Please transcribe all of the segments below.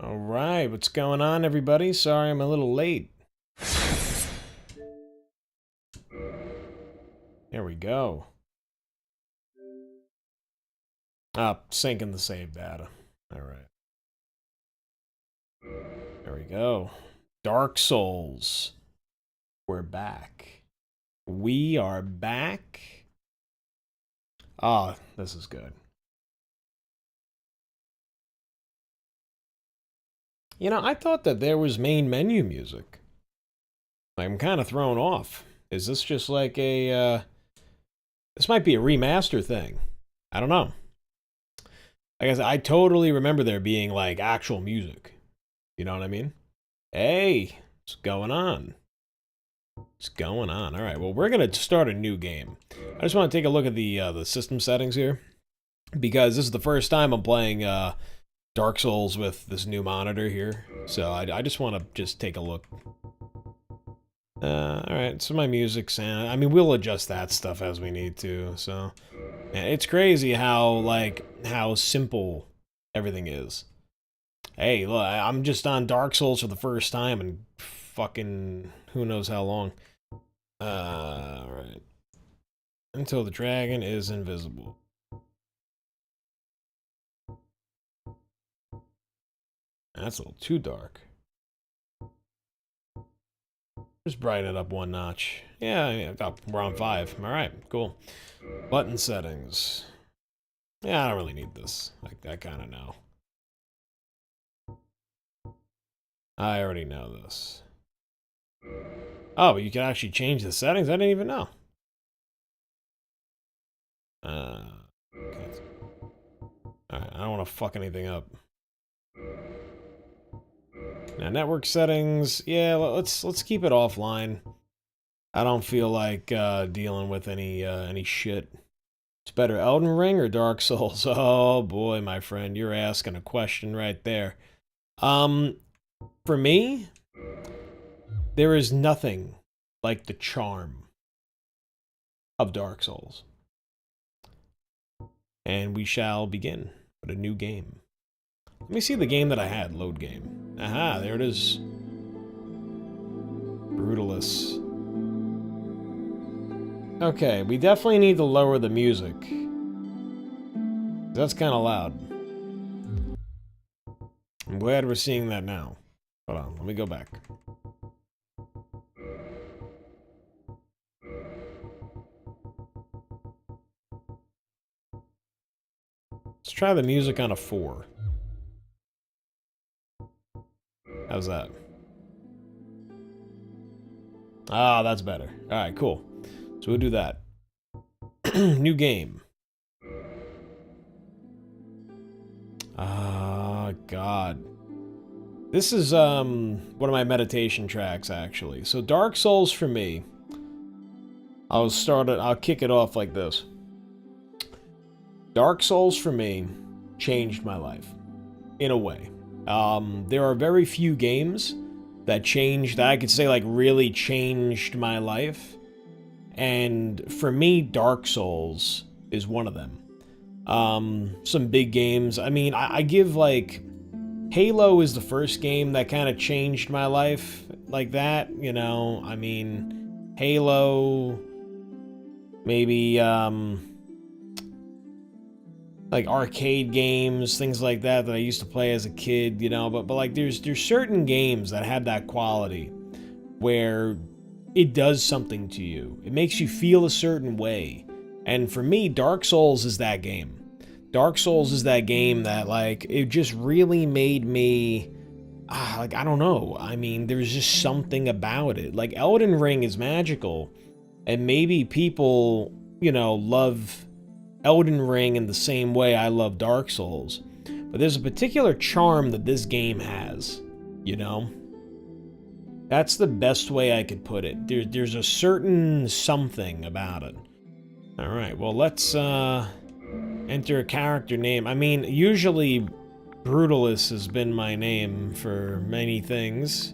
All right, what's going on, everybody? Sorry I'm a little late. There we go. Syncing the save data. All right. There we go. Dark Souls. We're back. We are back. Ah, this is good. You know, I thought that there was main menu music. I'm kind of thrown off. Is this just like a, this might be a remaster thing. I don't know. I guess I totally remember there being, like, actual music. You know what I mean? Hey, what's going on? What's going on? All right, well, we're going to start a new game. I just want to take a look at the system settings here, because this is the first time I'm playing Dark Souls with this new monitor here. So I just want to just take a look. All right, so my music sound. I mean, we'll adjust that stuff as we need to. So yeah, it's crazy how simple everything is. Hey, look, I'm just on Dark Souls for the first time and fucking who knows how long. Alright. Until the dragon is invisible. That's a little too dark. Just brighten it up one notch. Yeah, we're on 5. Alright, cool. Button settings. Yeah, I don't really need this. I kind of know. I already know this. Oh, but you can actually change the settings? I didn't even know. Okay. Alright, I don't want to fuck anything up. Now, network settings, yeah, let's keep it offline. I don't feel like dealing with any shit. It's better Elden Ring or Dark Souls? Oh boy, my friend, you're asking a question right there. For me, there is nothing like the charm of Dark Souls. And we shall begin with a new game. Let me see the game that I had, load game. Aha, there it is. Brutalis. Okay, we definitely need to lower the music. That's kind of loud. I'm glad we're seeing that now. Hold on, let me go back. Let's try the music on a 4. How's that? Ah, that's better. Alright, cool. So we'll do that. New game. Ah, God. This is, one of my meditation tracks, actually. So Dark Souls for me, I'll kick it off like this. Dark Souls for me changed my life, in a way. There are very few games that I could say, like, really changed my life. And for me, Dark Souls is one of them. Some big games. I mean, I give, like, Halo is the first game that kind of changed my life like that, you know? I mean, Halo, maybe, like arcade games, things like that I used to play as a kid, you know, but like there's certain games that have that quality where it does something to you. It makes you feel a certain way. And for me, Dark Souls is that game. Dark Souls is that game that, like, it just really made me, like, I don't know. I mean, there's just something about it. Like, Elden Ring is magical, and maybe people, you know, love Elden Ring in the same way I love Dark Souls. But there's a particular charm that this game has, you know? That's the best way I could put it. There's a certain something about it. Alright, well, let's enter a character name. I mean, usually Brutalis has been my name for many things.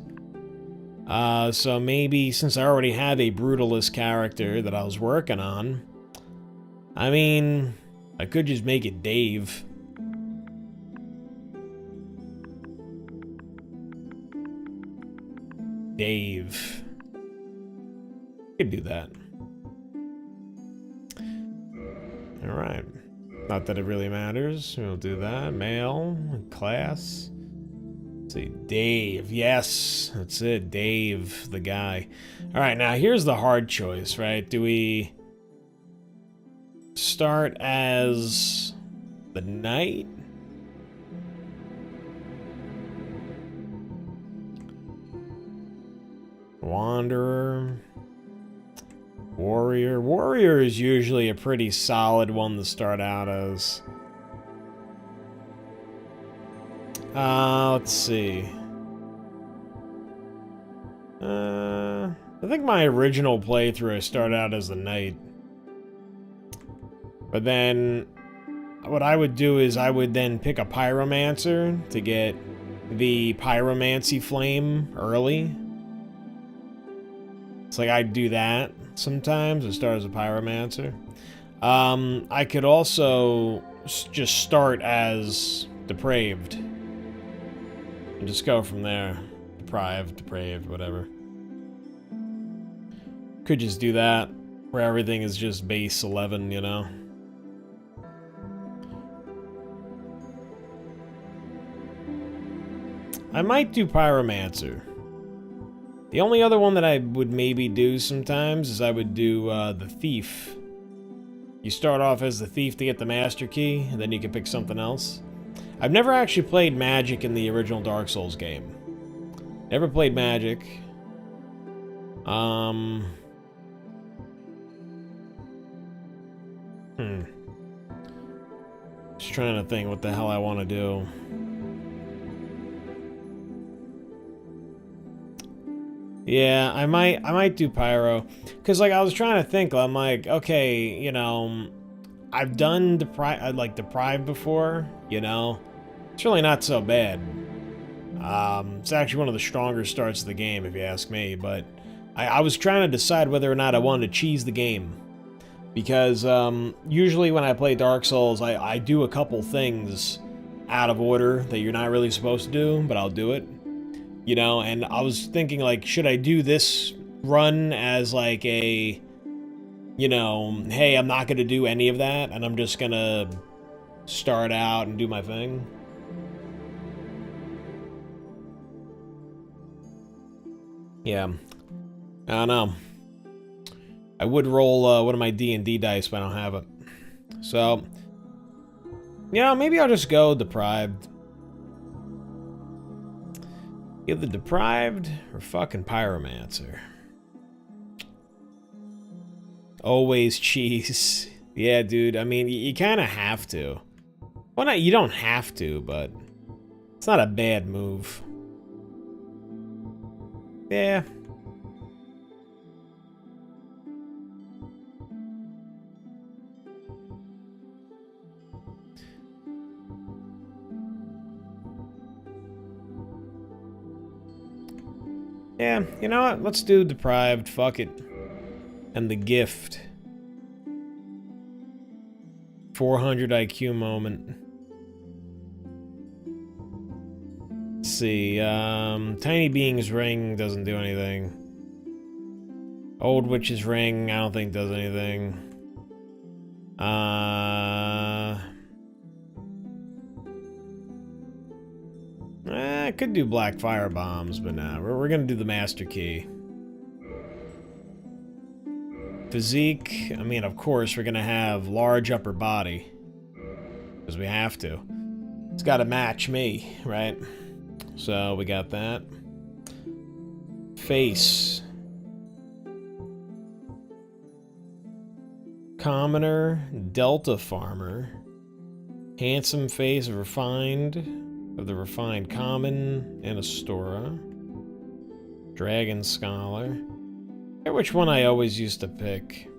So maybe since I already have a Brutalis character that I was working on, I mean, I could just make it Dave. Dave. Could do that. Alright. Not that it really matters. We'll do that. Male. Class. Let's see. Dave. Yes. That's it. Dave, the guy. Alright, now here's the hard choice, right? Do we start as the knight? Wanderer. Warrior. Warrior is usually a pretty solid one to start out as. Let's see. I think my original playthrough I started out as the knight. But then what I would do is I would then pick a pyromancer to get the pyromancy flame early. It's like I'd do that sometimes and start as a pyromancer. I could also just start as depraved and just go from there. Depraved, whatever. Could just do that where everything is just base 11, you know? I might do pyromancer. The only other one that I would maybe do sometimes is I would do the thief. You start off as the thief to get the master key, and then you can pick something else. I've never actually played magic in the original Dark Souls game. Never played magic. Just trying to think what the hell I want to do. Yeah, I might do pyro, cause like I was trying to think. I'm like, okay, you know, I've done deprived before. You know, it's really not so bad. It's actually one of the stronger starts of the game, if you ask me. But I was trying to decide whether or not I wanted to cheese the game, because usually when I play Dark Souls, I do a couple things out of order that you're not really supposed to do, but I'll do it. You know, and I was thinking, like, should I do this run as, like, a, you know, hey, I'm not going to do any of that, and I'm just going to start out and do my thing? Yeah. I don't know. I would roll one of my D&D dice, but I don't have it. So, you know, maybe I'll just go deprived. Either deprived or fucking pyromancer. Always cheese. Yeah, dude. I mean, you kind of have to. Well, not, you don't have to, but it's not a bad move. Yeah. Yeah, you know what? Let's do deprived. Fuck it. And the gift. 400 IQ moment. Let's see. Tiny Being's ring doesn't do anything. Old Witch's ring, I don't think does anything. I could do black fire bombs, but nah, we're gonna do the master key. Physique, I mean, of course, we're gonna have large upper body. Because we have to. It's gotta match me, right? So, we got that. Face. Commoner, Delta Farmer. Handsome face, refined. Of the refined common and Astora. Dragon Scholar. Which one I always used to pick?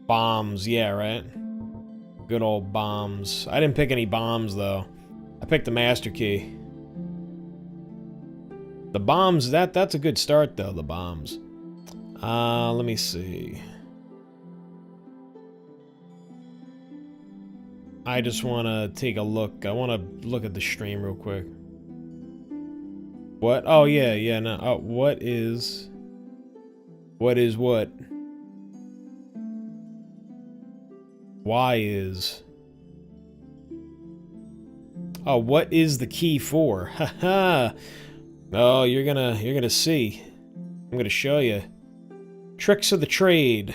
Bombs, yeah, right? Good old bombs. I didn't pick any bombs, though. I picked the master key. The bombs, that's a good start, though, the bombs. Let me see. I just want to take a look. I want to look at the stream real quick. What? Oh, yeah, yeah, no. Oh, what is... What is what? Why is... Oh, what is the key for? Haha! Oh, you're gonna see. I'm gonna show you. Tricks of the trade.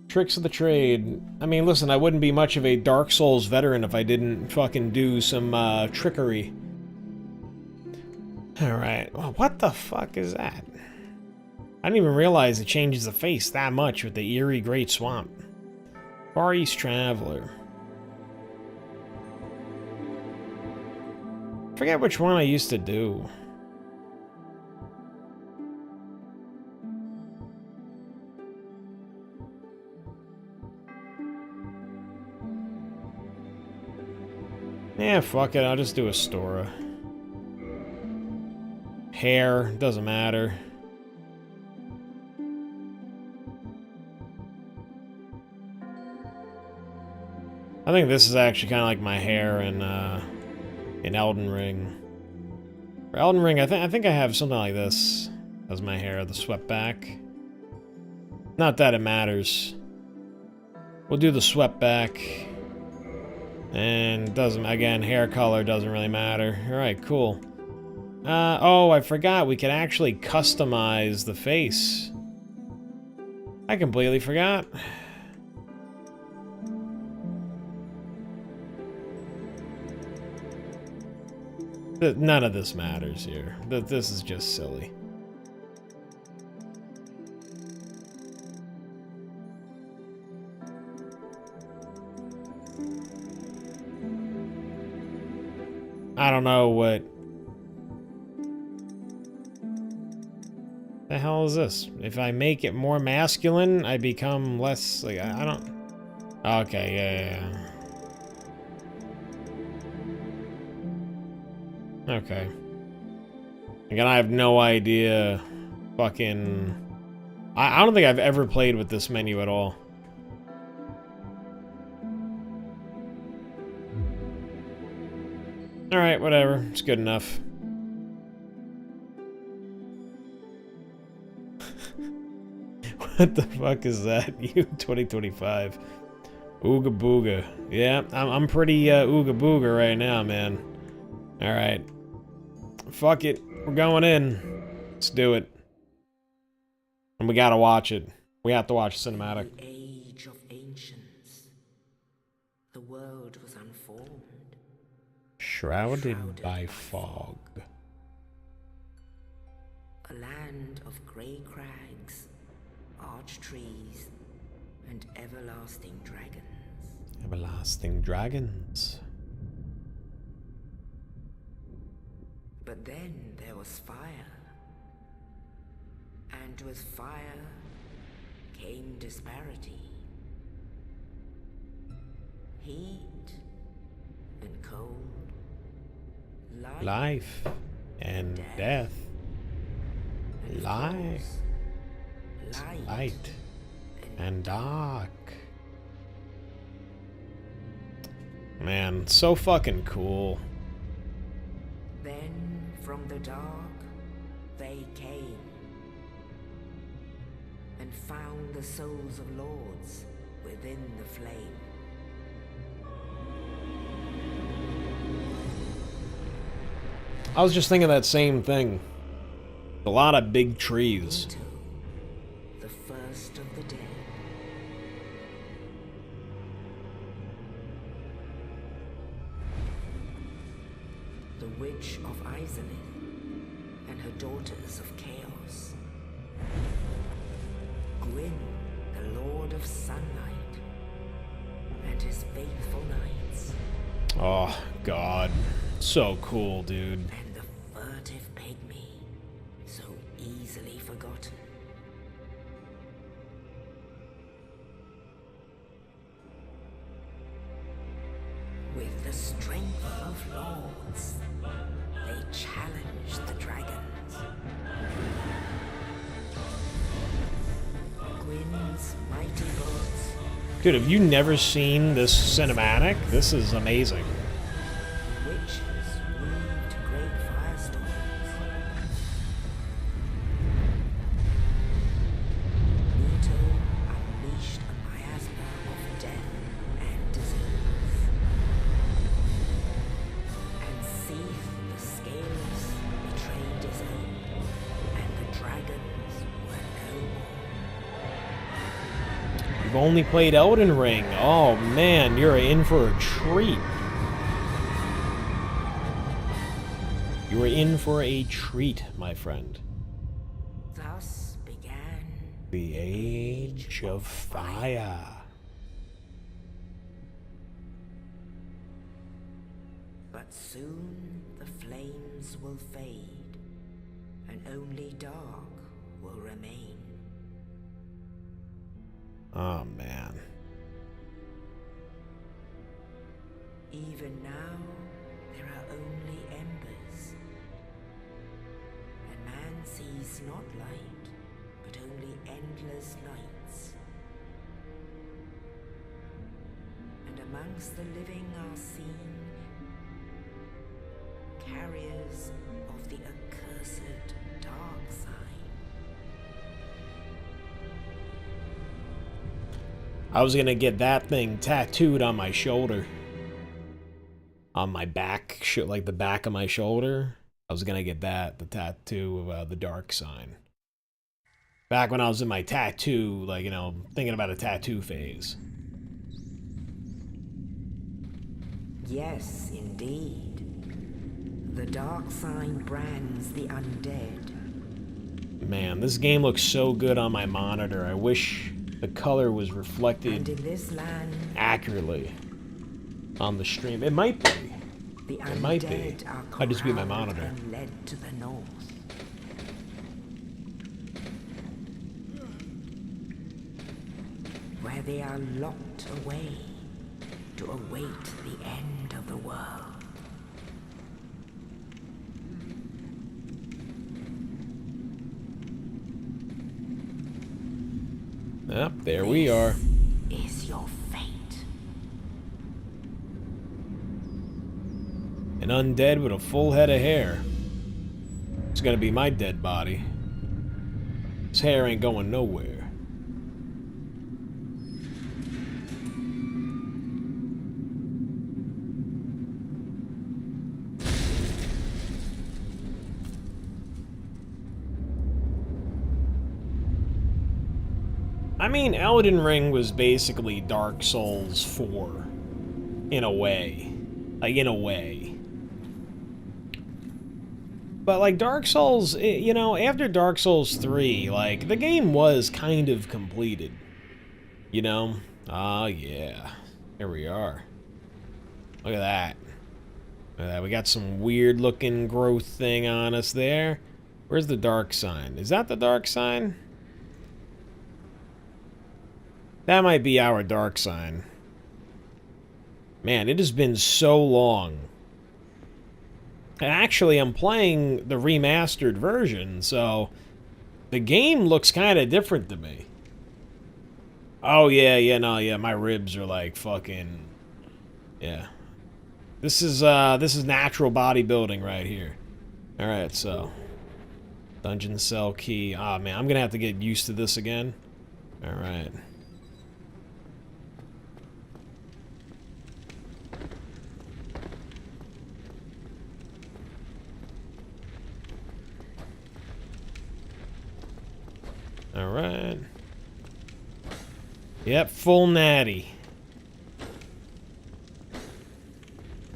Tricks of the trade. I mean, listen, I wouldn't be much of a Dark Souls veteran if I didn't fucking do some, trickery. Alright, well, what the fuck is that? I didn't even realize it changes the face that much with the eerie Great Swamp. Far East Traveler. I forget which one I used to do. Yeah, fuck it, I'll just do Astora. Hair, doesn't matter. I think this is actually kind of like my hair in Elden Ring. For Elden Ring, I think I have something like this as my hair, the swept back. Not that it matters. We'll do the swept back. And doesn't, again, hair color doesn't really matter. Alright, cool. Oh, I forgot we could actually customize the face. I completely forgot. None of this matters here. This is just silly. I don't know what... The hell is this? If I make it more masculine, I become less... Like, I don't... Okay, yeah. Okay. Again, I have no idea. Fucking... I don't think I've ever played with this menu at all. Alright, whatever. It's good enough. What the fuck is that? You 2025. Ooga booga. Yeah, I'm pretty ooga booga right now, man. Alright. Fuck it. We're going in. Let's do it. And we gotta watch it. We have to watch cinematic. The age of ancients. The world was unformed. Shrouded by fog. A land of grey crags, archtrees, and everlasting dragons. Everlasting dragons. But then there was fire. And with fire came disparity. Heat and cold. Life and death. Light and dark. Man, so fucking cool. Then from the dark they came and found the souls of lords within the flame. I was just thinking that same thing. A lot of big trees. Into the first of the dead. The witch of Izalith and her daughters of chaos. Gwyn, the lord of sunlight, and his faithful knights. Oh, God. So cool, dude. And the furtive pygmy, so easily forgotten. With the strength of lords, they challenged the dragons. Gwyn's mighty lords. Dude, have you never seen this cinematic? This is amazing. Witches weaved great firestorms only played Elden Ring. Oh man, you're in for a treat. You are in for a treat, my friend. Thus began The Age of Fire. But soon the flames will fade, and only dark will remain. Oh man. Even now, there are only embers, and man sees not light, but only endless nights. And amongst the living are seen carriers of the accursed dark sign. I was gonna get that thing tattooed on my shoulder. On my back, like the back of my shoulder. I was gonna get that, the tattoo of the dark sign. Back when I was in my tattoo, like, you know, thinking about a tattoo phase. Yes, indeed. The dark sign brands the undead. Man, this game looks so good on my monitor. I wish the color was reflected And in this land, accurately on the stream. It might be. the It might be. undead are Might just be my corralled monitor. and led to the north. Where they are locked away to await the end of the world. Yep, there we are. This is your fate. An undead with a full head of hair. It's gonna be my dead body. His hair ain't going nowhere. I mean, Elden Ring was basically Dark Souls 4. In a way. Like, in a way. But, like, Dark Souls, you know, after Dark Souls 3, like, the game was kind of completed. You know? Oh, yeah. Here we are. Look at that. Look at that. We got some weird-looking growth thing on us there. Where's the dark sign? Is that the dark sign? That might be our dark sign. Man, it has been so long. And actually, I'm playing the remastered version, so the game looks kind of different to me. Oh, yeah, my ribs are like fucking... Yeah. This is natural bodybuilding right here. Alright, so... Dungeon cell key. Ah, man, I'm gonna have to get used to this again. Alright. Alright. Yep, full natty.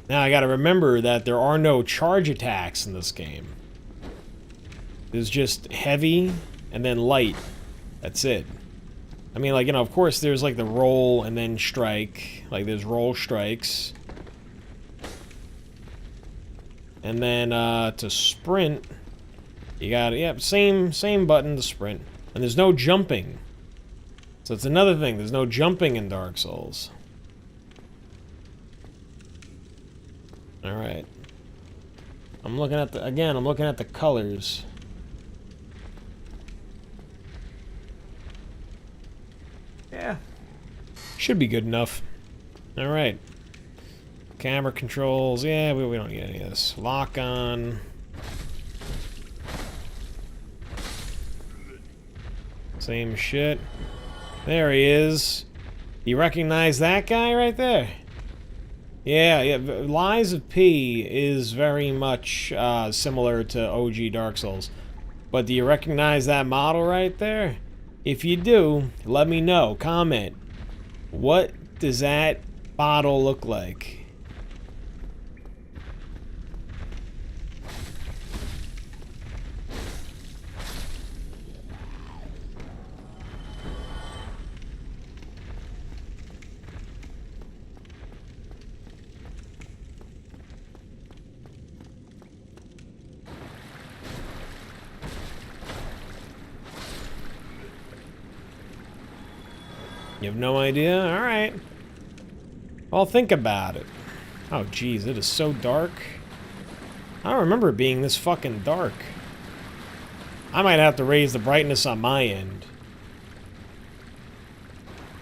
Now I gotta remember that there are no charge attacks in this game. There's just heavy and then light. That's it. I mean, like, you know, of course there's like the roll and then strike. Like, there's roll strikes. And then to sprint, you got, yep, same button to sprint. And there's no jumping. So it's another thing. There's no jumping in Dark Souls. Alright. I'm looking at the... Again, I'm looking at the colors. Yeah. Should be good enough. Alright. Camera controls. Yeah, we don't need any of this. Lock on. Same shit. There he is. You recognize that guy right there? Yeah. Lies of P is very much similar to OG Dark Souls. But do you recognize that model right there? If you do, let me know. Comment. What does that bottle look like? You have no idea? Alright. Well, think about it. Oh, geez, it is so dark. I don't remember it being this fucking dark. I might have to raise the brightness on my end.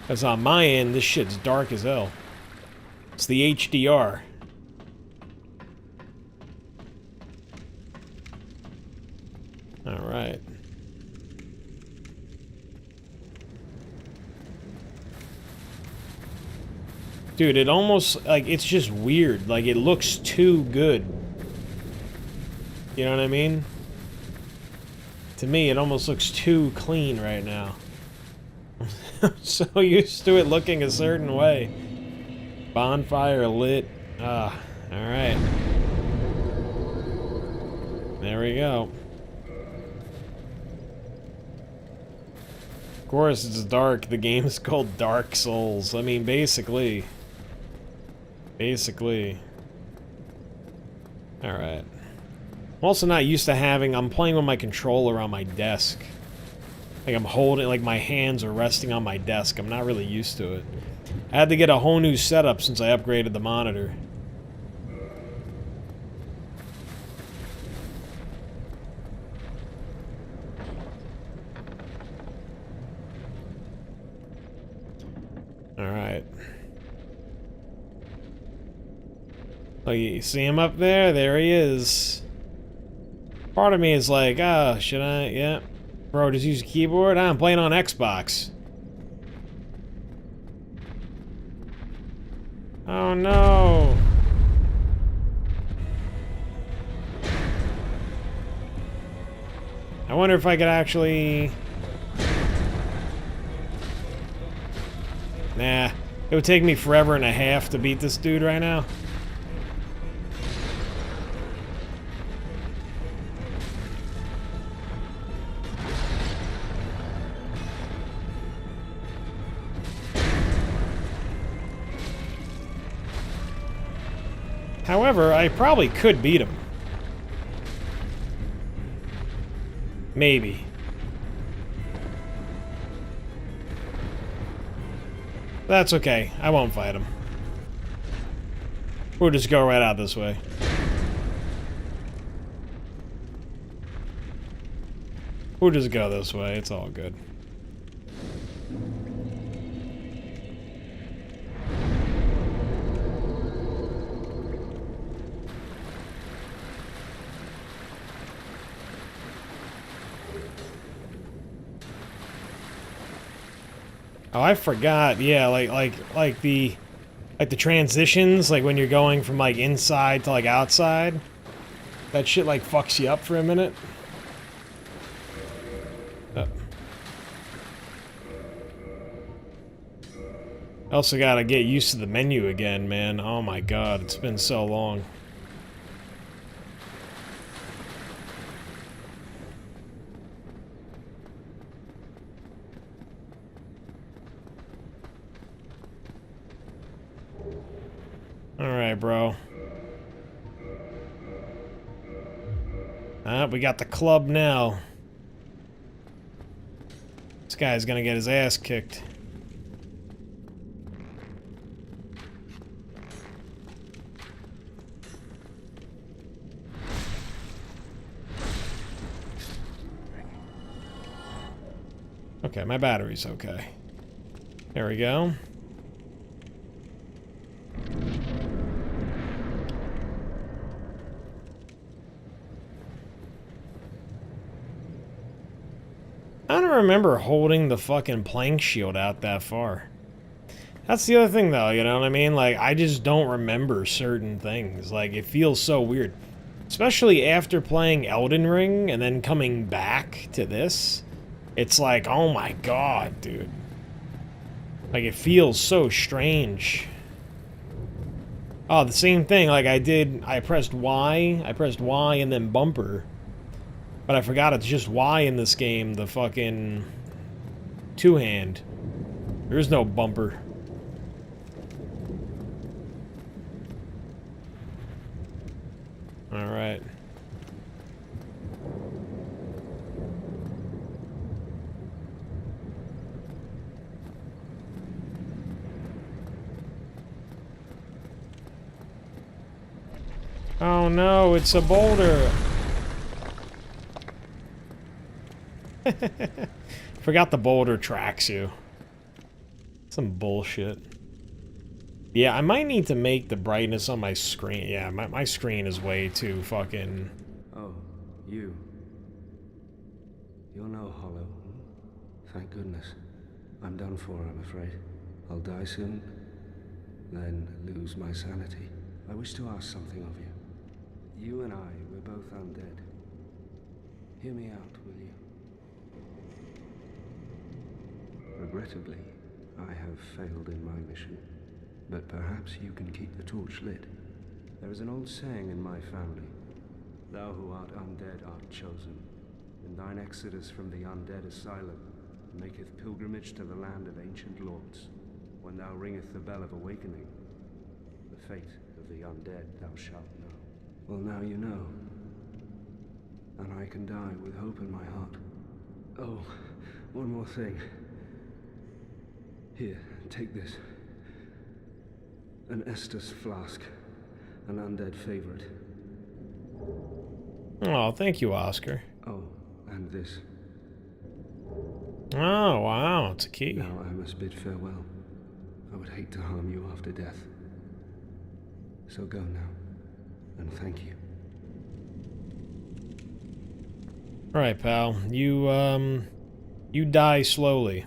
Because on my end, this shit's dark as hell. It's the HDR. Alright. Dude, it almost, like, it's just weird. Like, it looks too good. You know what I mean? To me, it almost looks too clean right now. I'm so used to it looking a certain way. Bonfire lit. Ah, alright. There we go. Of course, it's dark. The game is called Dark Souls. I mean, basically. Alright. I'm also not used to having... I'm playing with my controller on my desk. Like, I'm holding... Like, my hands are resting on my desk. I'm not really used to it. I had to get a whole new setup since I upgraded the monitor. Alright. Oh, you see him up there? There he is. Part of me is like, oh, should I? Yeah. Bro, just use a keyboard? I'm playing on Xbox. Oh, no. I wonder if I could actually... Nah. It would take me forever and a half to beat this dude right now. However, I probably could beat him. Maybe. That's okay. I won't fight him. We'll just go right out this way. We'll just go this way. It's all good. Oh, I forgot. Yeah, like the transitions, like when you're going from like inside to like outside. That shit like fucks you up for a minute. I also gotta get used to the menu again, man. Oh my god, it's been so long. Alright, bro. We got the club now. This guy's gonna get his ass kicked. Okay, my battery's okay. There we go. I don't remember holding the fucking plank shield out that far. That's the other thing though, you know what I mean? Like, I just don't remember certain things. Like, it feels so weird. Especially after playing Elden Ring and then coming back to this. It's like, oh my god, dude. Like, it feels so strange. Oh, the same thing, like I pressed Y and then bumper. But I forgot it's just Y in this game, the fucking two-hand. There is no bumper. Alright. Oh no, it's a boulder. Forgot the boulder tracks you. Some bullshit. Yeah, I might need to make the brightness on my screen. Yeah, my screen is way too fucking... Oh, you. You're no hollow. Thank goodness. I'm done for, I'm afraid. I'll die soon, then lose my sanity. I wish to ask something of you. You and I, we're both undead. Hear me out, will you? Regrettably, I have failed in my mission, but perhaps you can keep the torch lit. There is an old saying in my family, thou who art undead art chosen, and thine exodus from the undead asylum maketh pilgrimage to the land of ancient lords. When thou ringeth the bell of awakening, the fate of the undead thou shalt know. Well, now you know, and I can die with hope in my heart. Oh, one more thing. Here, take this. An Estus flask. An undead favorite. Oh, thank you, Oscar. Oh, and this. Oh, wow, it's a key. Now I must bid farewell. I would hate to harm you after death. So go now, and thank you. Alright, pal. You die slowly.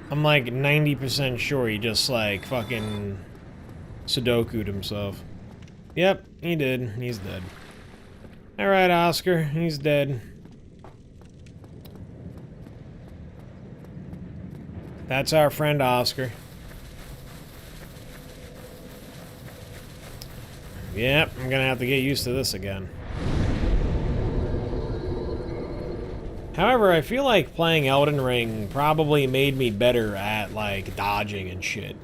I'm like 90% sure he just like fucking Sudoku'd himself. Yep, he did. He's dead. Alright, Oscar. He's dead. That's our friend Oscar. Yep, I'm gonna have to get used to this again. However, I feel like playing Elden Ring probably made me better at, like, dodging and shit.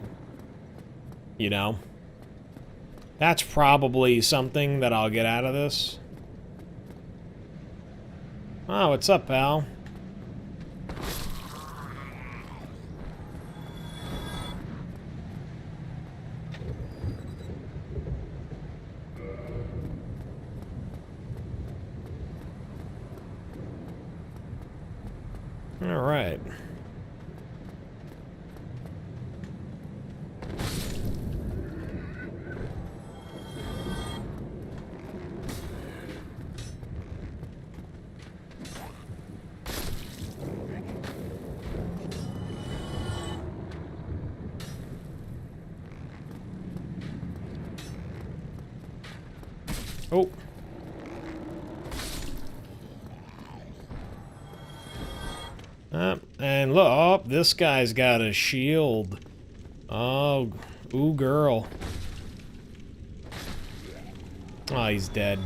You know? That's probably something that I'll get out of this. Oh, what's up, pal? All right. Oh. And look, oh, this guy's got a shield. Oh, ooh, girl. Oh, he's dead.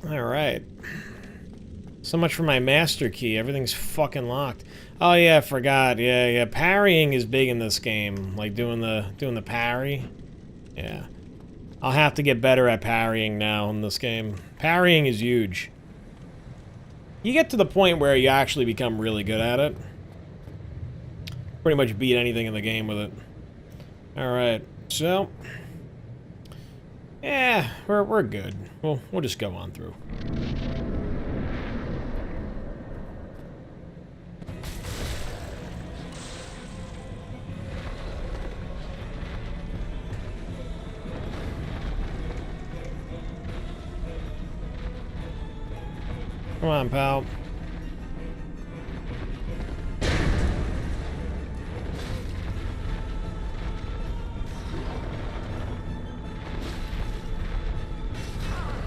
Alright. So much for my master key. Everything's fucking locked. Oh yeah, I forgot. Yeah. Parrying is big in this game. Like doing the parry. Yeah. I'll have to get better at parrying now in this game. Parrying is huge. You get to the point where you actually become really good at it. Pretty much beat anything in the game with it. Alright, so... yeah, we're good. We'll just go on through. Come on, pal.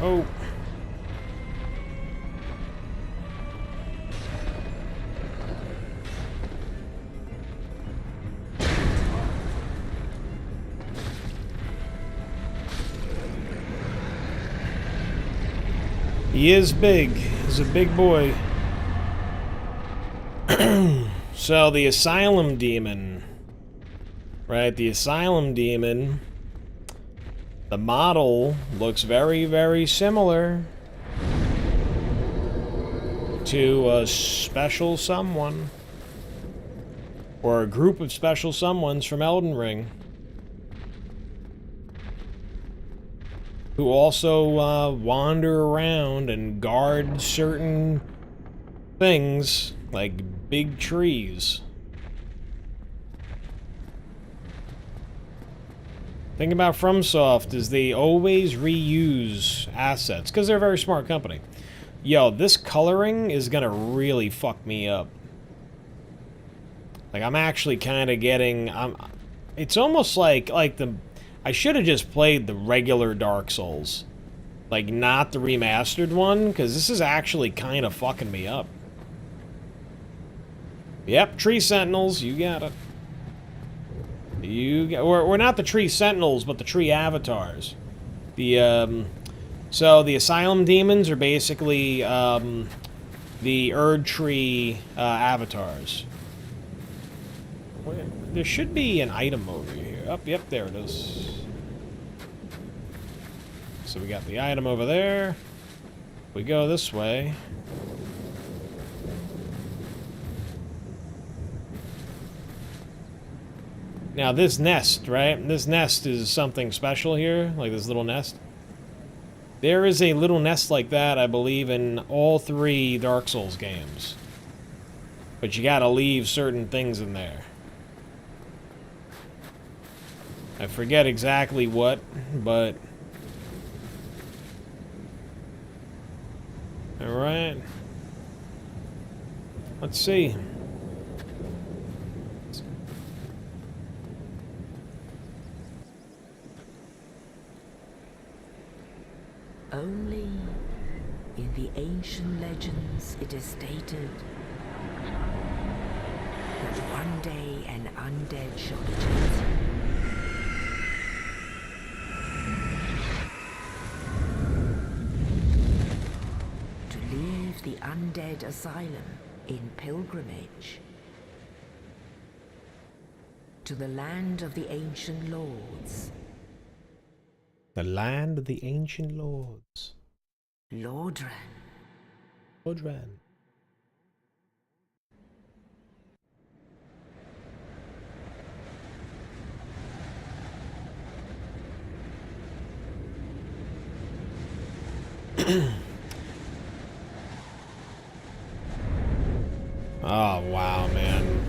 Oh. He is big. He's a big boy. So the Asylum Demon. Right, the Asylum Demon. The model looks very, very similar to a special someone. Or a group of special someones from Elden Ring. Who also wander around and guard certain things, like big trees. Thing about FromSoft is they always reuse assets, because they're a very smart company. Yo, this coloring is gonna really fuck me up. Like, I'm actually kind of getting... it's almost like the... I should have just played the regular Dark Souls. Like, not the remastered one, because this is actually kind of fucking me up. Yep, Tree Sentinels, you got it. We're not the Tree Sentinels, but the Tree Avatars. So the Asylum Demons are basically, the Erdtree, Avatars. There should be an item over here. Oh, yep, there it is. So we got the item over there. We go this way. Now this nest, right? This nest is something special here, like this little nest. There is a little nest like that, I believe, in all 3 Dark Souls games. But you gotta leave certain things in there. I forget exactly what, but... Alright. Let's see. Only in the ancient legends it is stated that one day an undead shall be chosen. To leave the undead asylum in pilgrimage to the land of the ancient lords. The land of the ancient lords. Lordran. Lordran. Oh, wow, man.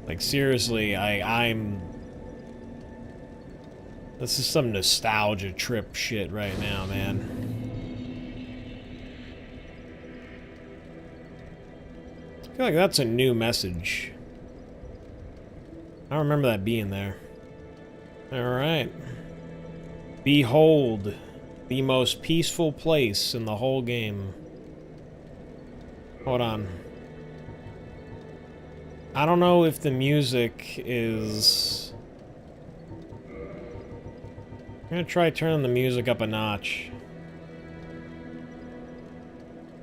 Like, seriously, I'm... This is some nostalgia trip shit right now, man. I feel like that's a new message. I don't remember that being there. Alright. Behold, the most peaceful place in the whole game. Hold on. I don't know if the music is... I'm gonna try turning the music up a notch.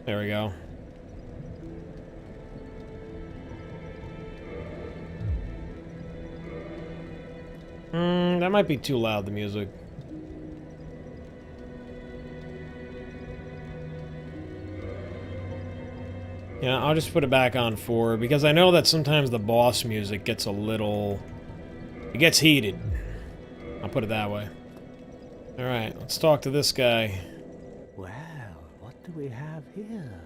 There we go. That might be too loud, the music. Yeah, I'll just put it back on 4, because I know that sometimes the boss music gets a little... It gets heated. I'll put it that way. Alright, let's talk to this guy. Well, what do we have here?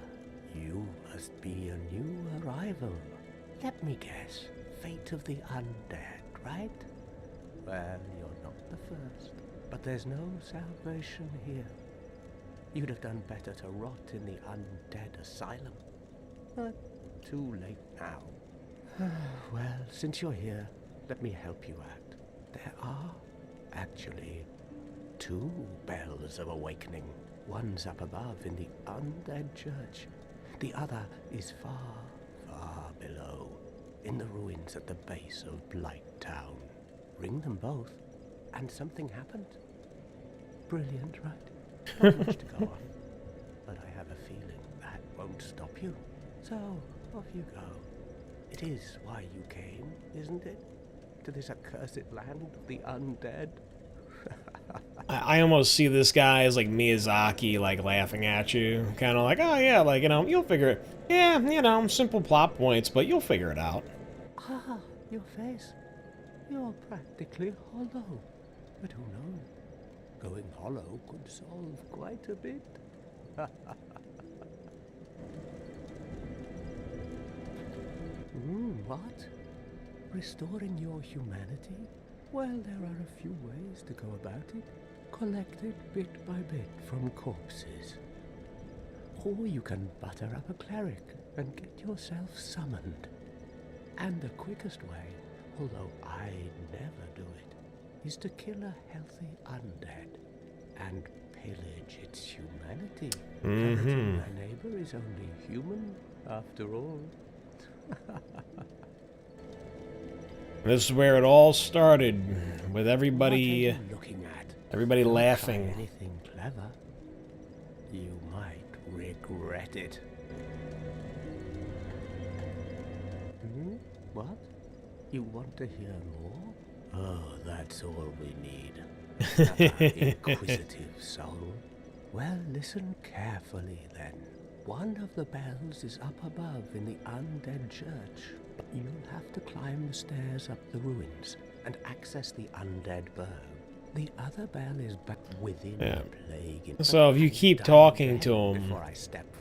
You must be a new arrival. Let me guess. Fate of the undead, right? Well, you're not the first. But there's no salvation here. You'd have done better to rot in the undead asylum. But too late now. Well, since you're here, let me help you out. There are, actually, two bells of awakening. One's up above in the undead church. The other is far, far below, in the ruins at the base of Blight Town. Ring them both, and something happens. Brilliant, right? Not much to go on. But I have a feeling that won't stop you. So, off you go. It is why you came, isn't it? To this accursed land of the undead? I almost see this guy as like Miyazaki, like laughing at you, kind of like, oh yeah, like, you know, you'll figure it. Yeah, you know, simple plot points, but you'll figure it out. Ah, your face. You're practically hollow. But who knows? Going hollow could solve quite a bit. What? Restoring your humanity? Well, there are a few ways to go about it. Collected bit by bit from corpses. Or you can butter up a cleric and get yourself summoned. And the quickest way, although I'd never do it, is to kill a healthy undead and pillage its humanity. My neighbor is only human, after all. This is where it all started, with everybody laughing. Anything clever, you might regret it. What? You want to hear more? Oh, that's all we need. Inquisitive soul. Well, listen carefully then. One of the bells is up above in the undead church. You'll have to climb the stairs up the ruins and access the undead burg. The other bell is back within the plague. So if you keep talking to him,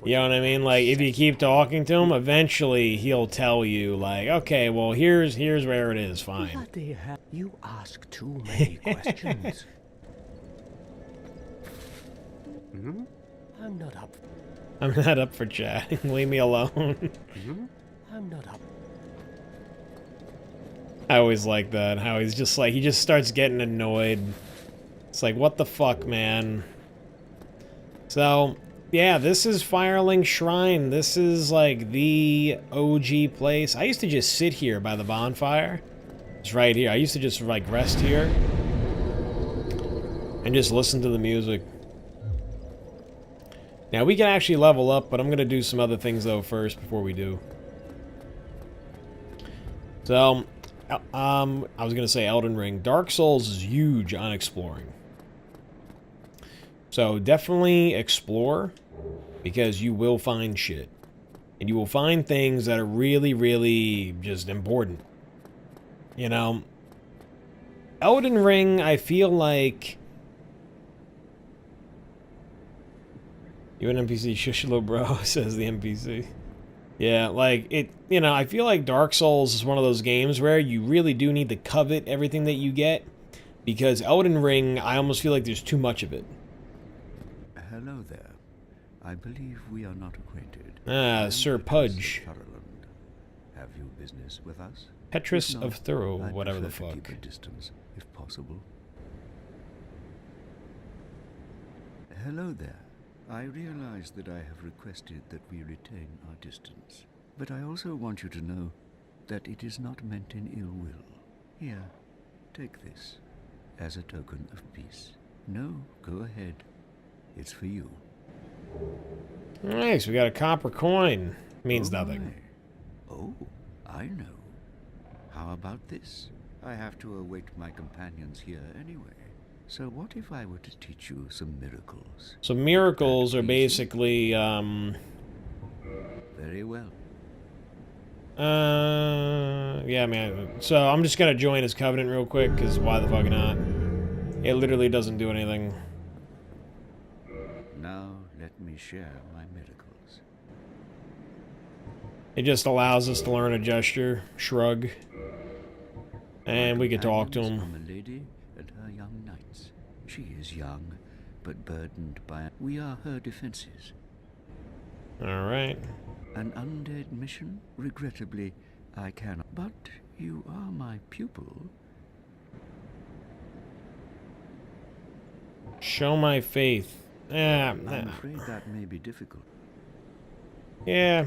you know what I mean? Like, if you keep talking to him, eventually he'll tell you, like, okay, well, here's where it is, fine. Bloody hell, you ask too many questions. I'm not up for chatting. Leave me alone. I'm not up. I always like that, how he's just like, he just starts getting annoyed. It's like, what the fuck, man? So, yeah, this is Firelink Shrine. This is, like, the OG place. I used to just sit here by the bonfire. It's right here. I used to just, like, rest here. And just listen to the music. Now, we can actually level up, but I'm gonna do some other things, though, first, before we do. So, I was gonna say Elden Ring. Dark Souls is huge on exploring. So definitely explore, because you will find shit. And you will find things that are really, really just important. You know, Elden Ring, I feel like... You an NPC? Shush little bro, says the NPC. Yeah, like, you know, I feel like Dark Souls is one of those games where you really do need to covet everything that you get, because Elden Ring, I almost feel like there's too much of it. Hello there. I believe we are not acquainted. Sir Pudge. Have you business with us? Petrus If of not, Thorough, I'd whatever the prefer to fuck. keep a distance, if possible. Hello there. I realize that I have requested that we retain our distance, but I also want you to know that it is not meant in ill will. Here, take this as a token of peace. No, go ahead. It's for you. Nice, we got a copper coin. Means nothing. My. Oh, I know. How about this? I have to await my companions here anyway. So what if I were to teach you some miracles? So miracles are basically, Very well. yeah, man. So I'm just gonna join his covenant real quick, because why the fuck not? It literally doesn't do anything. Now let me share my miracles. It just allows us to learn a gesture, shrug, and we can talk to him. I'm a lady and her young knights. She is young, but burdened by... We are her defenses. Alright. An undead mission? Regrettably, I cannot. But you are my pupil. Show my faith. I'm afraid that may be difficult. Yeah.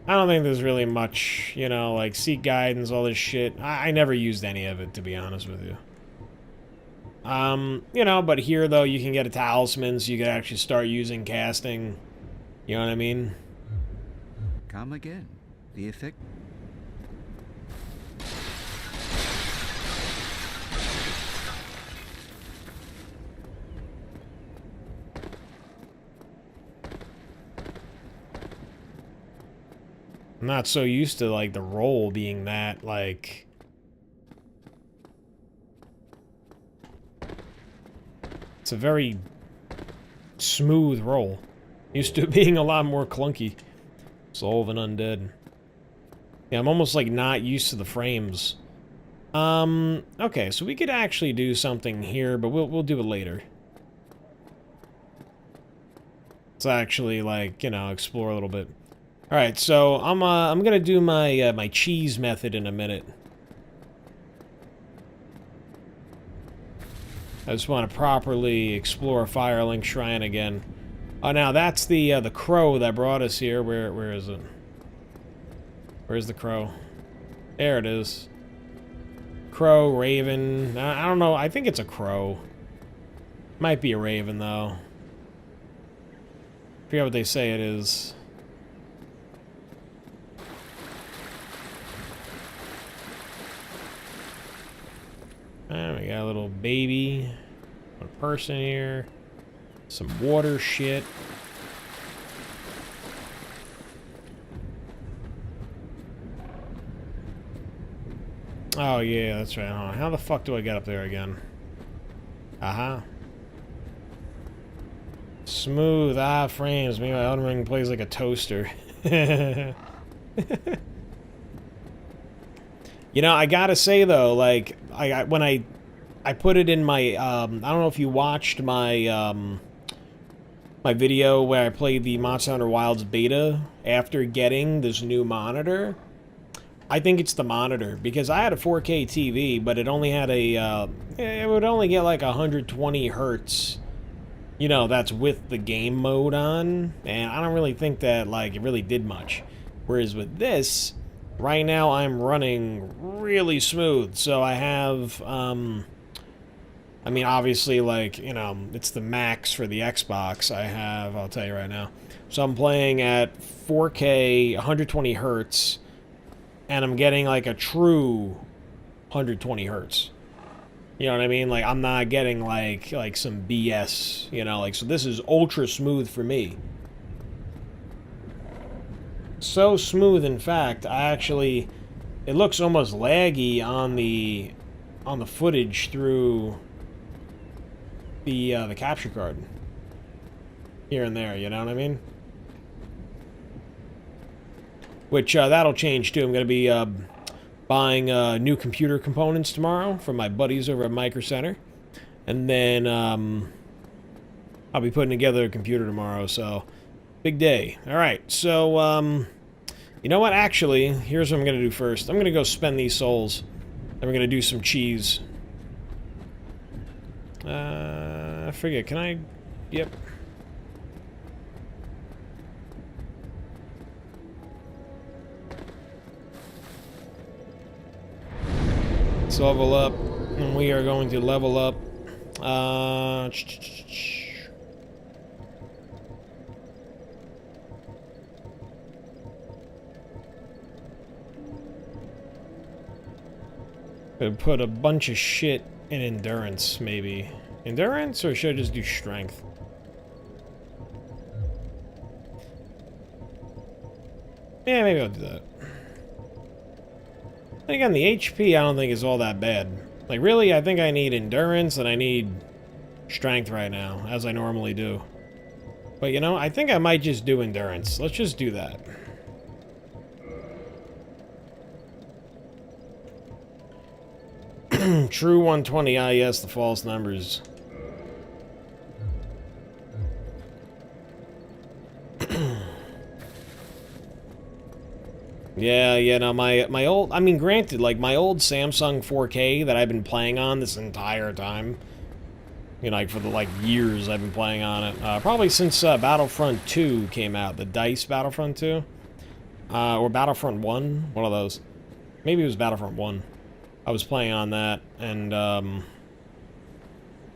I don't think there's really much, you know, like seek guidance, all this shit. I never used any of it, to be honest with you. You know, but here, though, you can get a talisman, so you can actually start using casting. You know what I mean? Come again. The effect... I'm not so used to, like, the roll being that, like... It's a very smooth roll. Used to it being a lot more clunky. Soul of an Undead. Yeah, I'm almost, like, not used to the frames. Okay, so we could actually do something here, but we'll do it later. Let's actually, like, you know, explore a little bit. Alright, so I'm gonna do my my cheese method in a minute. I just want to properly explore Firelink Shrine again. Oh, now that's the crow that brought us here. Where is it? Where's the crow? There it is. Crow, raven. I don't know. I think it's a crow. Might be a raven though. Forget what they say it is. We got a little baby, a person here, some water shit. Oh yeah, that's right. Huh? How the fuck do I get up there again? Smooth, frames. Maybe my Elden Ring plays like a toaster. You know, I gotta say though, like, when I put it in my, I don't know if you watched my, my video where I played the Monster Hunter Wilds beta after getting this new monitor. I think it's the monitor, because I had a 4K TV, but it only had a, it would only get like 120 hertz. You know, that's with the game mode on, and I don't really think that, like, it really did much. Whereas with this... Right now, I'm running really smooth, so I have, I mean, obviously, like, you know, it's the max for the Xbox I have, I'll tell you right now. So I'm playing at 4K, 120 hertz, and I'm getting, like, a true 120 hertz. You know what I mean? Like, I'm not getting, like some BS, you know, like, so this is ultra smooth for me. So smooth, in fact, it looks almost laggy on the footage through the capture card. Here and there, you know what I mean? Which, that'll change too. I'm gonna be, buying, new computer components tomorrow from my buddies over at Micro Center. And then, I'll be putting together a computer tomorrow, so... Big day. Alright, so, you know what? Actually, here's what I'm going to do first. I'm going to go spend these souls. Then we're going to do some cheese. I forget. Can I... Yep. Let's level up. And we are going to level up. Could put a bunch of shit in endurance, maybe. Endurance, or should I just do strength? Yeah, maybe I'll do that. And again, the HP I don't think is all that bad. Like, really, I think I need endurance and I need strength right now, as I normally do. But, you know, I think I might just do endurance. Let's just do that. True 120, yes, the false numbers. Yeah, no, my old, I mean, granted, like, my old Samsung 4K that I've been playing on this entire time, You know, like for the like years I've been playing on it. Probably since Battlefront 2 came out, the DICE Battlefront 2. Or Battlefront 1, one of those. Maybe it was Battlefront 1. I was playing on that, and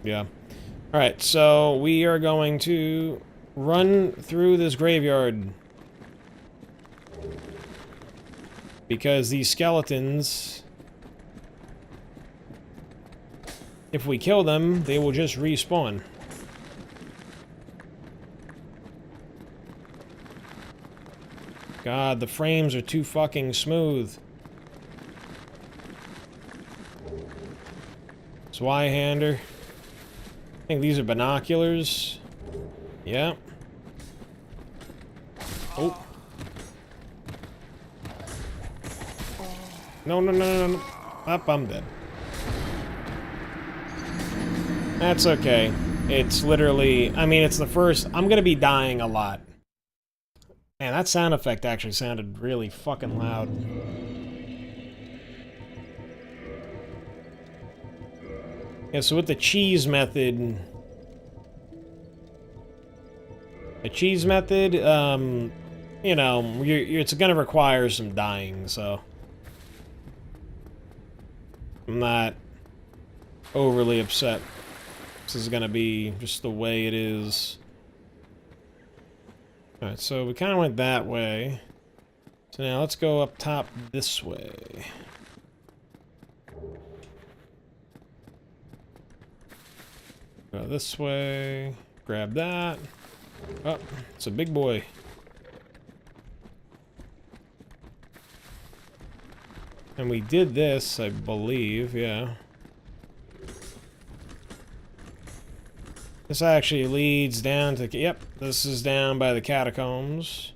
yeah. Alright, so we are going to run through this graveyard. Because these skeletons, if we kill them, they will just respawn. God, the frames are too fucking smooth. Zweihander. I think these are binoculars. Yeah. Oh. No, no, no, no, no. Up, I'm dead. That's okay. It's literally... I mean, it's the first... I'm gonna be dying a lot. Man, that sound effect actually sounded really fucking loud. Yeah, so with the cheese method... The cheese method, you know, it's gonna require some dying, so... I'm not overly upset. This is gonna be just the way it is. Alright, so we kind of went that way. So now let's go up top this way. Go this way. Grab that. Oh, it's a big boy. And we did this, I believe, yeah. This actually leads down to... Yep, this is down by the catacombs.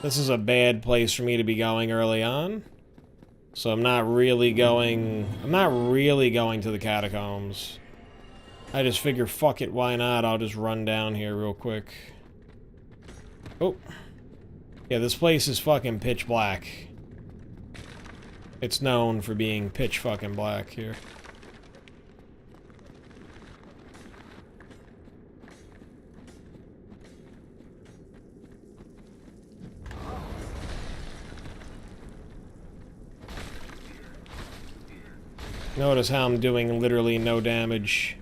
This is a bad place for me to be going early on. So I'm not really going... I'm not really going to the catacombs. I just figure, fuck it, why not? I'll just run down here real quick. Oh. Yeah, this place is fucking pitch black. It's known for being pitch fucking black here. Notice how I'm doing literally no damage.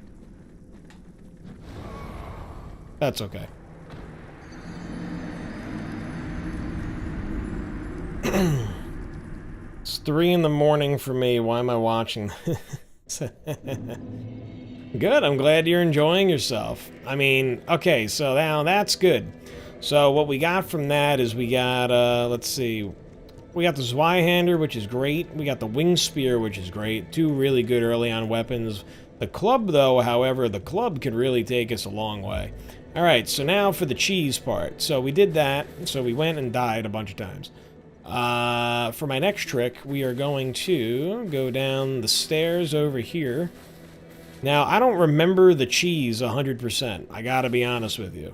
That's okay. It's 3 in the morning for me. Why am I watching this? Good, I'm glad you're enjoying yourself. I mean, okay, so now that's good. So what we got from that is we got, let's see. We got the Zweihander, which is great. We got the Wing Spear, which is great. 2 really good early on weapons. The club, though, however, the club could really take us a long way. Alright, so now for the cheese part. So we did that, so we went and died a bunch of times. For my next trick, we are going to go down the stairs over here. Now, I don't remember the cheese 100%. I gotta be honest with you.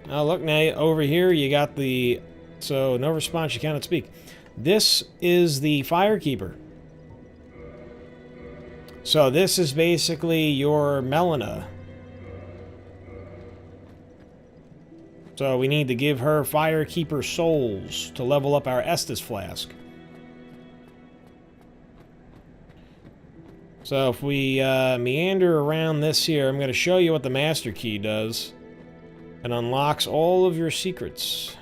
Now, look, now over here, you got the... So, no response, you cannot speak. This is the Firekeeper. So, this is basically your Melina. So we need to give her Firekeeper souls to level up our Estus flask. So if we meander around this here, I'm going to show you what the Master Key does. And unlocks all of your secrets.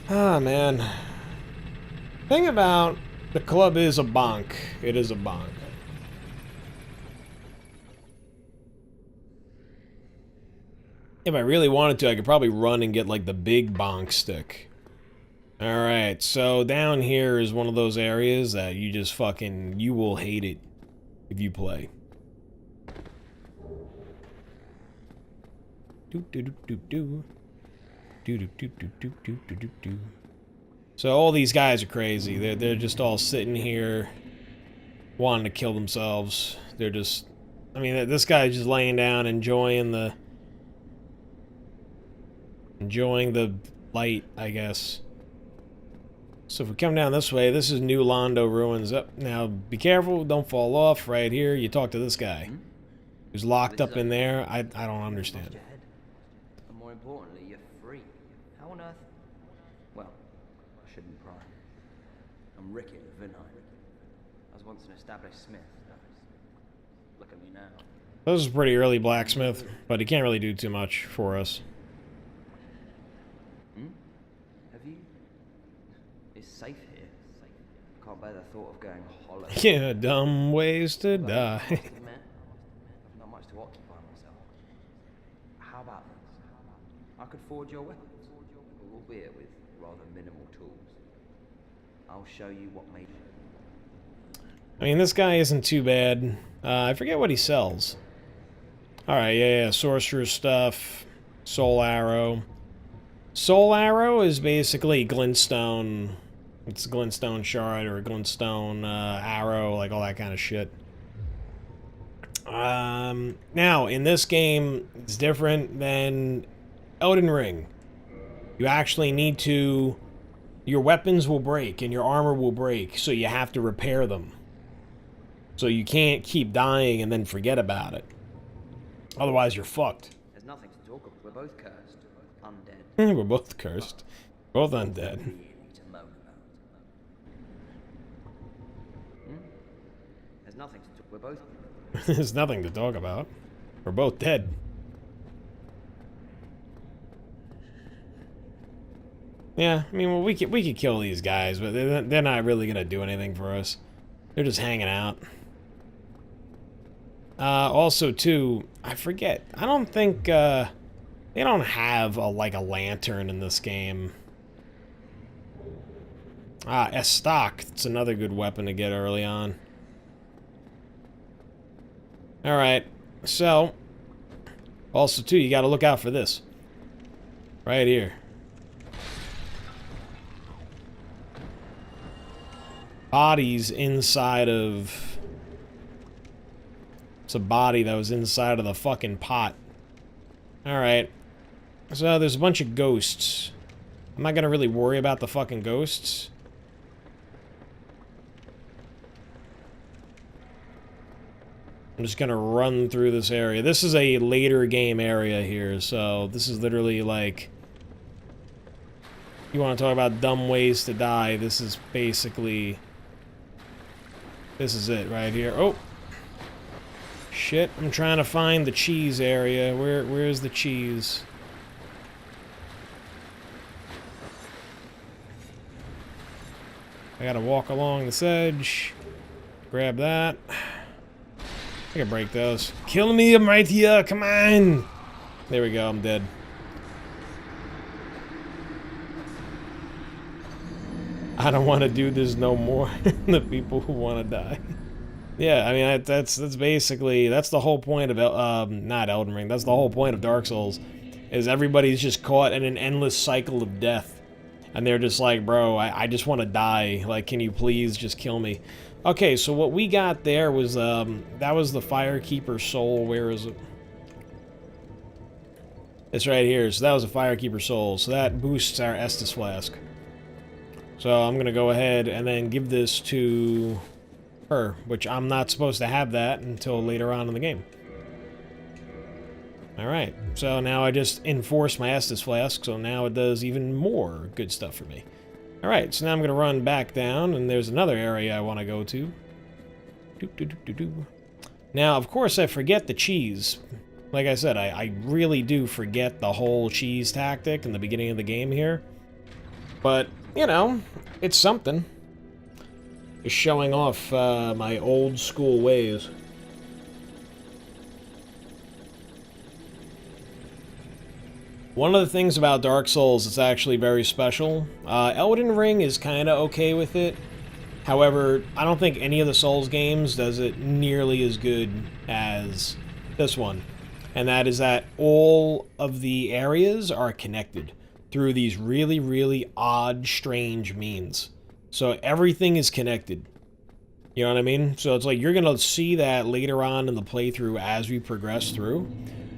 Ah, man. Thing about the club is a bonk. It is a bonk. If I really wanted to, I could probably run and get, like, the big bonk stick. Alright, so down here is one of those areas that you just fucking... You will hate it if you play. So all these guys are crazy. They're just all sitting here wanting to kill themselves. They're just... I mean, this guy's just laying down enjoying the light, I guess. So if we come down this way, this is New Londo Ruins. Up now, be careful, don't fall off. Right here, you talk to this guy who's locked up in there. I don't understand. And more importantly, you're free. How on earth? Well, I shouldn't pry. I'm Ricky of Vinheim. I was once an established smith. Look at me now. This is a pretty early blacksmith, but he can't really do too much for us. Have you? It's safe here. Can't bear the thought of going hollow. Yeah, dumb ways to die. I've not much to occupy myself. How about this? I could forge your weapons, albeit with rather minimal tools. I'll show you what made it. I mean, this guy isn't too bad. I forget what he sells. Alright, yeah, sorcerer stuff. Soul arrow. Soul arrow is basically glintstone. It's a glintstone shard or a glintstone arrow, like all that kind of shit. Now, in this game, it's different than Elden Ring. You actually need to... Your weapons will break and your armor will break, so you have to repair them. So you can't keep dying and then forget about it. Otherwise, you're fucked. There's nothing to talk about. We're both cursed. Undead. We're both cursed. Both undead. To moan about. There's nothing to talk. We're both. There's nothing to talk about. We're both dead. Yeah, I mean, well, we could kill these guys, but they're not really gonna do anything for us. They're just hanging out. Also, too, I forget. I don't think they don't have like a lantern in this game. A stock. It's another good weapon to get early on. All right. So, also, too, you got to look out for this. Right here. Bodies inside of... It's a body that was inside of the fucking pot. Alright. So there's a bunch of ghosts. I'm not gonna really worry about the fucking ghosts. I'm just gonna run through this area. This is a later game area here, so this is literally like... You want to talk about dumb ways to die, this is basically... This is it right here. Oh! Shit, I'm trying to find the cheese area. Where's the cheese? I gotta walk along this edge. Grab that. I can break those. Kill me, I'm right here, come on! There we go, I'm dead. I don't want to do this no more. The people who want to die. Yeah, I mean, that's basically, that's the whole point of, not Elden Ring, that's the whole point of Dark Souls, is everybody's just caught in an endless cycle of death. And they're just like, bro, I just want to die, like, can you please just kill me? Okay, so what we got there was, that was the Firekeeper Soul, where is it? It's right here, so that was a Firekeeper Soul, so that boosts our Estus Flask. So I'm gonna go ahead and then give this to... her, which I'm not supposed to have that until later on in the game. Alright, so now I just enforce my Estus Flask, so now it does even more good stuff for me. Alright, so now I'm going to run back down, and there's another area I want to go to. Now, of course, I forget the cheese. Like I said, I really do forget the whole cheese tactic in the beginning of the game here. But, you know, it's something. Just showing off my old school ways. One of the things about Dark Souls that's actually very special, Elden Ring is kind of okay with it. However, I don't think any of the Souls games does it nearly as good as this one. And that is that all of the areas are connected through these really, really odd, strange means. So everything is connected. You know what I mean? So it's like you're going to see that later on in the playthrough as we progress through.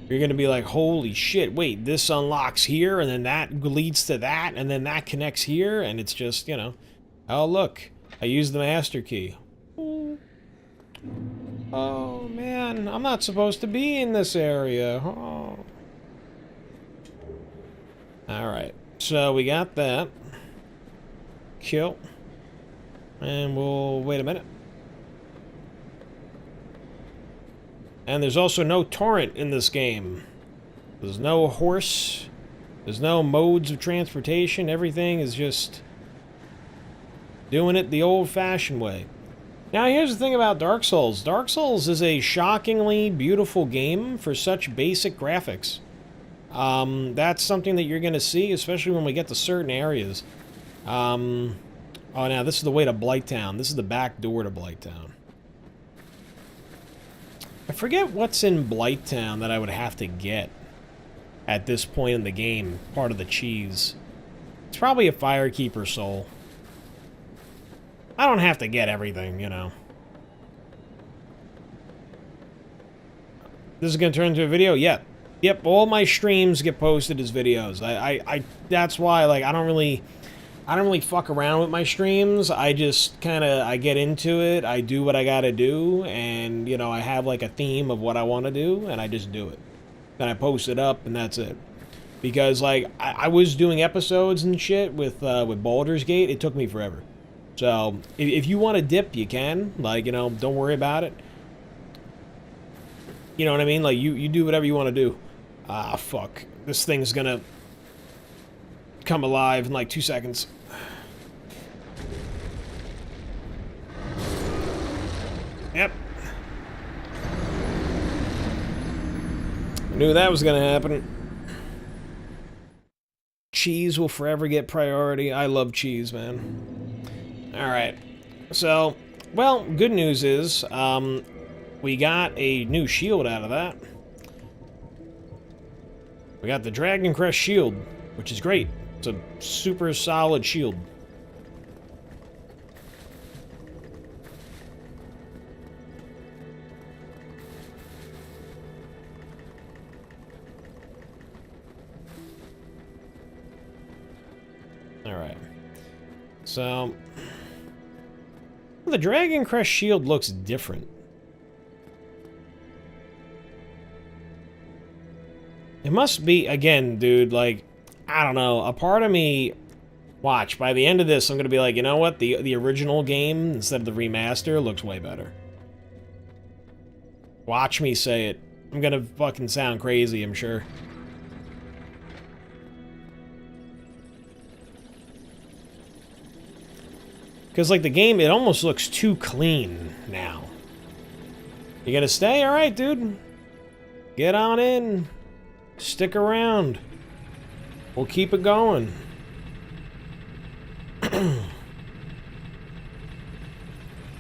You're going to be like, holy shit, wait, this unlocks here, and then that leads to that, and then that connects here, and it's just, you know, Oh, look. I used the master key. Oh, man. I'm not supposed to be in this area. Oh. Alright. So, we got that. Kill. And we'll... wait a minute. And there's also no torrent in this game. There's no horse. There's no modes of transportation. Everything is just... doing it the old-fashioned way. Now, here's the thing about Dark Souls. Dark Souls is a shockingly beautiful game for such basic graphics. That's something that you're going to see, especially when we get to certain areas. Oh, now, this is the way to Blighttown. This is the back door to Blighttown. I forget what's in Blighttown that I would have to get at this point in the game, part of the cheese. It's probably a Firekeeper soul. I don't have to get everything, you know. This is going to turn into a video? Yep. Yep, all my streams get posted as videos. That's why, like, I don't really fuck around with my streams. I just kind of, I get into it, I do what I gotta do, and, you know, I have, like, a theme of what I want to do, and I just do it. Then I post it up, and that's it. Because, like, I was doing episodes and shit with Baldur's Gate. It took me forever. So, if you want to dip, you can. Like, you know, don't worry about it. You know what I mean? Like, you do whatever you want to do. Ah, fuck. This thing's gonna come alive in like 2 seconds. Yep. Knew that was gonna happen. Cheese will forever get priority. I love cheese, man. Alright. So, well, good news is, we got a new shield out of that. We got the Dragon Crest shield, which is great. It's a super solid shield. Alright. So, the Dragon Crest shield looks different. It must be, again, dude, like, I don't know, a part of me, watch, by the end of this, I'm gonna be like, you know what, the original game, instead of the remaster, looks way better. Watch me say it. I'm gonna fucking sound crazy, I'm sure. Because, like, the game, it almost looks too clean now. You gonna stay? Alright, dude. Get on in. Stick around. We'll keep it going.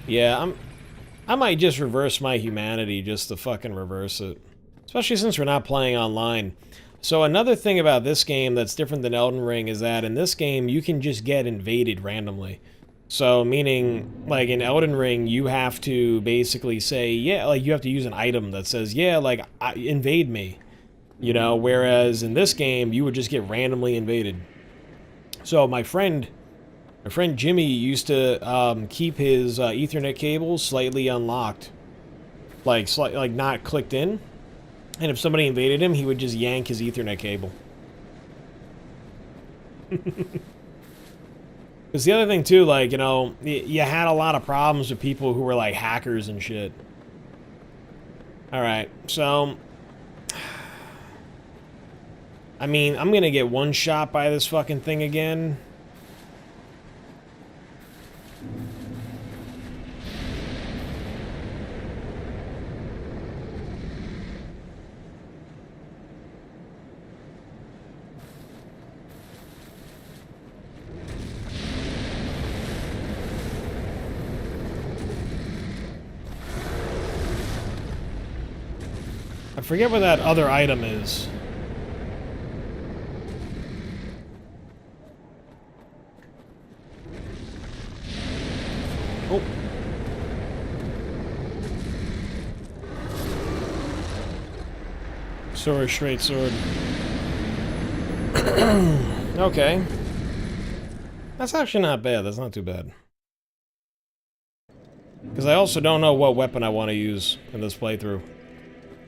Yeah, I might just reverse my humanity just to fucking reverse it. Especially since we're not playing online. So another thing about this game that's different than Elden Ring is that in this game you can just get invaded randomly. So meaning, like in Elden Ring, you have to basically say, yeah, like you have to use an item that says, yeah, like, invade me. You know, whereas in this game, you would just get randomly invaded. So my friend Jimmy used to keep his Ethernet cables slightly unlocked. Like not clicked in. And if somebody invaded him, he would just yank his Ethernet cable. Because the other thing too, like, you know, you had a lot of problems with people who were like hackers and shit. Alright, so... I mean, I'm gonna get one shot by this fucking thing again. I forget what that other item is. Oh. Sword, straight sword. Okay. That's actually not bad. That's not too bad. Because I also don't know what weapon I want to use in this playthrough.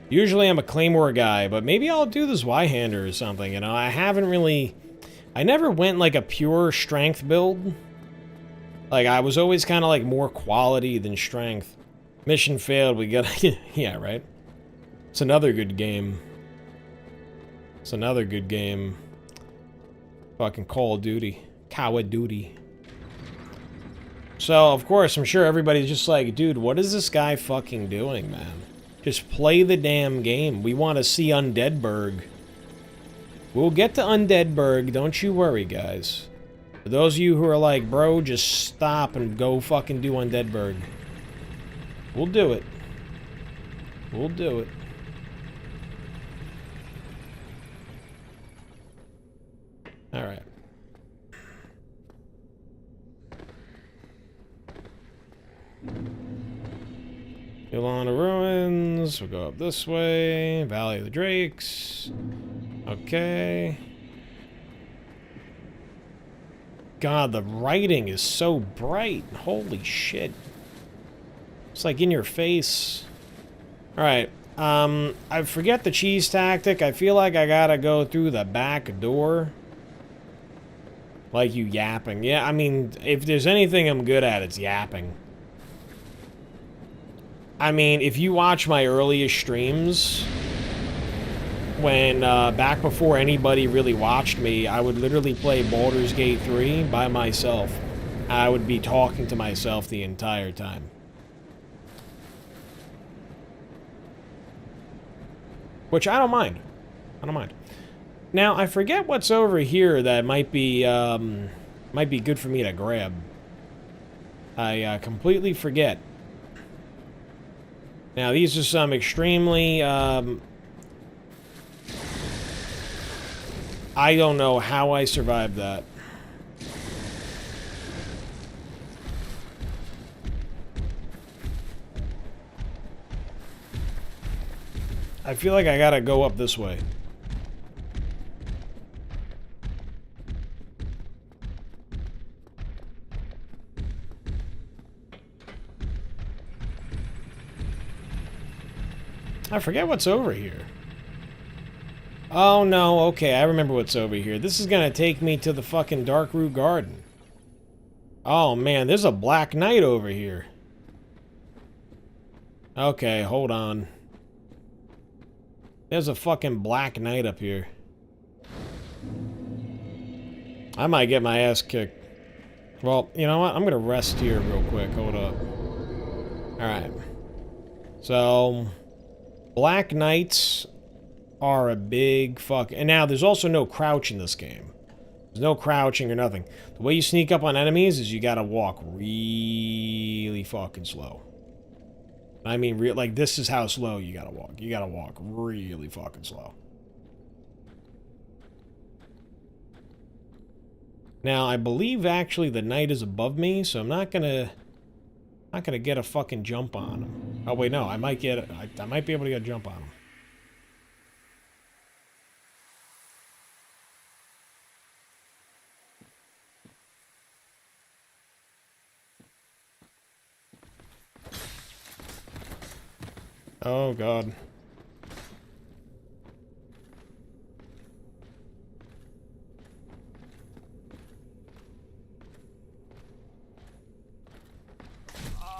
Usually I'm a Claymore guy, but maybe I'll do this Y-hander or something, you know? I haven't really... I never went like a pure strength build. Like, I was always kind of like more quality than strength. Mission failed, we gotta... yeah, right? It's another good game. It's another good game. Fucking Call of Duty. Call of Duty. So, of course, I'm sure everybody's just like, dude, what is this guy fucking doing, man? Just play the damn game. We want to see Undeadburg. We'll get to Undeadburg, don't you worry, guys. For those of you who are like, bro, just stop and go fucking do Undeadburg. We'll do it. We'll do it. Alright. Ilana Ruins. We'll go up this way. Valley of the Drakes. Okay. God, the writing is so bright. Holy shit. It's like in your face. Alright. I forget the cheese tactic. I feel like I gotta go through the back door. Like you yapping. Yeah, I mean, if there's anything I'm good at, it's yapping. I mean, if you watch my earliest streams, when, back before anybody really watched me, I would literally play Baldur's Gate 3 by myself. I would be talking to myself the entire time. Which I don't mind. I don't mind. Now, I forget what's over here that might be good for me to grab. I completely forget. Now, these are some extremely, I don't know how I survived that. I feel like I gotta go up this way. I forget what's over here. Oh no, okay, I remember what's over here. This is gonna take me to the fucking Darkroot Garden. Oh man, there's a Black Knight over here. Okay, hold on. There's a fucking Black Knight up here. I might get my ass kicked. Well, you know what? I'm gonna rest here real quick. Hold up. Alright. So... Black Knights are a big fuck... And now, there's also no crouch in this game. There's no crouching or nothing. The way you sneak up on enemies is you gotta walk really fucking slow. I mean, like, this is how slow you gotta walk. You gotta walk really fucking slow. Now, I believe, actually, the knight is above me, so I'm not gonna get a fucking jump on him. Oh, wait, no, I might get... I might be able to get a jump on him. Oh, God.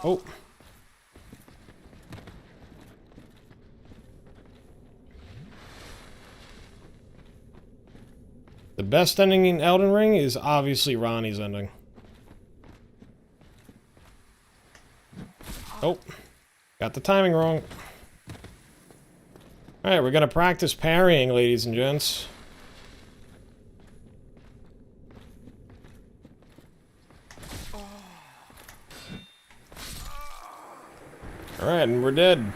Oh. The best ending in Elden Ring is obviously Ronnie's ending. Oh. Got the timing wrong. Alright, we're gonna practice parrying, ladies and gents. Alright, and we're dead.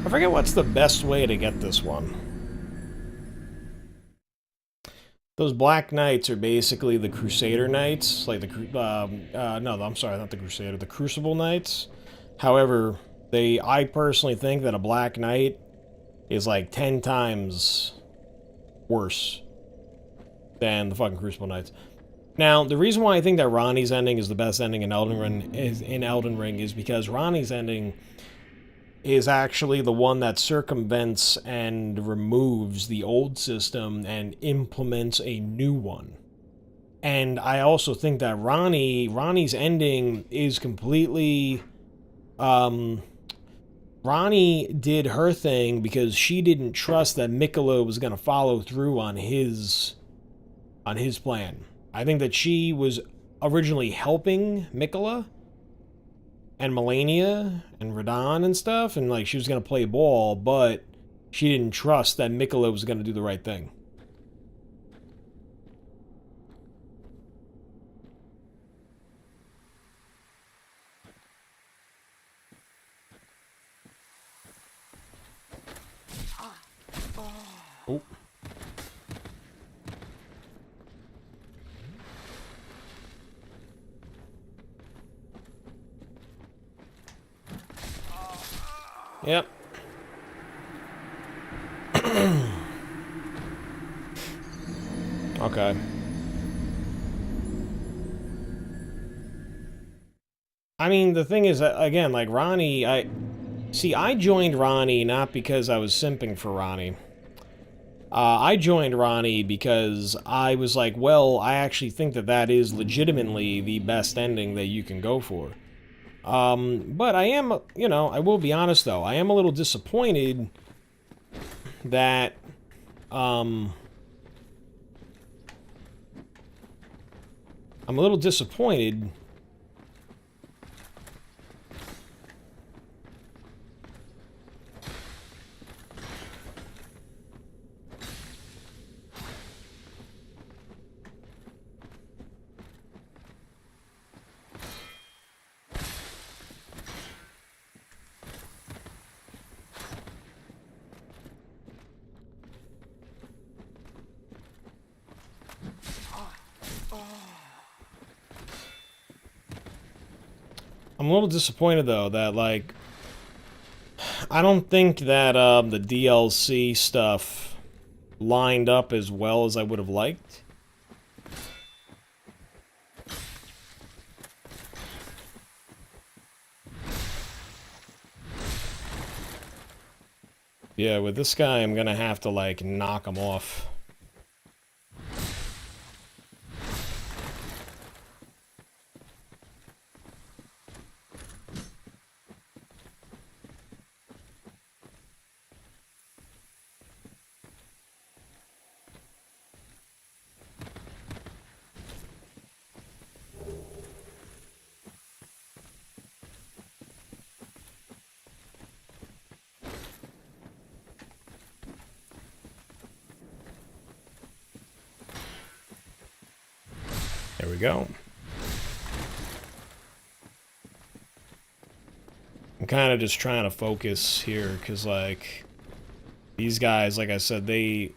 I forget what's the best way to get this one. Those Black Knights are basically the Crusader Knights, like the, no, I'm sorry, not the Crusader, the Crucible Knights. However, I personally think that a Black Knight is like 10 times worse than the fucking Crucible Knights. Now, the reason why I think that Ronnie's ending is the best ending in Elden Ring is because Ronnie's ending is actually the one that circumvents and removes the old system and implements a new one. And I also think that Ronnie's ending is completely... Ronnie did her thing because she didn't trust that Miquella was going to follow through on his plan. I think that she was originally helping Miquella and Melania and Radahn and stuff, and like she was going to play ball, but she didn't trust that Miquella was going to do the right thing. Oh. Yep. Okay. I mean, the thing is, again, like, Ronnie, I joined Ronnie not because I was simping for Ronnie. I joined Ronnie because I was like, well, I actually think that that is legitimately the best ending that you can go for. But I am, you know, I will be honest, though, I am a little disappointed that, I'm a little disappointed though, that, like, I don't think that, the DLC stuff lined up as well as I would have liked. Yeah, with this guy, I'm gonna have to, like, knock him off. There we go. I'm kind of just trying to focus here, because, like, these guys, like I said, they...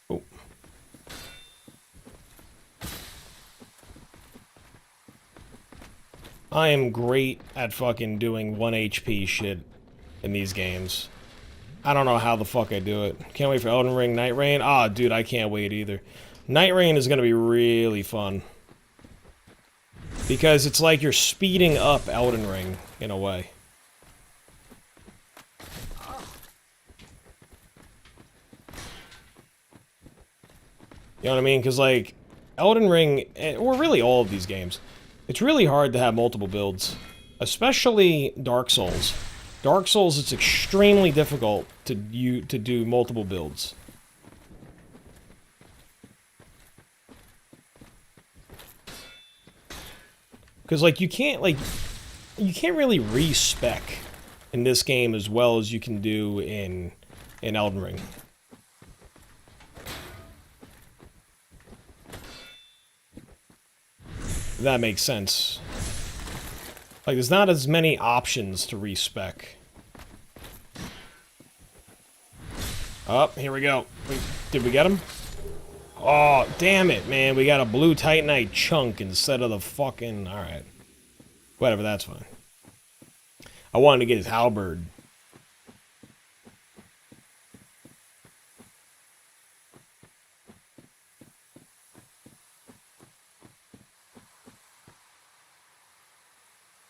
Oh. I am great at fucking doing 1 HP shit in these games. I don't know how the fuck I do it. Can't wait for Elden Ring, Night Rain. Ah, dude, I can't wait either. Night Rain is gonna be really fun. Because it's like you're speeding up Elden Ring, in a way. You know what I mean? Because, like, Elden Ring, or really all of these games, it's really hard to have multiple builds. Especially Dark Souls. Dark Souls, it's extremely difficult to do multiple builds. Because, like, you can't really respec in this game as well as you can do in Elden Ring. If that makes sense. Like, there's not as many options to respec. Oh, here we go. Did we get him? Oh, damn it, man. We got a blue Titanite chunk instead of the fucking... Alright. Whatever, that's fine. I wanted to get his halberd.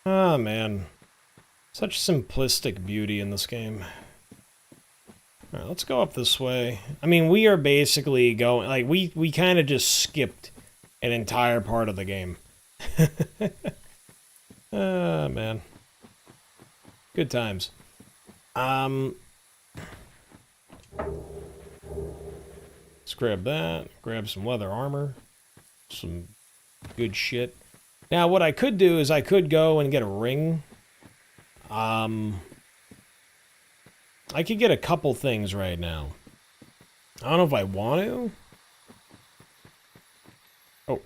Oh, man. Such simplistic beauty in this game. Alright, let's go up this way. I mean, we are basically going... Like, we kind of just skipped an entire part of the game. Ah, man. Good times. Let's grab that. Grab some leather armor. Some good shit. Now, what I could do is I could go and get a ring. I could get a couple things right now. I don't know if I want to. Oh.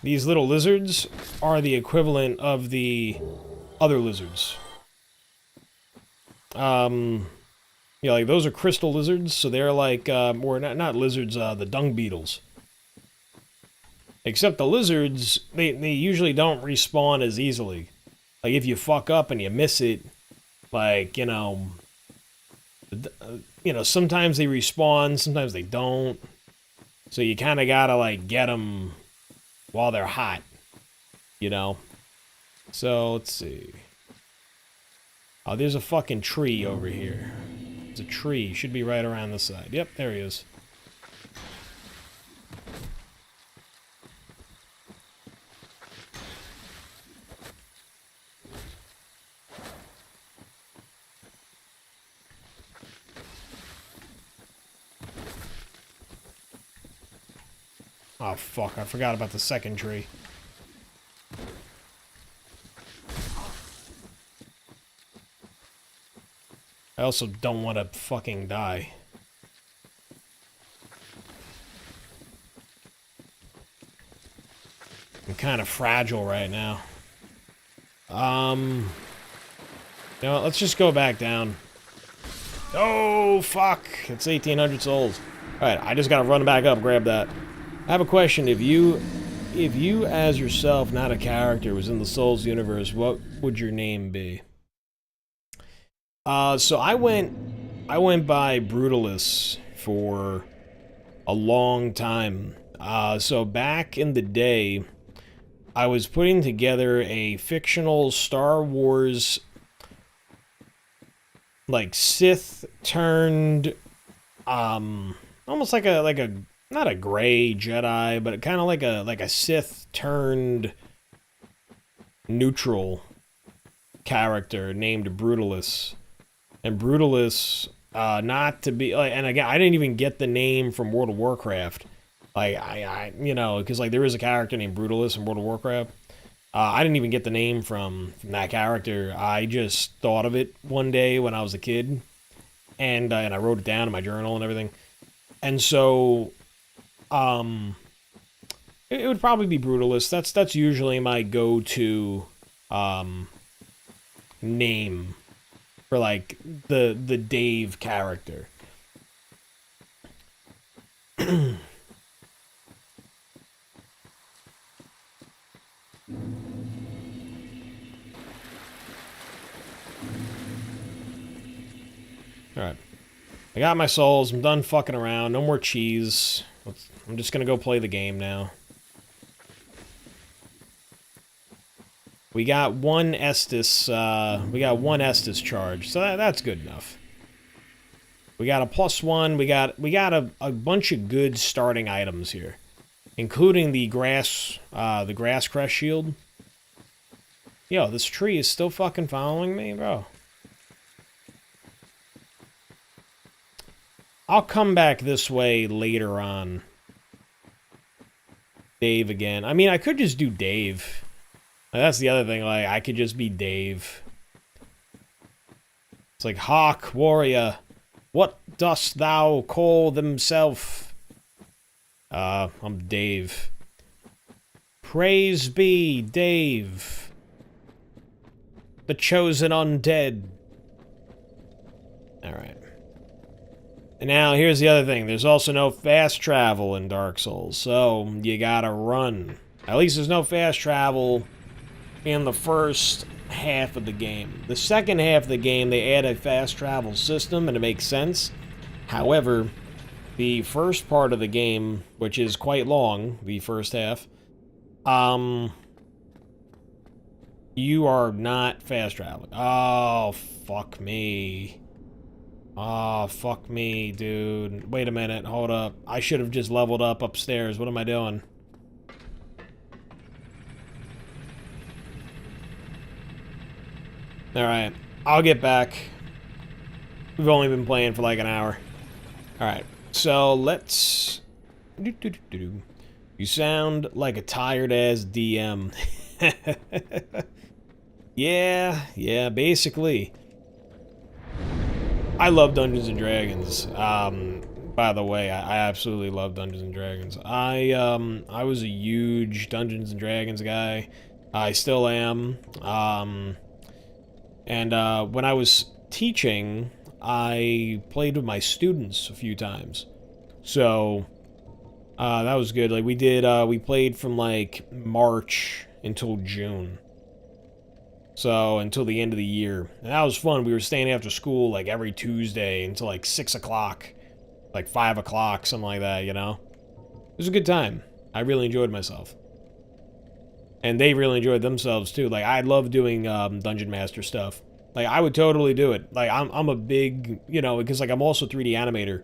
These little lizards are the equivalent of the other lizards. Yeah, like those are crystal lizards, so they're like, or not lizards, the dung beetles. Except the lizards, they usually don't respawn as easily. Like, if you fuck up and you miss it, like, you know, sometimes they respawn, sometimes they don't. So you kind of gotta, like, get them while they're hot, you know? So, let's see. Oh, there's a fucking tree over here. It's a tree. Should be right around the side. Yep, there he is. Oh, fuck. I forgot about the second tree. I also don't want to fucking die. I'm kind of fragile right now. You know what, let's just go back down. Oh, fuck. It's 1,800 souls. Alright, I just gotta run back up, grab that. I have a question. If you as yourself, not a character, was in the Souls universe, what would your name be? So I went by Brutalis for a long time. So back in the day, I was putting together a fictional Star Wars, like, Sith turned, almost like a not a gray Jedi, but kind of like a Sith turned neutral character named Brutalis. And Brutalis, not to be, like, and again, I didn't even get the name from World of Warcraft. Like, you know, because, like, there is a character named Brutalis in World of Warcraft. I didn't even get the name from that character. I just thought of it one day when I was a kid. And I wrote it down in my journal and everything. And so, it would probably be Brutalis. That's usually my go-to, name for, like, the Dave character. Alright. I got my souls. I'm done fucking around. No more cheese. I'm just gonna go play the game now. We got one Estus charge, so that's good enough. We got a +1. We got a bunch of good starting items here, including the grass crest shield. Yo, this tree is still fucking following me, bro. I'll come back this way later on. Dave again. I mean, I could just do Dave. Like, that's the other thing. Like, I could just be Dave. It's like, Hawk, warrior, what dost thou call thyself? I'm Dave. Praise be, Dave. The Chosen Undead. Alright. And now, here's the other thing. There's also no fast travel in Dark Souls, so you gotta run. At least there's no fast travel in the first half of the game. The second half of the game, they add a fast travel system, and it makes sense. However, the first part of the game, which is quite long, the first half, you are not fast traveling. Oh, fuck me. Oh, fuck me, dude. Wait a minute, hold up. I should have just leveled up upstairs. What am I doing? Alright, I'll get back. We've only been playing for like an hour. Alright, so let's... You sound like a tired-ass DM. Yeah, basically. I love Dungeons and Dragons. By the way, I absolutely love Dungeons and Dragons. I was a huge Dungeons and Dragons guy. I still am. And when I was teaching, I played with my students a few times. So that was good. Like we played from like March until June. So, until the end of the year. And that was fun. We were staying after school, like, every Tuesday until, like, 6 o'clock. Like, 5 o'clock, something like that, you know? It was a good time. I really enjoyed myself. And they really enjoyed themselves, too. Like, I love doing Dungeon Master stuff. Like, I would totally do it. Like, I'm a big, you know, because, like, I'm also a 3D animator.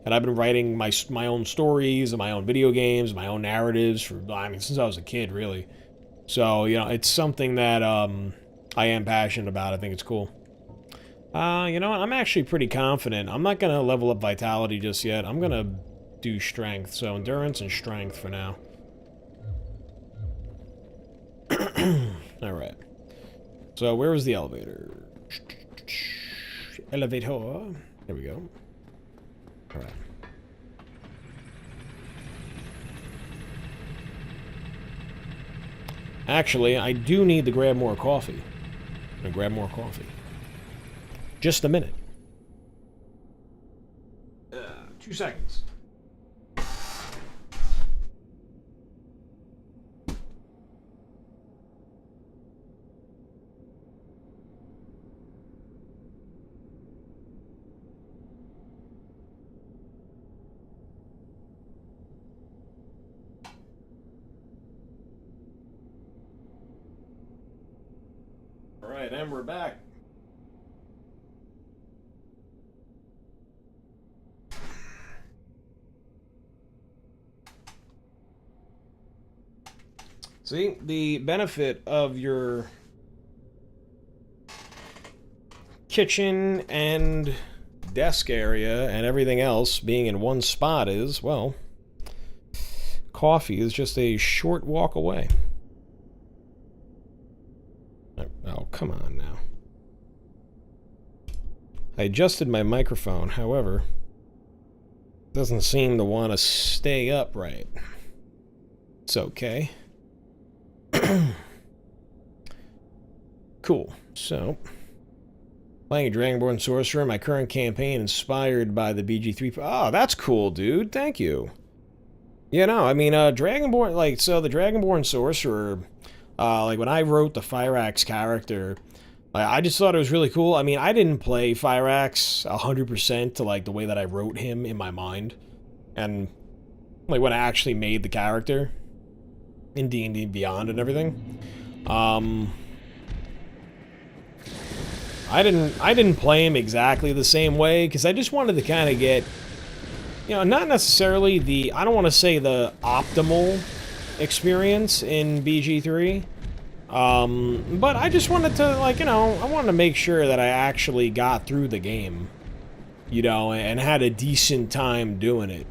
And I've been writing my own stories and my own video games, my own narratives for, I mean, since I was a kid, really. So, you know, it's something that, I am passionate about. I think it's cool. You know what? I'm actually pretty confident. I'm not going to level up Vitality just yet. I'm going to do Strength. So Endurance and Strength for now. Alright. So where was the elevator? Elevator. There we go. Alright. Actually, I do need to grab more coffee. I'm gonna grab more coffee. Just a minute. 2 seconds. Alright, and we're back. See, the benefit of your kitchen and desk area and everything else being in one spot is, well, coffee is just a short walk away. Oh, come on now. I adjusted my microphone, however, it doesn't seem to want to stay upright. It's okay. Cool. So, playing a Dragonborn Sorcerer, my current campaign inspired by the BG3. Oh, that's cool, dude. Thank you. You know, I mean, Dragonborn, like, so the Dragonborn Sorcerer, like, when I wrote the Fire Axe character, I just thought it was really cool. I mean, I didn't play Fire Axe 100% to, like, the way that I wrote him in my mind. And, like, when I actually made the character in D&D Beyond and everything. I didn't play him exactly the same way because I just wanted to kind of get, you know, not necessarily the, I don't want to say the optimal experience in BG3, but I just wanted to, like, you know, I wanted to make sure that I actually got through the game, you know, and had a decent time doing it,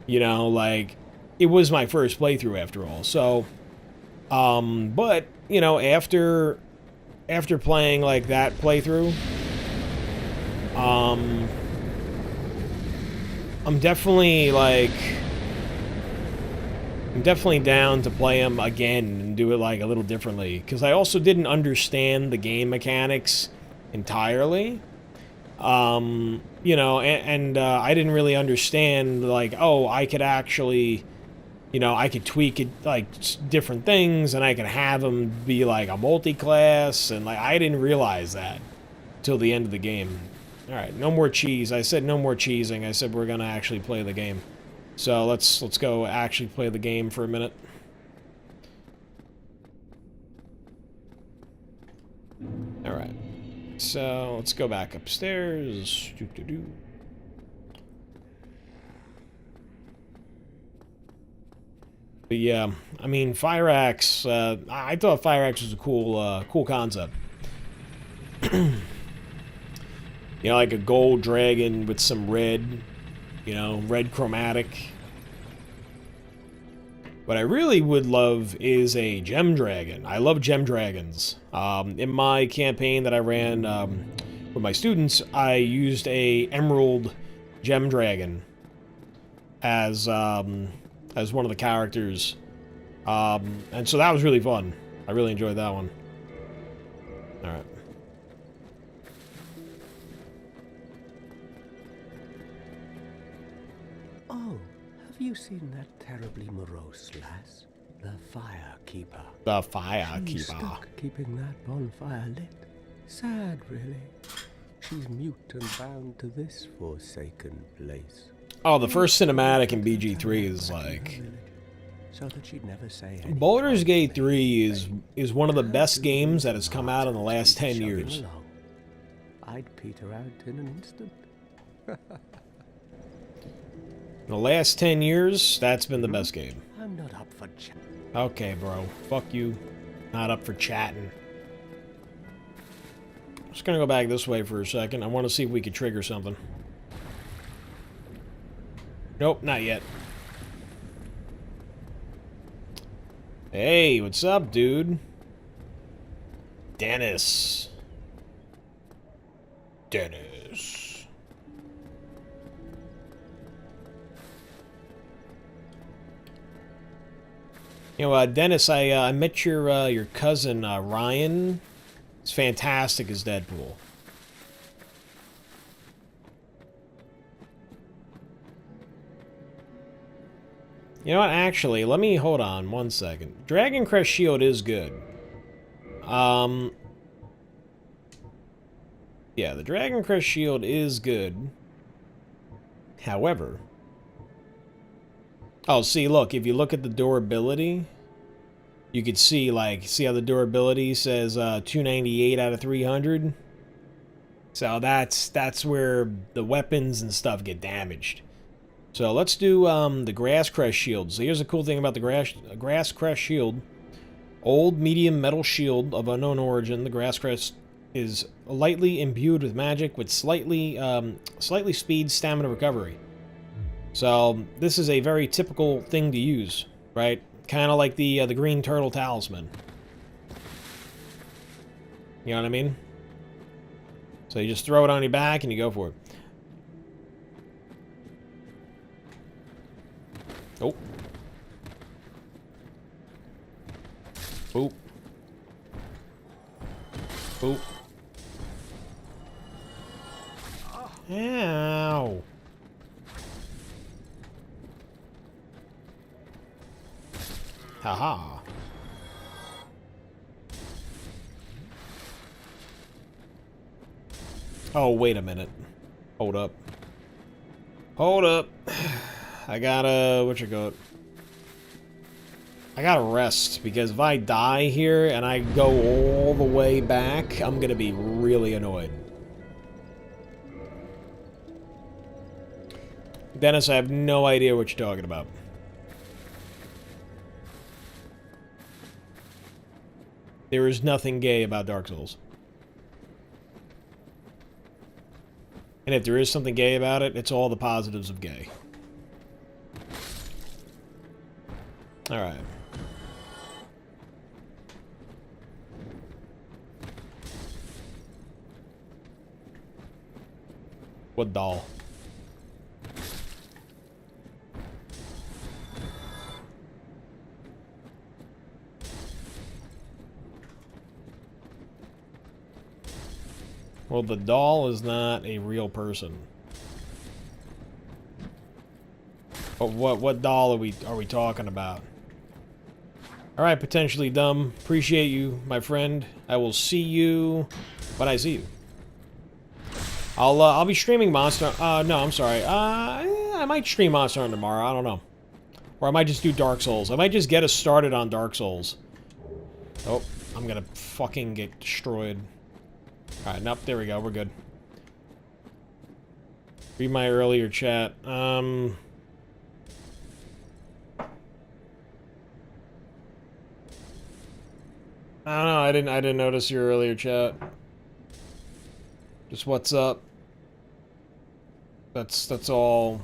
you know, like, it was my first playthrough after all, so, but, you know, after playing, like, that playthrough, I'm definitely, like, I'm definitely down to play them again and do it, like, a little differently, because I also didn't understand the game mechanics entirely, you know, and I didn't really understand, like, oh, I could actually, you know, I could tweak it, like, different things, and I could have them be, like, a multi-class, and, like, I didn't realize that till the end of the game. Alright, no more cheese. I said no more cheesing. I said we're gonna actually play the game. So, let's go actually play the game for a minute. Alright. So, let's go back upstairs. Doo-doo-doo. But yeah, I mean, Fire Axe, I thought Fire Axe was a cool concept. You know, like a gold dragon with some red, you know, red chromatic. What I really would love is a gem dragon. I love gem dragons. In my campaign that I ran with my students, I used a emerald gem dragon as one of the characters. And so that was really fun. I really enjoyed that one. Alright. Oh, have you seen that terribly morose lass? The Firekeeper. The Firekeeper. She's stuck keeping that bonfire lit. Sad, really. She's mute and bound to this forsaken place. Oh, the first cinematic in BG3 is like... So that she'd never say anything. Baldur's Gate 3 is one of the best games that has come out in the last 10 years. I'd peter out in an instant. In the last 10 years, that's been the best game. I'm not up for chat. Okay, bro. Fuck you. Not up for chatting. Just gonna go back this way for a second. I want to see if we can trigger something. Nope, not yet. Hey, what's up, dude? Dennis. Dennis. You know, Dennis, I met your cousin, Ryan. He's fantastic as Deadpool. You know what, actually, let me, hold on one second. Dragon Crest Shield is good. Yeah, the Dragon Crest Shield is good. However... Oh, see, look, if you look at the durability, you could see, like, see how the durability says 298 out of 300? So that's where the weapons and stuff get damaged. So let's do the Grass Crest Shield. So here's the cool thing about the Grass Crest Shield. Old medium metal shield of unknown origin. The Grass Crest is lightly imbued with magic with slightly speed stamina recovery. So this is a very typical thing to use, right? Kind of like the Green Turtle Talisman. You know what I mean? So you just throw it on your back and you go for it. Oh. Boop. Boop. Ow. Haha. Oh, wait a minute. Hold up. Hold up. I gotta... I gotta rest, because if I die here and I go all the way back, I'm gonna be really annoyed. Dennis, I have no idea what you're talking about. There is nothing gay about Dark Souls. And if there is something gay about it, it's all the positives of gay. Alright. What doll? Well, the doll is not a real person. But what doll are we talking about? All right, potentially dumb. Appreciate you, my friend. I will see you when I see you. I'll be streaming Monster. No, I'm sorry. I might stream Monster Hunter tomorrow. I don't know. Or I might just do Dark Souls. I might just get us started on Dark Souls. Oh, I'm gonna fucking get destroyed. Alright, nope, there we go, we're good. Read my earlier chat. I don't know, I didn't notice your earlier chat. Just what's up. That's all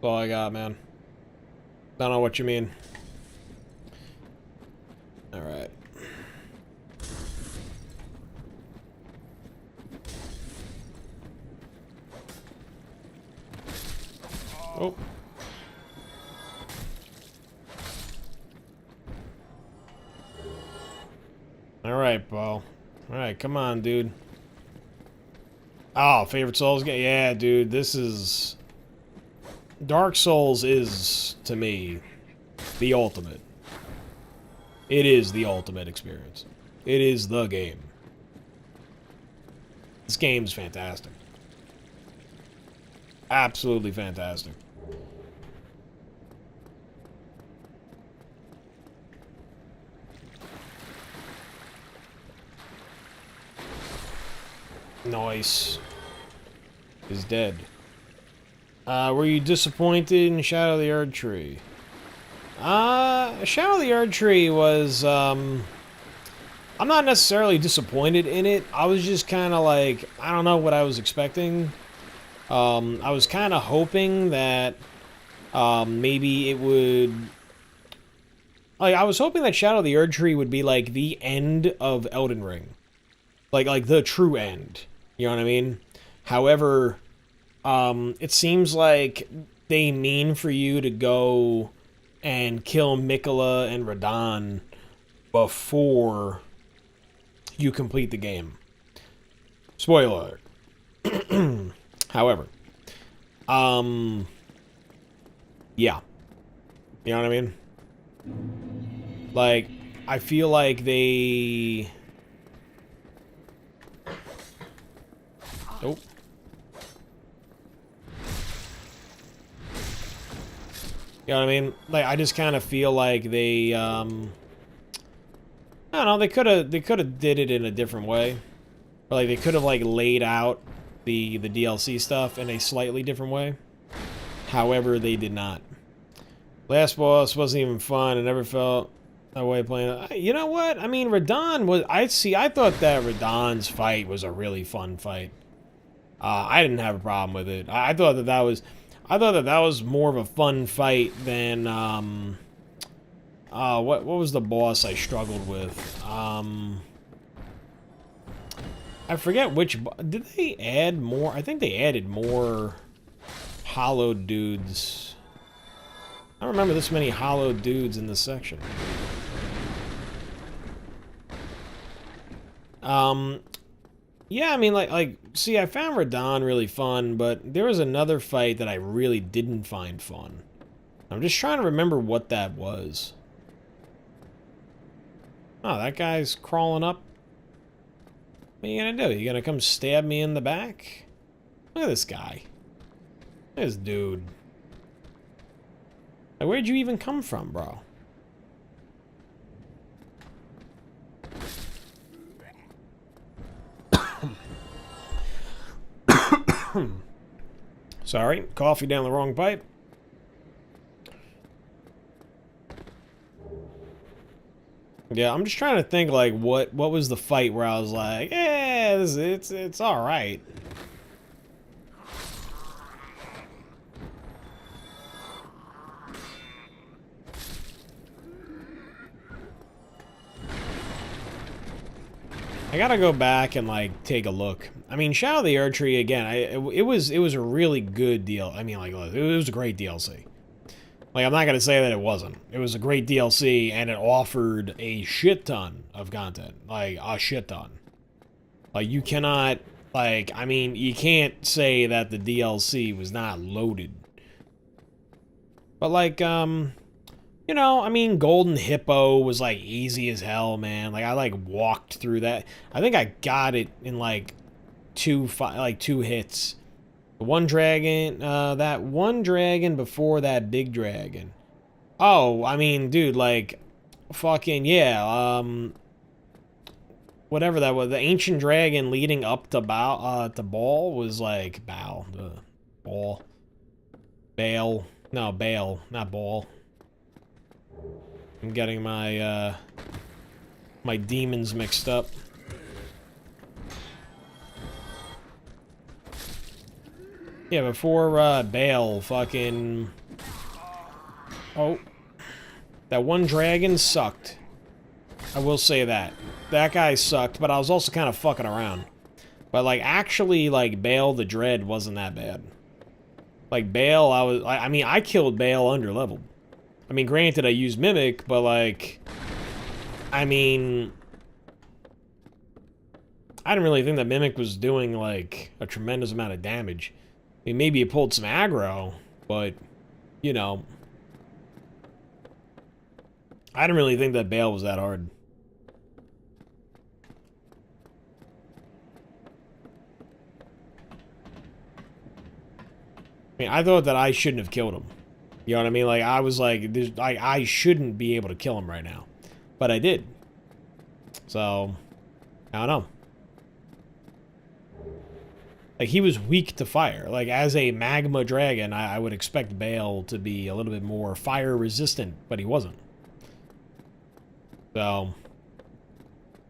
I got, man. Don't know what you mean. Alright. Oh. Alright, Paul. Alright, come on, dude. Oh, favorite Souls game? Yeah, dude, this is... Dark Souls is, to me, the ultimate. It is the ultimate experience. It is the game. This game's fantastic. Absolutely fantastic. Nice. Is dead. Were you disappointed in Shadow of the Archtrees? Shadow of the Archtrees was, I'm not necessarily disappointed in it. I was just kind of like, I don't know what I was expecting. I was kind of hoping that, maybe it would... Like, I was hoping that Shadow of the Archtrees would be, like, the end of Elden Ring. Like the true end. You know what I mean? However, it seems like they mean for you to go and kill Mikola and Radahn before you complete the game. Spoiler alert. However, yeah. You know what I mean? Like, I feel like they... Oh. You know what I mean? Like, I just kind of feel like they, I don't know, they could have did it in a different way. Or, like, they could have, like, laid out the DLC stuff in a slightly different way. However, they did not. Last boss wasn't even fun. I never felt that way playing. You know what? I mean, Radahn was... I thought that Radahn's fight was a really fun fight. I didn't have a problem with it. I thought that that was more of a fun fight than what was the boss I struggled with? I forget which. Did they add more? I think they added more hollowed dudes. I don't remember this many hollowed dudes in this section. Yeah, I mean, like, see, I found Radahn really fun, but there was another fight that I really didn't find fun. I'm just trying to remember what that was. Oh, that guy's crawling up. What are you gonna do? You gonna come stab me in the back? Look at this guy. Look at this dude. Like, where'd you even come from, bro? Sorry, coffee down the wrong pipe. Yeah, I'm just trying to think, like, what was the fight where I was like, yeah, it's all right. I gotta go back and, like, take a look. I mean, Shadow of the Archtrees, again, it was a really good deal. I mean, like, it was a great DLC. Like, I'm not gonna say that it wasn't. It was a great DLC, and it offered a shit ton of content. Like, a shit ton. Like, you cannot, like, I mean, you can't say that the DLC was not loaded. But, like, you know, I mean, Golden Hippo was, like, easy as hell, man. Like, I, like, walked through that. I think I got it in, like, two hits. The one dragon, that one dragon before that big dragon. Oh, I mean, dude, like, fucking, yeah, whatever that was. The ancient dragon leading up to Baal was, like, Baal. Baal. No, Baal, not Baal. I'm getting my, my demons mixed up. Yeah, before, Baal, fucking... Oh. That one dragon sucked. I will say that. That guy sucked, but I was also kind of fucking around. But, like, actually, like, Baal the Dread wasn't that bad. Like, Baal, I mean, I killed Baal under-leveled. I mean, granted, I used Mimic, but, like... I mean... I didn't really think that Mimic was doing, like, a tremendous amount of damage. I mean, maybe it pulled some aggro, but, you know... I didn't really think that Baal was that hard. I mean, I thought that I shouldn't have killed him. You know what I mean? Like, I was like, I shouldn't be able to kill him right now. But I did. So, I don't know. Like, he was weak to fire. Like, as a magma dragon, I would expect Baal to be a little bit more fire resistant, but he wasn't. So,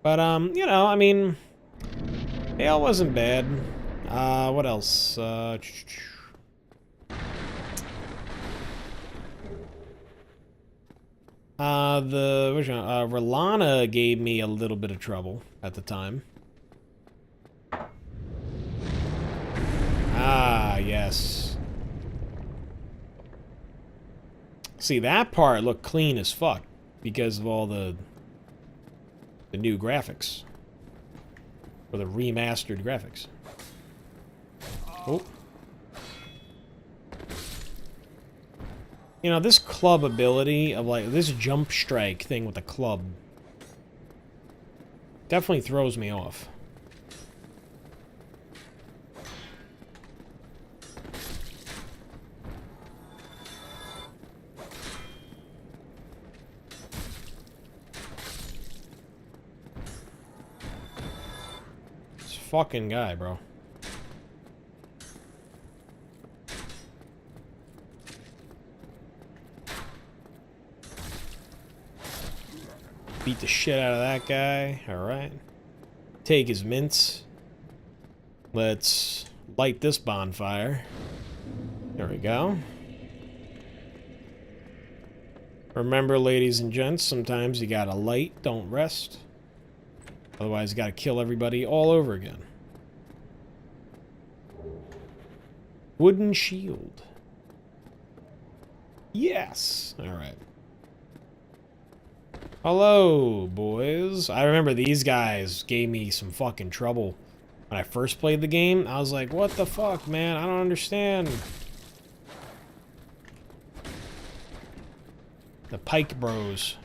but, you know, I mean, Baal wasn't bad. What else? Which one? R'hllana gave me a little bit of trouble at the time. Ah, yes. See, that part looked clean as fuck because of all the new graphics. Or the remastered graphics. Oh. You know, this club ability of, like, this jump strike thing with the club definitely throws me off. This fucking guy, bro. Beat the shit out of that guy. Alright. Take his mints. Let's light this bonfire. There we go. Remember, ladies and gents, sometimes you gotta light, don't rest. Otherwise, you gotta kill everybody all over again. Wooden shield. Yes! Alright. Hello, boys. I remember these guys gave me some fucking trouble when I first played the game. I was like, what the fuck, man? I don't understand. The Pike Bros.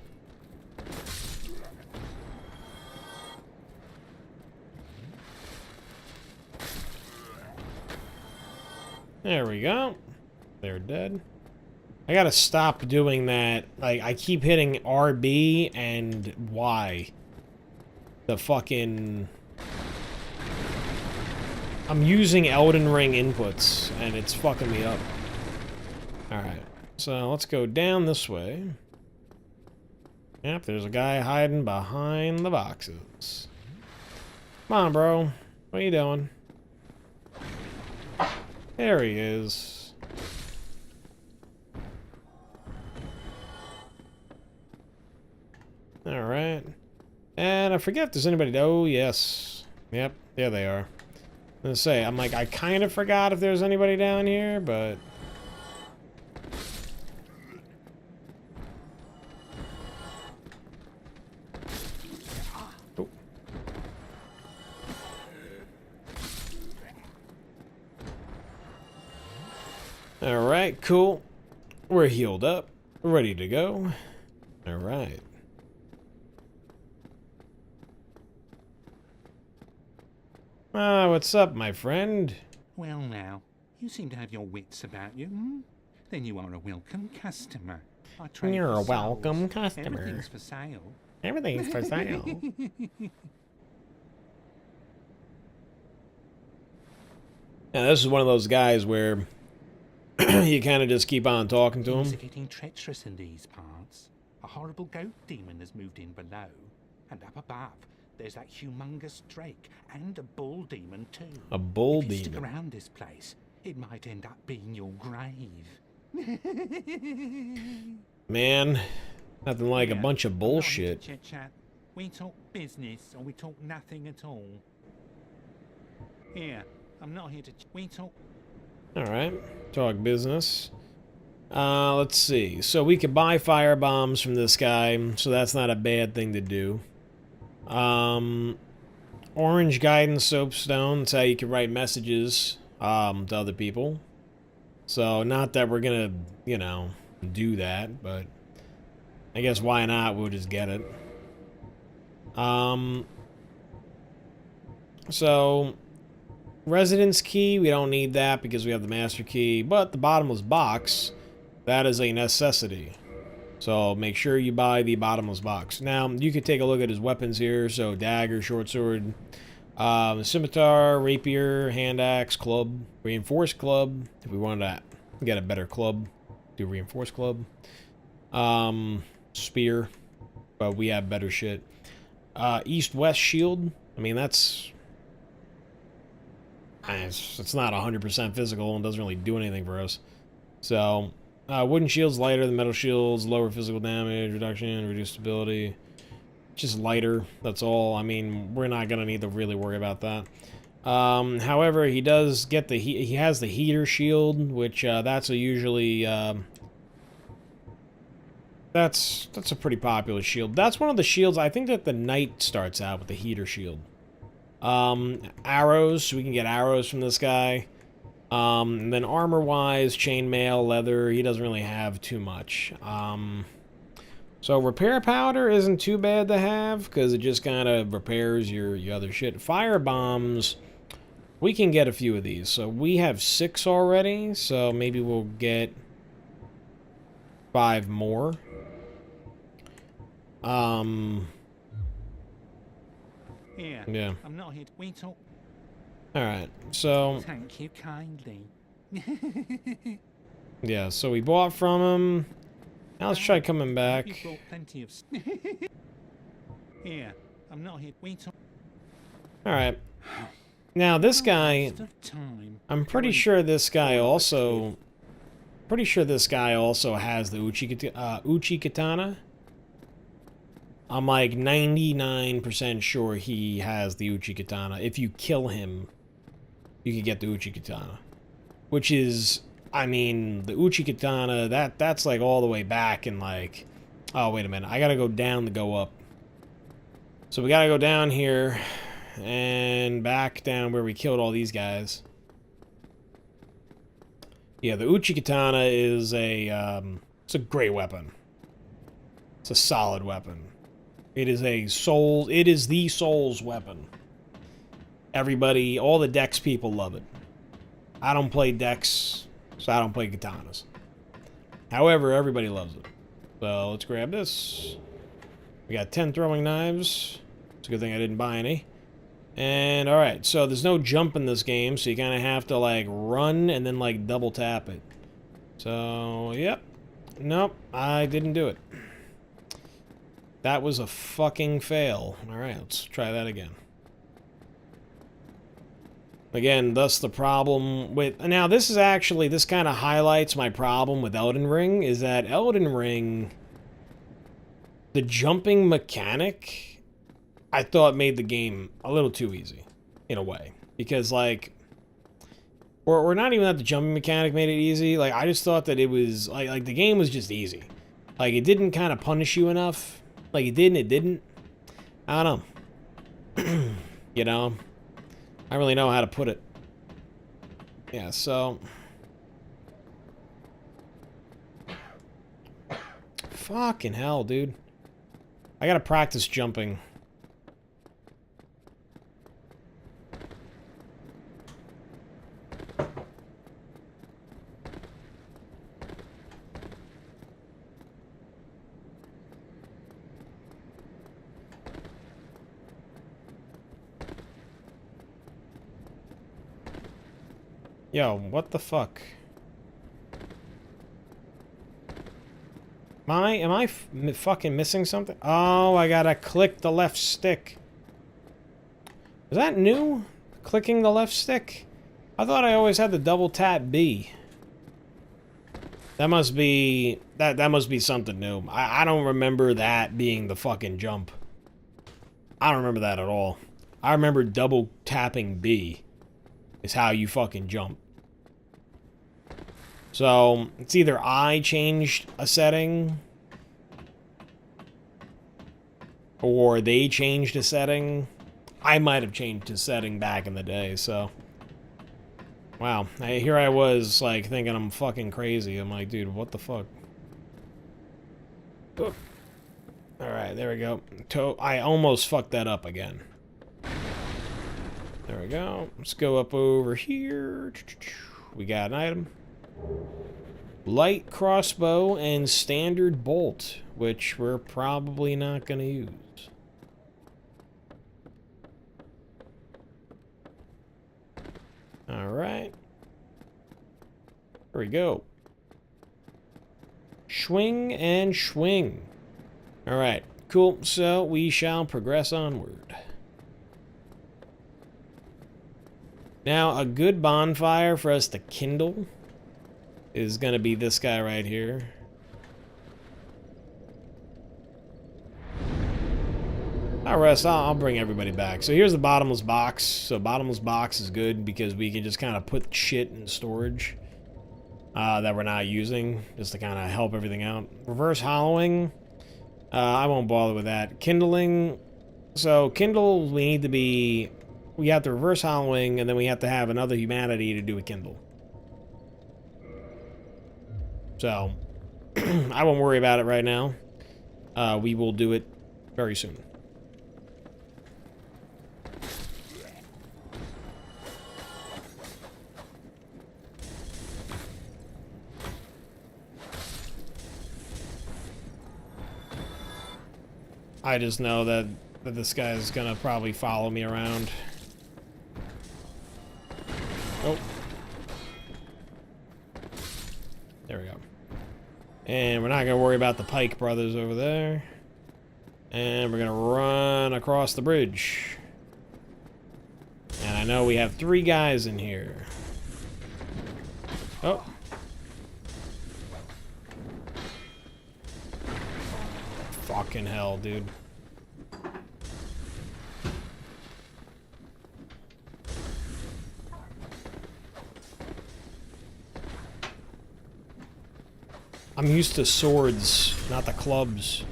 There we go. They're dead. I gotta stop doing that. Like, I keep hitting RB and Y. The fucking... I'm using Elden Ring inputs, and it's fucking me up. Alright, so let's go down this way. Yep, there's a guy hiding behind the boxes. Come on, bro. What are you doing? There he is. Alright. And I forget if there's anybody... Oh, yes. Yep, there they are. I was gonna say, I'm like, I kind of forgot if there's anybody down here, but... Oh. Alright, cool. We're healed up. Ready to go. Alright. What's up, my friend? Well now, you seem to have your wits about you, hmm? Then you are a welcome customer. I trade You're for a welcome souls. customer. Everything's for sale. Everything's for sale. Now, this is one of those guys where you kind of just keep on talking to Things him. are getting treacherous in these parts. A horrible goat demon has moved in below, and up above there's that humongous drake and a bull demon too. A bull if you stick demon. around this place, it might end up being your grave. Man, nothing like a Yeah, bunch of I'm not here to bullshit. chit-chat. We talk business or we talk nothing at all. Here, I'm not here to we talk. Alright, talk business. Let's see. So we could buy fire bombs from this guy, so that's not a bad thing to do. Orange guidance soapstone, that's how you can write messages to other people. So not that we're gonna, you know, do that, but I guess why not? We'll just get it. So residence key, we don't need that because we have the master key, but the bottomless box, that is a necessity. So make sure you buy the bottomless box. Now, you can take a look at his weapons here. So dagger, short sword, scimitar, rapier, hand axe, club, reinforced club. If we wanted to get a better club, do reinforced club. Spear, but we have better shit. East-west shield. I mean, it's not 100% physical and doesn't really do anything for us. So... wooden shields lighter than metal shields, lower physical damage, reduction, reduced stability. Just lighter, that's all. I mean, we're not gonna need to really worry about that. However, he does get the he has the heater shield, which that's a usually that's a pretty popular shield. That's one of the shields. I think that the knight starts out with the heater shield. Arrows, we can get arrows from this guy. And then armor-wise, chainmail, leather, he doesn't really have too much. So repair powder isn't too bad to have, because it just kind of repairs your other shit. Fire bombs, we can get a few of these. So we have 6 already, so maybe we'll get 5 more. Yeah. I'm not here to we talk. Alright, so... Thank you kindly. yeah, so we bought from him. Now let's try coming back. You brought plenty of here, I'm not here we talk. Alright. Now this guy... I'm pretty sure this guy also... Pretty sure this guy also has the Uchi Katana. I'm like 99% sure he has the Uchi Katana. If you kill him, you can get the Uchi Katana. Which is, I mean, the Uchi Katana, that's like all the way back in like... Oh, wait a minute. I gotta go down to go up. So we gotta go down here and back down where we killed all these guys. Yeah, the Uchi Katana is it's a great weapon. It's a solid weapon. It is the Soul's weapon. Everybody, all the Dex people love it. I don't play Dex, so I don't play katanas. However, everybody loves it. So let's grab this. We got 10 throwing knives. It's a good thing I didn't buy any. And alright, so there's no jump in this game, so you kind of have to like run and then like double tap it. So, yep. Nope, I didn't do it. That was a fucking fail. Alright, let's try that again. Again, thus the problem with... Now, this is actually... This kind of highlights my problem with Elden Ring, is that Elden Ring... The jumping mechanic... I thought made the game a little too easy, in a way. Because, like... Or not even that the jumping mechanic made it easy. Like, I just thought that it was... Like the game was just easy. Like, it didn't kind of punish you enough. Like, it did and it didn't. I don't know. You know? I don't really know how to put it. Yeah, so... Fucking hell, dude. I gotta practice jumping. Yo, what the fuck? Am I fucking missing something? Oh, I gotta click the left stick. Is that new? Clicking the left stick? I thought I always had the double tap B. That must be... That must be something new. I don't remember that being the fucking jump. I don't remember that at all. I remember double tapping B is how you fucking jump. So, it's either I changed a setting, or they changed a setting. I might have changed a setting back in the day, so... Wow, here I was, like, thinking I'm fucking crazy. I'm like, dude, what the fuck? Oh. Alright, there we go. I almost fucked that up again. There we go. Let's go up over here. We got an item. Light crossbow and standard bolt, which we're probably not going to use. Alright. There we go. Swing and swing. Alright, cool. So we shall progress onward. Now, a good bonfire for us to kindle is going to be this guy right here. Alright, so I'll bring everybody back. So here's the bottomless box. So bottomless box is good because we can just kind of put shit in storage that we're not using, just to kind of help everything out. Reverse hollowing, I won't bother with that. Kindling, so kindle, we have to reverse hollowing, and then we have to have another humanity to do a kindle. So, I won't worry about it right now. We will do it very soon. I just know that this guy is gonna probably follow me around. Oh. There we go. And we're not going to worry about the Pike brothers over there. And we're going to run across the bridge. And I know we have 3 guys in here. Oh. Fucking hell, dude. I'm used to swords, not the clubs.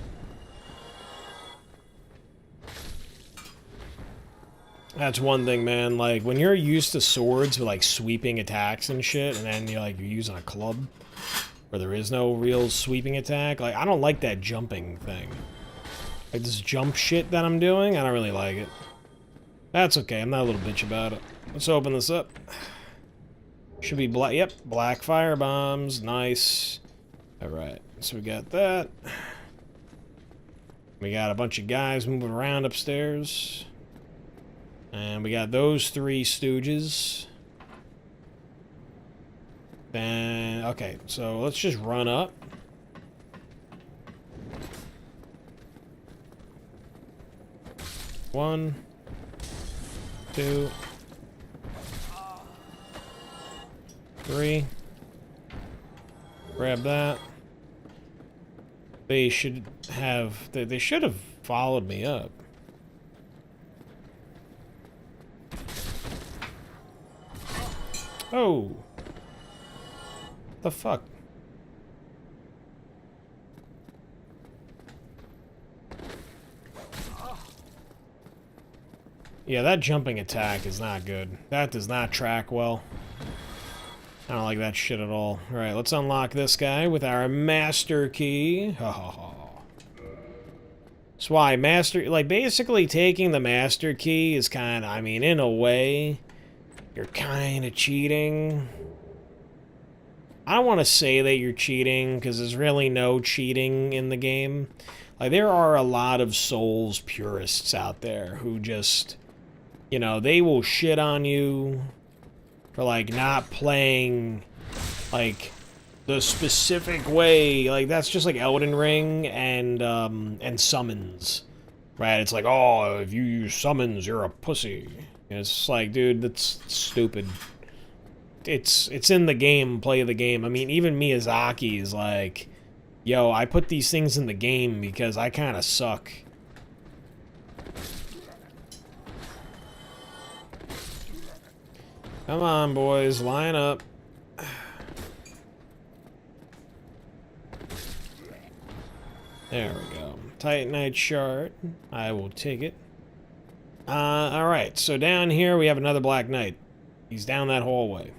That's one thing, man. Like, when you're used to swords with, like, sweeping attacks and shit, and then you're using a club where there is no real sweeping attack, like, I don't like that jumping thing. Like, this jump shit that I'm doing, I don't really like it. That's okay, I'm not a little bitch about it. Let's open this up. Should be black, yep, black fire bombs, nice. Alright, so we got that. We got a bunch of guys moving around upstairs. And we got those 3 stooges. Then, okay, so let's just run up. One, 2, 3. Grab that. They should have... They should have followed me up. Oh! The fuck? Yeah, that jumping attack is not good. That does not track well. I don't like that shit at all. Alright, let's unlock this guy with our master key. Ha ha ha. That's why master... Like, basically taking the master key is kind of... I mean, in a way, you're kind of cheating. I don't want to say that you're cheating, because there's really no cheating in the game. Like, there are a lot of Souls purists out there who just... You know, they will shit on you for, like, not playing, like, the specific way. Like, that's just like Elden Ring and summons, right? It's like, oh, if you use summons, you're a pussy. And it's like, dude, that's stupid. It's in the game, play the game. I mean, even Miyazaki is like, yo, I put these things in the game because I kind of suck. Come on, boys, line up. There we go. Titanite shard. I will take it. Alright, so down here we have another Black Knight. He's down that hallway.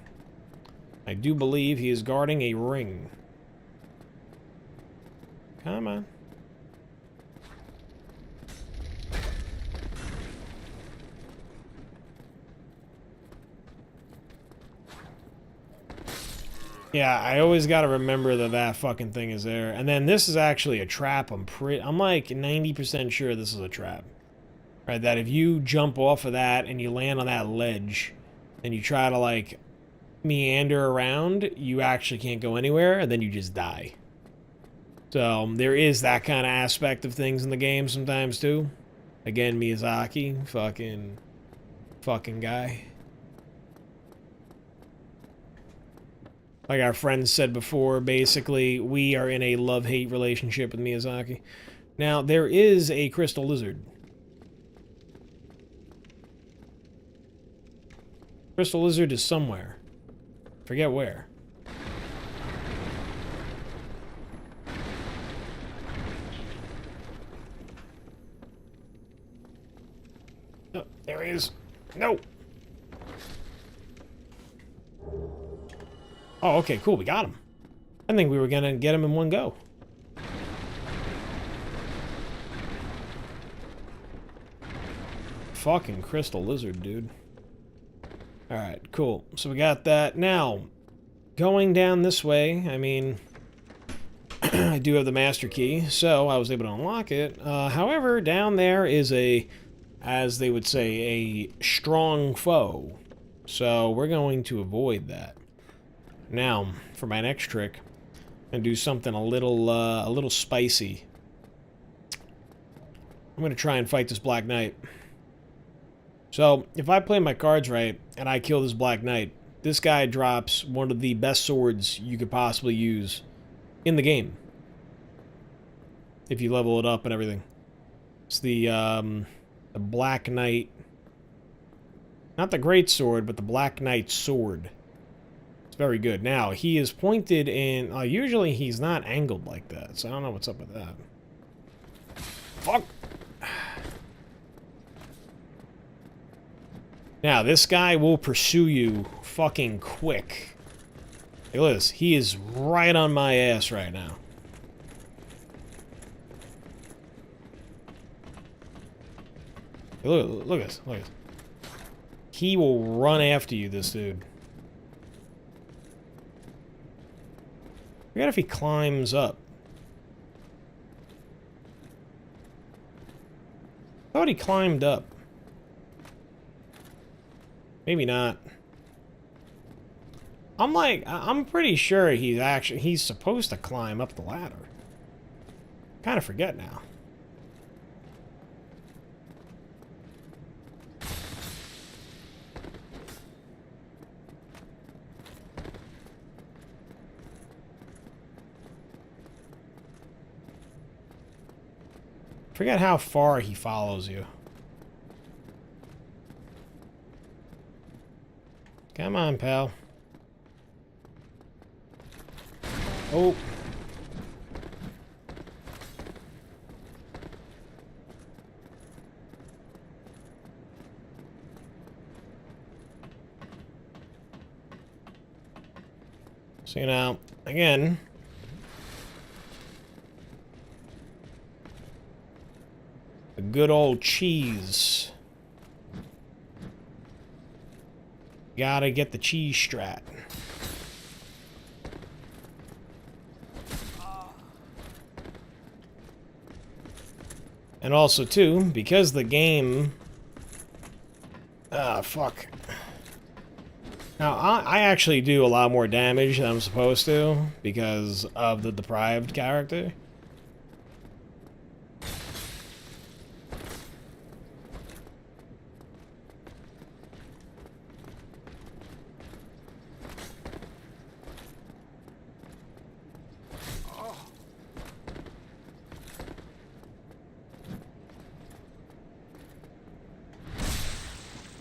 I do believe he is guarding a ring. Come on. Yeah, I always gotta remember that that fucking thing is there. And then this is actually a trap. I'm like 90% sure this is a trap. Right, that if you jump off of that and you land on that ledge and you try to, like, meander around, you actually can't go anywhere, and then you just die. So, there is that kind of aspect of things in the game sometimes, too. Again, Miyazaki, fucking guy. Like our friends said before, basically, we are in a love-hate relationship with Miyazaki. Now, there is a crystal lizard. Crystal lizard is somewhere. Forget where. Oh, there he is. No! Oh, okay, cool, we got him. I think we were gonna get him in one go. Fucking crystal lizard, dude. Alright, cool. So we got that. Now, going down this way, I mean, I do have the master key, so I was able to unlock it. However, down there is a, as they would say, a strong foe. So we're going to avoid that. Now, for my next trick, I'm gonna do something a little spicy. I'm gonna try and fight this Black Knight. So, if I play my cards right, and I kill this Black Knight, this guy drops one of the best swords you could possibly use in the game. If you level it up and everything. It's the Black Knight... Not the Great Sword, but the Black Knight Sword. Very good. Now, he is pointed in... usually he's not angled like that, so I don't know what's up with that. Fuck! Now, this guy will pursue you fucking quick. Hey, look at this. He is right on my ass right now. Hey, look at this. Look at this. He will run after you, this dude. I forget if he climbs up. I thought he climbed up. Maybe not. I'm pretty sure he's supposed to climb up the ladder. Kind of forget now. Forget how far he follows you. Come on, pal. Oh. So now, again, a good old cheese. Gotta get the cheese strat. And also, too, because the game... Ah, fuck. Now, I actually do a lot more damage than I'm supposed to because of the deprived character.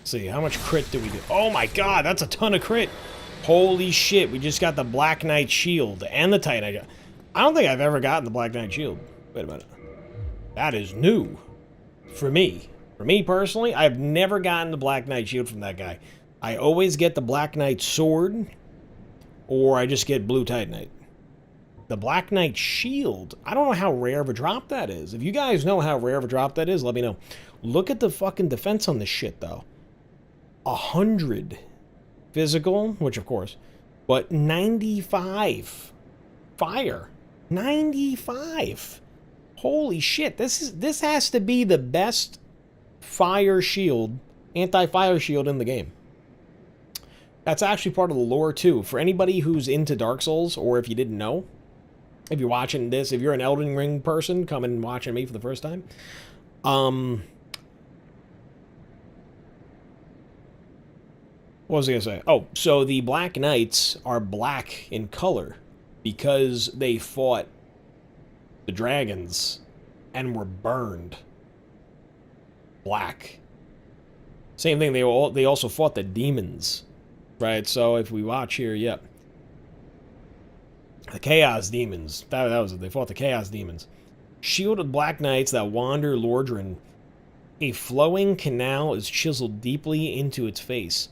See, how much crit did we do? Oh my god, that's a ton of crit. Holy shit, we just got the Black Knight shield and the Titan. I don't think I've ever gotten the Black Knight shield. Wait a minute. That is new. For me. For me personally, I've never gotten the Black Knight shield from that guy. I always get the Black Knight sword, or I just get blue Titanite. The Black Knight shield, I don't know how rare of a drop that is. If you guys know how rare of a drop that is, let me know. Look at the fucking defense on this shit, though. 100 physical, which of course, but 95 fire. 95. Holy shit! This has to be the best fire shield, anti-fire shield in the game. That's actually part of the lore too. For anybody who's into Dark Souls, or if you didn't know, if you're watching this, if you're an Elden Ring person coming and watching me for the first time, what was I going to say? Oh, so the Black Knights are black in color because they fought the dragons and were burned black. Same thing, they also fought the demons, right? So if we watch here, yep. The Chaos Demons. That was it. They fought the Chaos Demons. Shielded Black Knights that wander Lordran. A flowing canal is chiseled deeply into its face.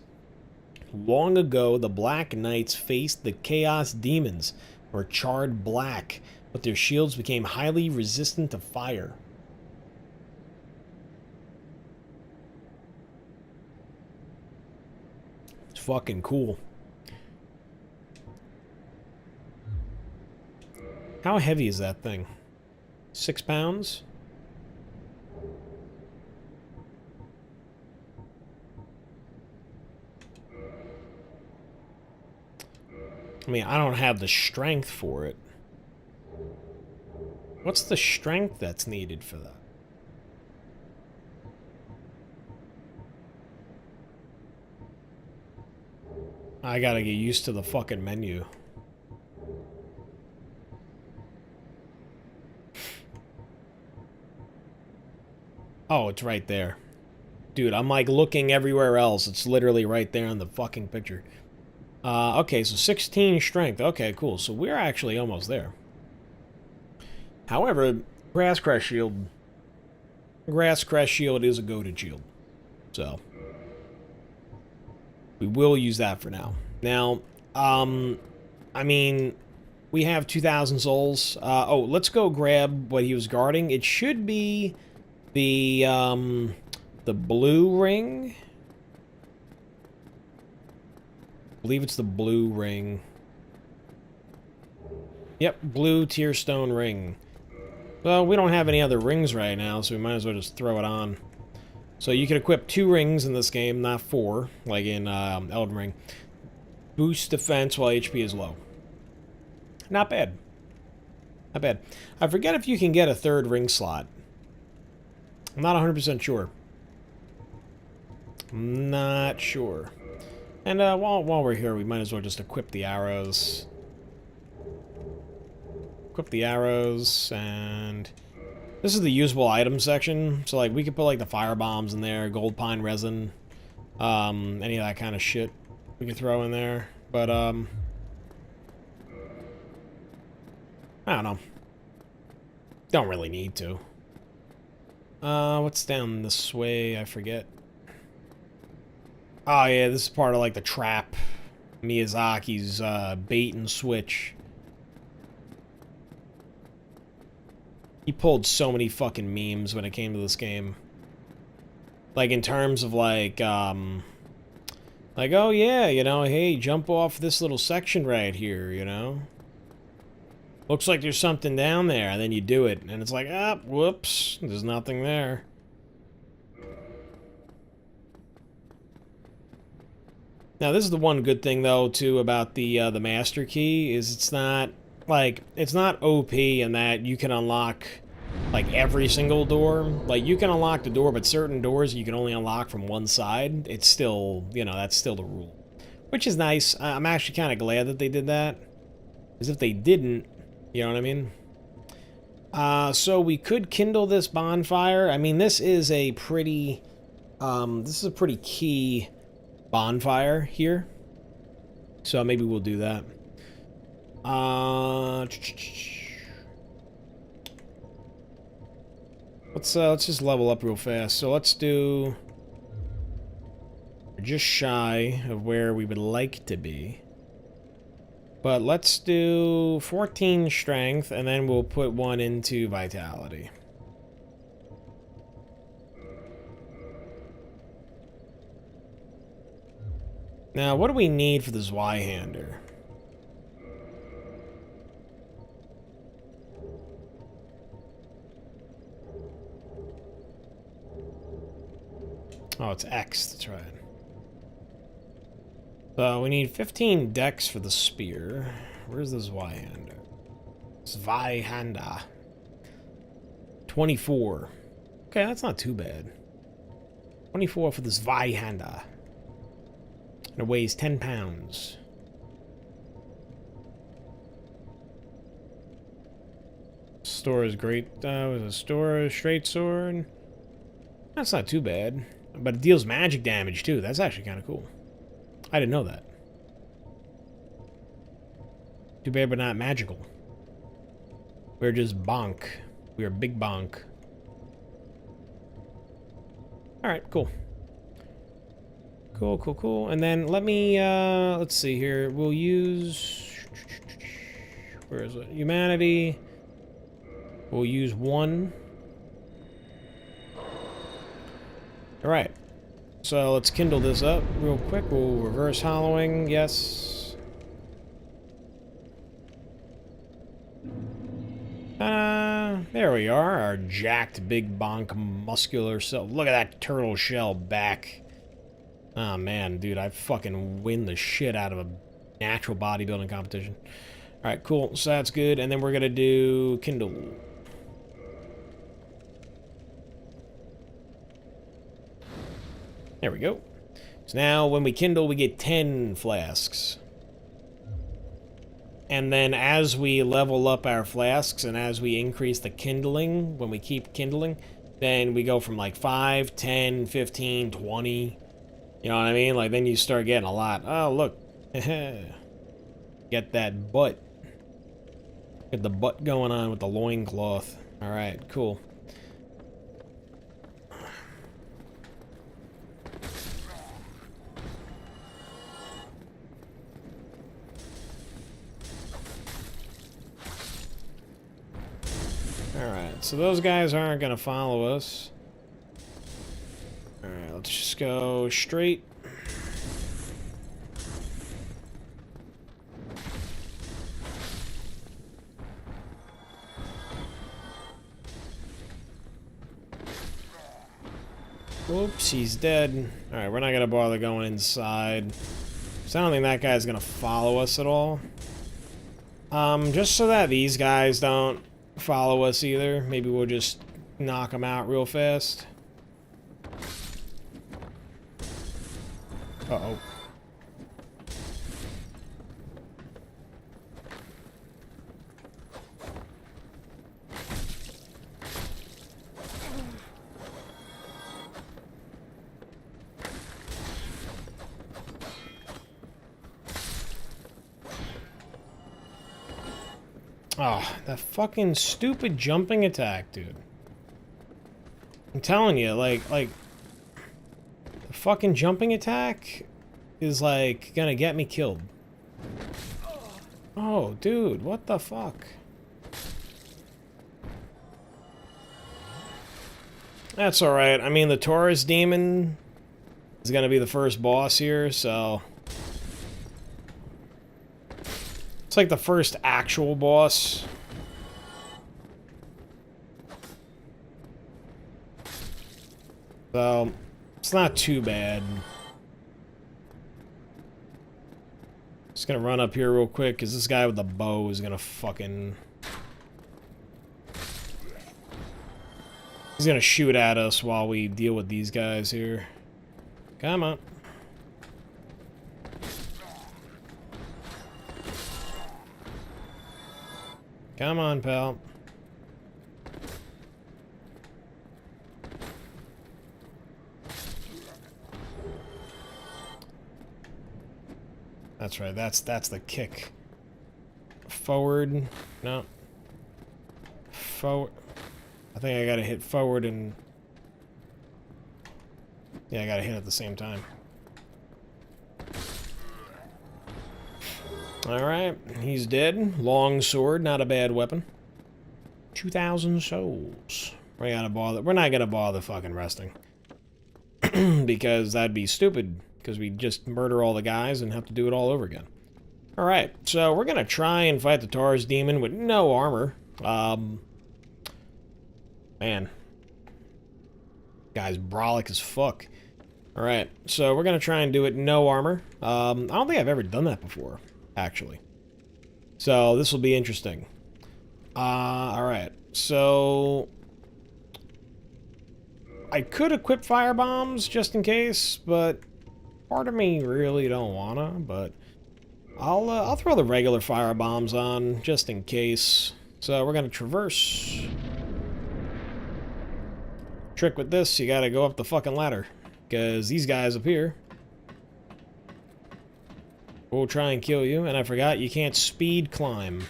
Long ago, the Black Knights faced the Chaos Demons, were charred black, but their shields became highly resistant to fire. It's fucking cool. How heavy is that thing? 6 pounds? I mean, I don't have the strength for it. What's the strength that's needed for that? I gotta get used to the fucking menu. Oh, it's right there. Dude, I'm like looking everywhere else. It's literally right there in the fucking picture. Okay, so 16 strength. Okay, cool. So we're actually almost there. However, Grass Crest Shield is a goated shield. So we will use that for now. Now, I mean, we have 2,000 souls. Oh, let's go grab what he was guarding. It should be the blue ring. I believe it's the blue ring. Yep, blue Tearstone ring. Well, we don't have any other rings right now, so we might as well just throw it on. So you can equip 2 rings in this game, not 4, like in Elden Ring. Boost defense while HP is low. Not bad. Not bad. I forget if you can get a 3rd ring slot. I'm not 100% sure. Not sure. And while we're here, we might as well just equip the arrows. Equip the arrows, and this is the usable item section. So, like, we could put, like, the fire bombs in there, gold pine resin, any of that kind of shit we could throw in there. But, I don't know. Don't really need to. What's down this way? I forget. Oh, yeah, this is part of, like, the trap. Miyazaki's, bait and switch. He pulled so many fucking memes when it came to this game. Like, in terms of, like, oh, yeah, you know, hey, jump off this little section right here, you know? Looks like there's something down there, and then you do it, and it's like, ah, whoops, there's nothing there. Now, this is the one good thing, though, too, about the Master Key, is it's not, like, it's not OP in that you can unlock, like, every single door. Like, you can unlock the door, but certain doors you can only unlock from one side. It's still, you know, that's still the rule. Which is nice. I'm actually kind of glad that they did that. Because if they didn't, you know what I mean? So we could kindle this bonfire. I mean, this is a pretty key bonfire here. So maybe we'll do that. Let's just level up real fast. So let's do... We're just shy of where we would like to be. But let's do 14 strength, and then we'll put 1 into vitality. Now, what do we need for the Zweihander? Oh, it's X, that's right. So we need 15 dex for the spear. Where's the Zweihander? Zweihander. 24. Okay, that's not too bad. 24 for the Zweihander. And it weighs 10 pounds. Store is great. Was a store, straight sword. That's not too bad. But it deals magic damage, too. That's actually kind of cool. I didn't know that. Too bad we're not magical. We're just bonk. We're big bonk. Alright, cool. Cool, cool, cool. And then let me, let's see here. We'll use... Where is it? Humanity. We'll use 1. Alright. So let's kindle this up real quick. We'll reverse hollowing. Yes. There we are. Our jacked, big bonk, muscular self. Look at that turtle shell back. Oh, man, dude. I fucking win the shit out of a natural bodybuilding competition. Alright, cool. So that's good. And then we're gonna do kindle. There we go. So now when we kindle, we get 10 flasks. And then as we level up our flasks and as we increase the kindling, when we keep kindling, then we go from like 5, 10, 15, 20. You know what I mean? Like then you start getting a lot. Oh, look. Get that butt. Get the butt going on with the loincloth. Alright, cool. Alright, so those guys aren't going to follow us. Alright, let's just go straight. Oops, he's dead. Alright, we're not gonna bother going inside. So I don't think that guy's gonna follow us at all. Just so that these guys don't follow us either. Maybe we'll just knock them out real fast. Uh-oh. Oh, that fucking stupid jumping attack, dude. I'm telling you, like, the fucking jumping attack is, like, gonna get me killed. Oh, dude, what the fuck? That's alright. I mean, the Taurus Demon is gonna be the first boss here, so... It's like the first actual boss. So, it's not too bad. Just gonna run up here real quick, because this guy with the bow is gonna fucking... He's gonna shoot at us while we deal with these guys here. Come on. Come on, pal. That's right, that's the kick. Forward. No. Forward. I think I gotta hit forward and... Yeah, I gotta hit at the same time. Alright, he's dead. Long sword, not a bad weapon. 2,000 souls. We're not gonna bother fucking resting. Because that'd be stupid. Because we just murder all the guys and have to do it all over again. Alright, so we're gonna try and fight the Taurus Demon with no armor. Man. Guy's brolic as fuck. Alright, so we're gonna try and do it no armor. I don't think I've ever done that before, actually. So, this will be interesting. Alright, so... I could equip fire bombs just in case, but part of me really don't wanna, but I'll throw the regular fire bombs on just in case. So we're gonna traverse. Trick with this, you gotta go up the fucking ladder, because these guys up here will try and kill you, and I forgot you can't speed climb.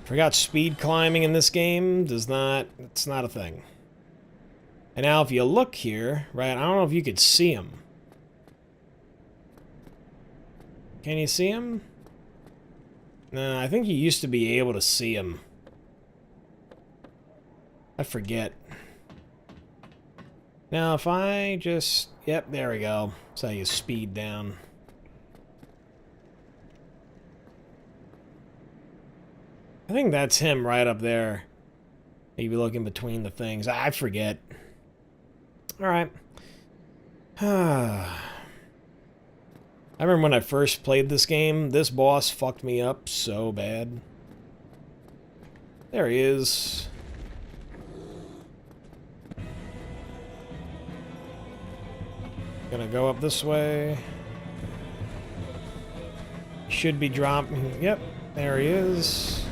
Forgot speed climbing in this game it's not a thing. And now if you look here, right, I don't know if you could see him. Can you see him? No, I think you used to be able to see him. I forget. Now if I just... Yep, there we go. That's how you speed down. I think that's him right up there. Maybe looking between the things. I forget. Alright. I remember when I first played this game, this boss fucked me up so bad. There he is. Gonna go up this way. Should be dropping. Yep, there he is.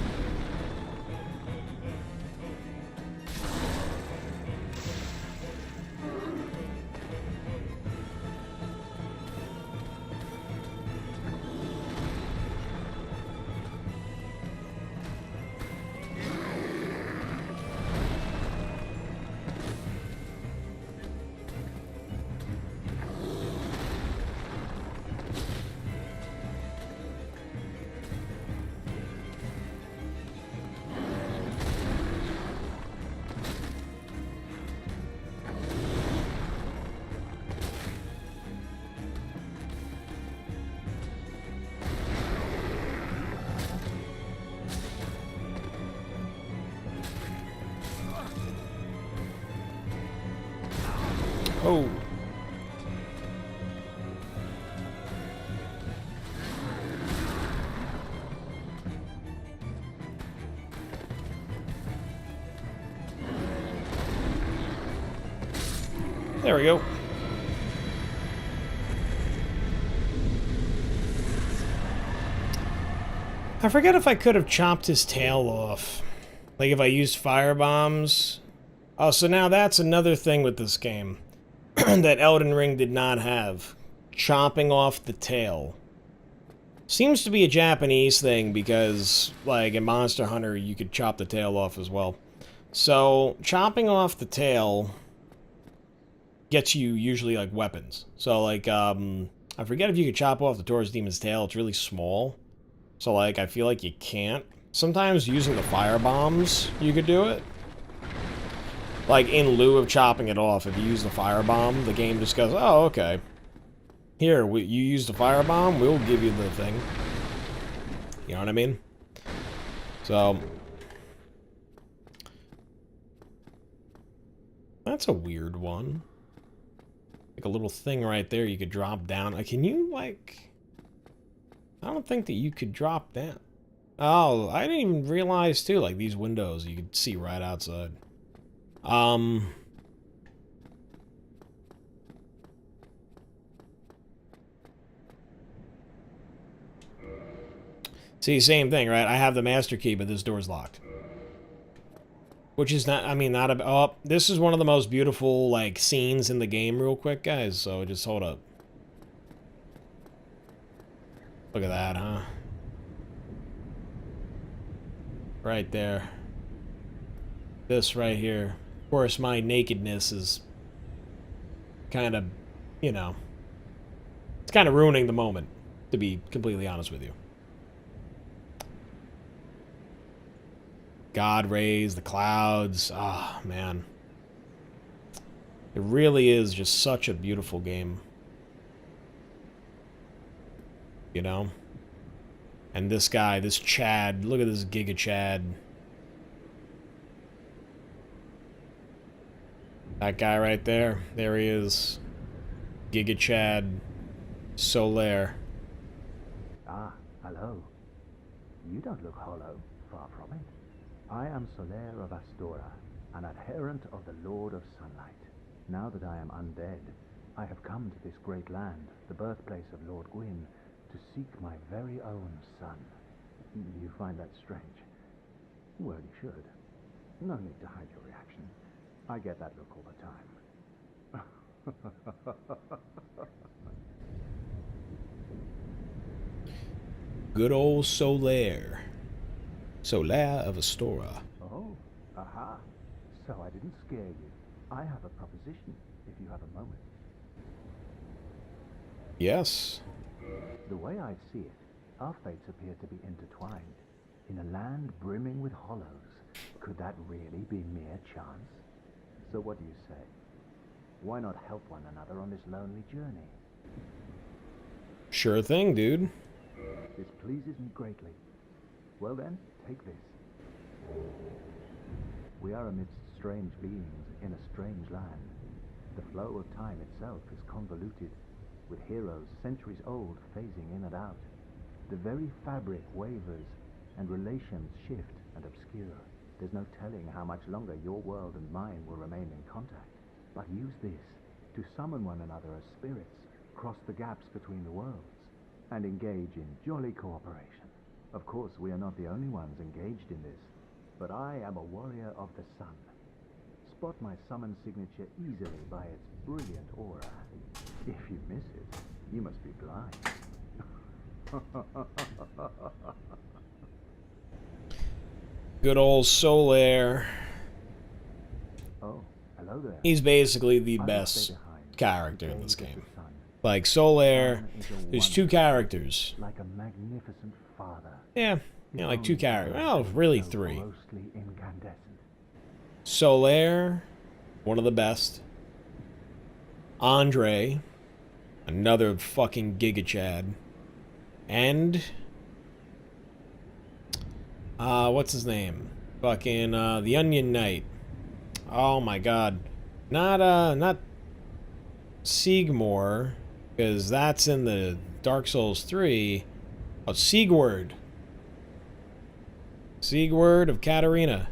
Oh. There we go. I forget if I could have chopped his tail off. Like if I used fire bombs. Oh, so now that's another thing with this game that Elden Ring did not have. Chopping off the tail. Seems to be a Japanese thing because, like, in Monster Hunter, you could chop the tail off as well. So, chopping off the tail gets you usually, like, weapons. So, like, I forget if you could chop off the Taurus Demon's tail. It's really small. So, like, I feel like you can't. Sometimes using the fire bombs, you could do it. Like, in lieu of chopping it off, if you use the fire bomb, the game just goes, oh, okay. Here, you use the fire bomb, we'll give you the thing. You know what I mean? So... that's a weird one. Like a little thing right there you could drop down. Can you, like... I don't think that you could drop down. Oh, I didn't even realize, too, like, these windows you could see right outside. See, same thing, right? I have the master key, but this door's locked. Which is not, I mean, not a... oh, this is one of the most beautiful, like, scenes in the game real quick, guys. So just hold up. Look at that, huh? Right there. This right here. Of course, my nakedness is kind of, you know... it's kind of ruining the moment, to be completely honest with you. God rays, the clouds. Ah, oh, man. It really is just such a beautiful game. You know? And this guy, this Chad, look at this Giga Chad. That guy right there. There he is. Giga Chad Solaire. Ah, hello. You don't look hollow. Far from it. I am Solaire of Astora, an adherent of the Lord of Sunlight. Now that I am undead, I have come to this great land, the birthplace of Lord Gwyn, to seek my very own son. You find that strange? Well, you should. No need to hide your reaction. I get that look all the time. Good old Solaire. Solaire of Astora. Oh, aha. So I didn't scare you. I have a proposition, if you have a moment. Yes. The way I see it, our fates appear to be intertwined. In a land brimming with hollows, could that really be mere chance? So what do you say? Why not help one another on this lonely journey? Sure thing, dude. This pleases me greatly. Well then, take this. We are amidst strange beings in a strange land. The flow of time itself is convoluted, with heroes centuries old phasing in and out. The very fabric wavers, and relations shift and obscure. There's no telling how much longer your world and mine will remain in contact. But use this to summon one another as spirits, cross the gaps between the worlds, and engage in jolly cooperation. Of course, we are not the only ones engaged in this, but I am a warrior of the sun. Spot my summon signature easily by its brilliant aura. If you miss it, you must be blind. Good old Solaire. Oh, hello there. He's basically the I will best stay behind, character in this gaze at game. the sun. Like, Solaire, Sun is a there's two wonder, characters. like a magnificent father. Yeah, like two characters. Oh, really three. Grossly incandescent. Solaire, one of the best. Andre, another fucking Giga Chad. And... what's his name? Fucking, the Onion Knight. Oh my god. Not Sigmar, because that's in the Dark Souls 3. Oh, Sigurd. Sigurd of Katarina.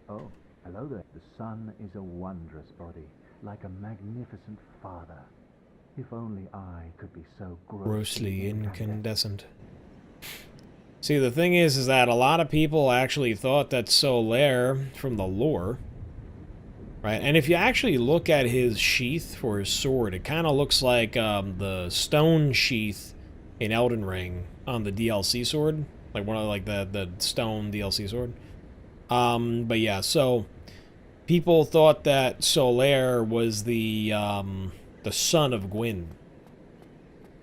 Oh, hello there. The sun is a wondrous body, like a magnificent father. If only I could be so Grossly incandescent. See, the thing is that a lot of people actually thought that Solaire from the lore, right? And if you actually look at his sheath for his sword, it kind of looks like the stone sheath in Elden Ring on the DLC sword, like one of the stone DLC sword. But yeah, so people thought that Solaire was the son of Gwyn,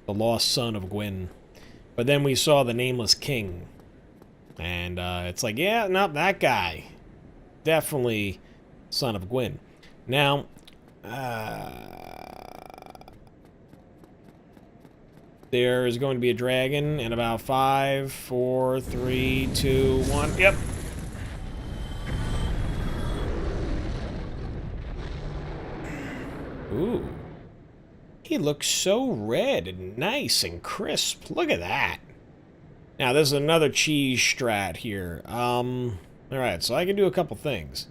the lost son of Gwyn. But then we saw the Nameless King, and it's like, yeah, not that guy. Definitely son of Gwyn. Now, there is going to be a dragon in about 5, 4, 3, 2, 1. Yep. Ooh. He looks so red and nice and crisp. Look at that. Now, this is another cheese strat here. Alright, so I can do a couple things.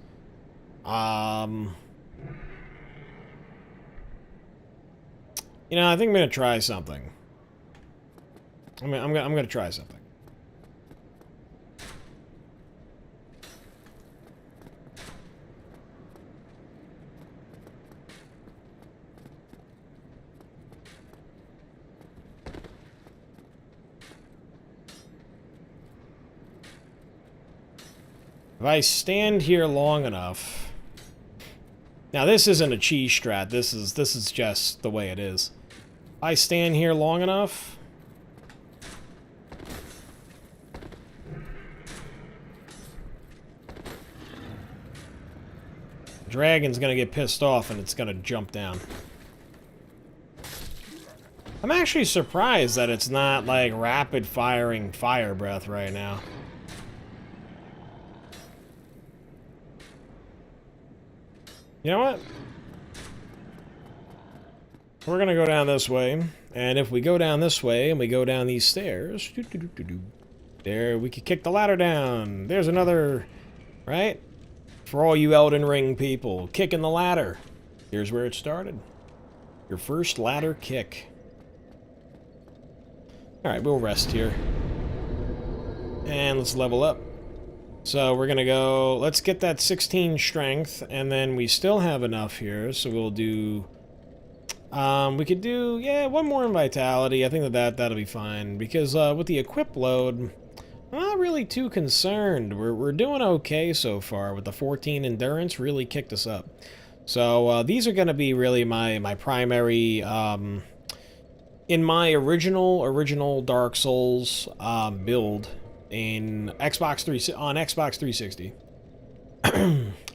You know, I think I'm gonna try something. I'm gonna try something. If I stand here long enough... Now, this isn't a cheese strat. This is just the way it is. If I stand here long enough... Dragon's gonna get pissed off and it's gonna jump down. I'm actually surprised that it's not, like, rapid-firing fire breath right now. You know what? We're gonna go down this way, and if we go down this way and we go down these stairs, there, we could kick the ladder down. There's another, right? For all you Elden Ring people, kicking the ladder. Here's where it started. Your first ladder kick. Alright, we'll rest here. And let's level up. So we're gonna go, let's get that 16 strength, and then we still have enough here, so we'll do, we could do, yeah, one more in vitality. I think that'll be fine, because with the equip load, I'm not really too concerned. We're doing okay so far, with the 14 endurance really kicked us up. So these are gonna be really my primary, in my original Dark Souls build, in on Xbox 360.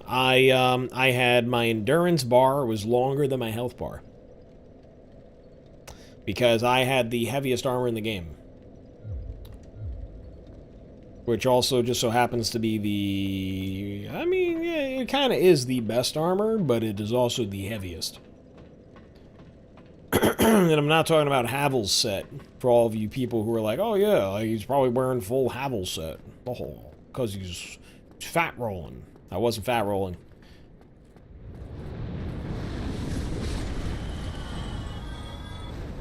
I had my endurance bar was longer than my health bar. Because I had the heaviest armor in the game. Which also just so happens to be the... I mean, yeah, it kind of is the best armor, but it is also the heaviest. And I'm not talking about Havel's set, for all of you people who are like, oh yeah, he's probably wearing full Havel set. Oh, because he's fat rolling. I wasn't fat rolling.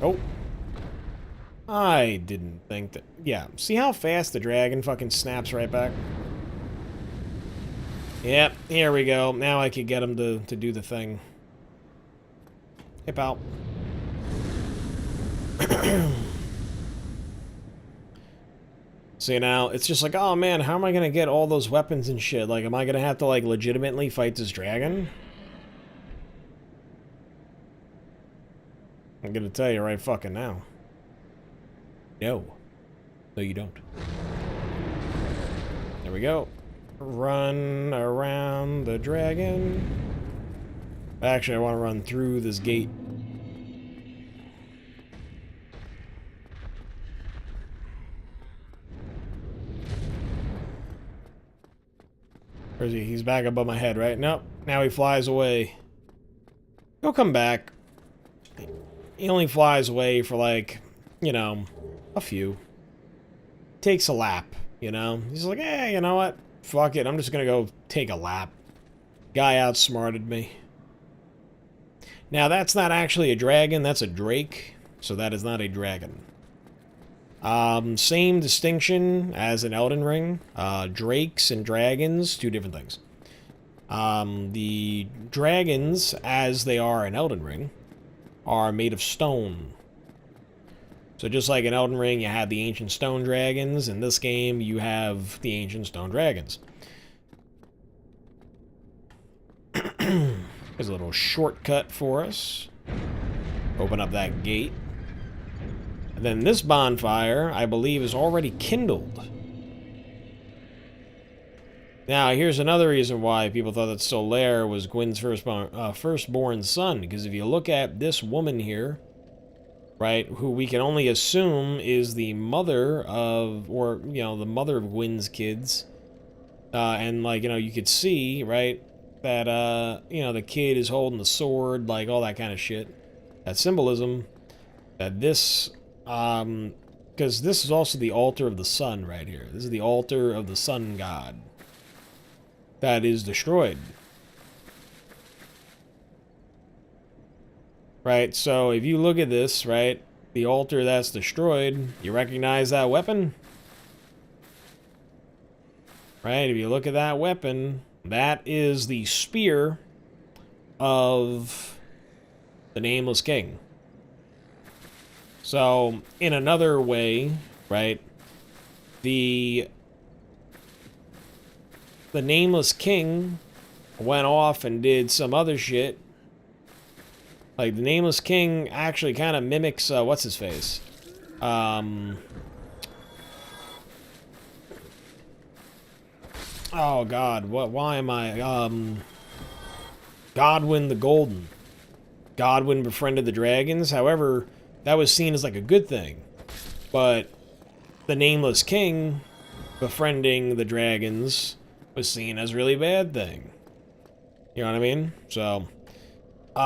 Oh. I didn't think that... Yeah, see how fast the dragon fucking snaps right back? Yep, here we go. Now I could get him to do the thing. Hip out. See, now, it's just like, oh man, how am I gonna get all those weapons and shit? Like, am I gonna have to, like, legitimately fight this dragon? I'm gonna tell you right fucking now. No. No, you don't. There we go. Run around the dragon. Actually, I want to run through this gate. Where is he? He's back above my head, right? Nope. Now he flies away. He'll come back. he only flies away for like, you know, a few. Takes a lap, you know? He's like, hey, you know what? Fuck it, I'm just gonna go take a lap. Guy outsmarted me. Now, that's not actually a dragon, that's a drake. So that is not a dragon. Same distinction as in Elden Ring. Drakes and dragons, two different things. The dragons, as they are in Elden Ring, are made of stone. So just like in Elden Ring, you have the ancient stone dragons. In this game, you have the ancient stone dragons. There's a little shortcut for us. Open up that gate. And then this bonfire, I believe, is already kindled. Now, here's another reason why people thought that Solaire was Gwyn's firstborn son. Because if you look at this woman here, right, who we can only assume is the mother of, or, you know, the mother of Gwyn's kids. And, like, you know, you could see, right, that, you know, the kid is holding the sword, like, all that kind of shit. That symbolism, that this, because this is also the altar of the sun right here. This is the altar of the sun god that is destroyed. Right, so if you look at this, right, the altar that's destroyed, you recognize that weapon? Right, if you look at that weapon, that is the spear of the Nameless King. So, in another way, right, the Nameless King went off and did some other shit. Like, the Nameless King actually kind of mimics, what's-his-face? Oh, God, why am I, Godwyn the Golden. Godwyn befriended the dragons, however, that was seen as, like, a good thing. But the Nameless King befriending the dragons was seen as a really bad thing. You know what I mean? So,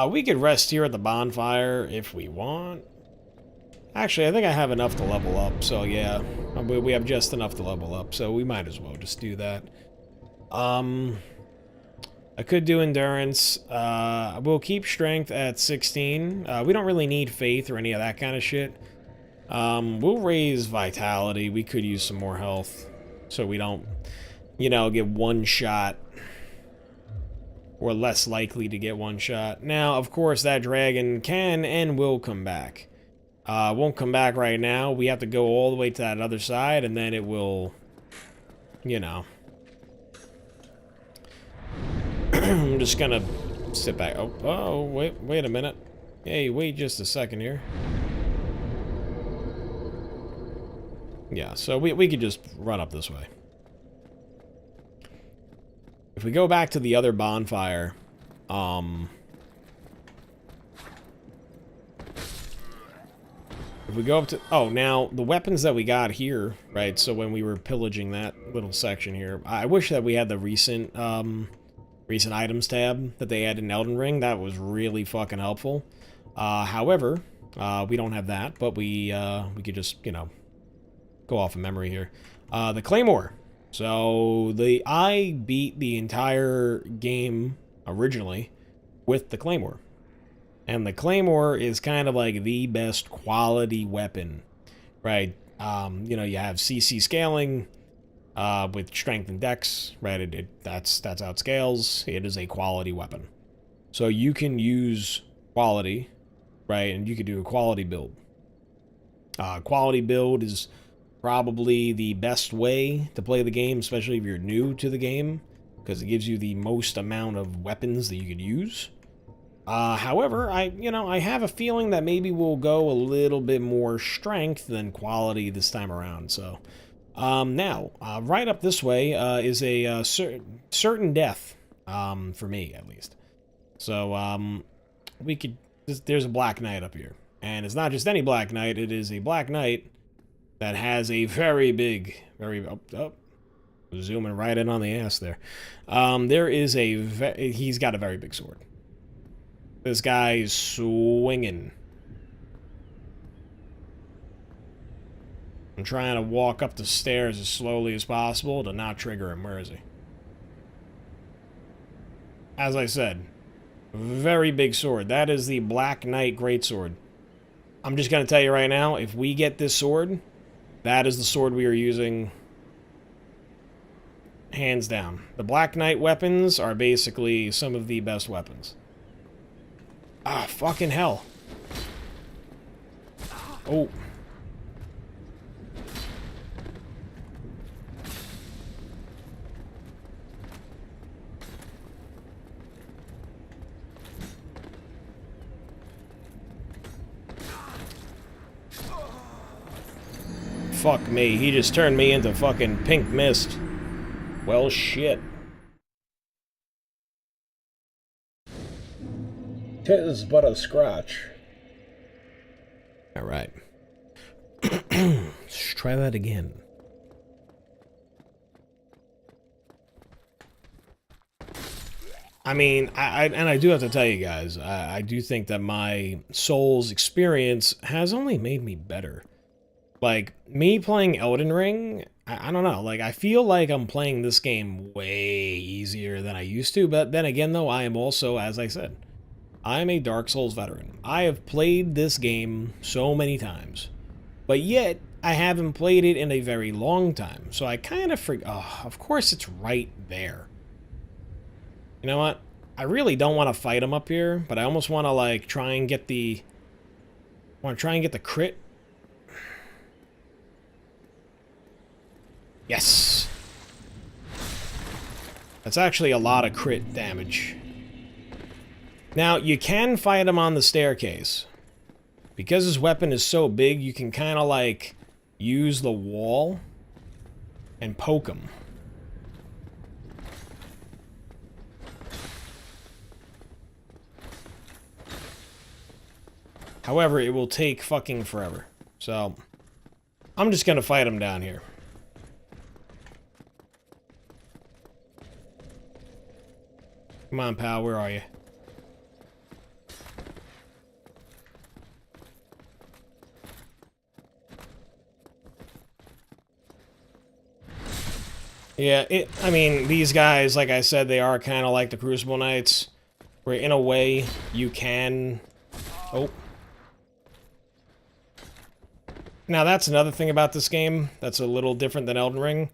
we could rest here at the bonfire if we want. Actually, I think I have enough to level up, so yeah. We have just enough to level up, so we might as well just do that. I could do endurance. We'll keep strength at 16. We don't really need faith or any of that kind of shit. We'll raise vitality. We could use some more health so we don't, you know, get one shot. We're less likely to get one shot. Now, of course, that dragon can and will come back. Won't come back right now. We have to go all the way to that other side, and then it will, you know. I'm just gonna sit back. Oh, wait a minute. Hey, wait just a second here. Yeah, so we could just run up this way. If we go back to the other bonfire, if we go up to... Oh, now, the weapons that we got here, right, so when we were pillaging that little section here, I wish that we had the recent items tab that they had in Elden Ring. That was really fucking helpful. However, we don't have that, but we could just, you know, go off of memory here. The Claymore. So, I beat the entire game originally with the Claymore. And the Claymore is kind of like the best quality weapon, right? You know, you have CC scaling with strength and dex, right? That's outscales. It is a quality weapon. So you can use quality, right? And you can do a quality build. Quality build is probably the best way to play the game, especially if you're new to the game, because it gives you the most amount of weapons that you could use. However, I have a feeling that maybe we'll go a little bit more strength than quality this time around. So, now, right up this way is a certain death, for me at least. So, we could. There's a Black Knight up here, and it's not just any Black Knight. It is a Black Knight that has a very big, zooming right in on the ass there. He's got a very big sword. This guy's swinging. I'm trying to walk up the stairs as slowly as possible to not trigger him. Where is he? As I said, very big sword. That is the Black Knight Greatsword. I'm just going to tell you right now, if we get this sword, that is the sword we are using hands down. The Black Knight weapons are basically some of the best weapons. Ah, fucking hell. Oh. Fuck me, he just turned me into fucking pink mist. Well, shit. Tis but a scratch. Alright. Let's try that again. I mean, I do have to tell you guys, I do think that my Souls experience has only made me better. Like, me playing Elden Ring, I don't know, like, I feel like I'm playing this game way easier than I used to, but then again, though, I am also, as I said, I am a Dark Souls veteran. I have played this game so many times, but yet, I haven't played it in a very long time, so I kind of forget. Oh, of course it's right there. You know what? I really don't want to fight him up here, but I almost want to, like, try and get the crit. Yes! That's actually a lot of crit damage. Now, you can fight him on the staircase. Because his weapon is so big, you can kind of, like, use the wall and poke him. However, it will take fucking forever. So, I'm just gonna fight him down here. Come on, pal, where are you? Yeah, I mean, these guys, like I said, they are kind of like the Crucible Knights, where in a way, you can... Oh. Now, that's another thing about this game that's a little different than Elden Ring.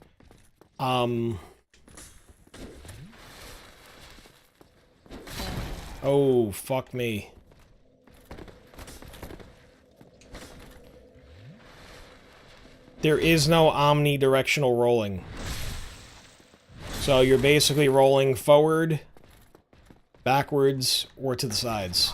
Oh, fuck me. There is no omnidirectional rolling. So you're basically rolling forward, backwards, or to the sides.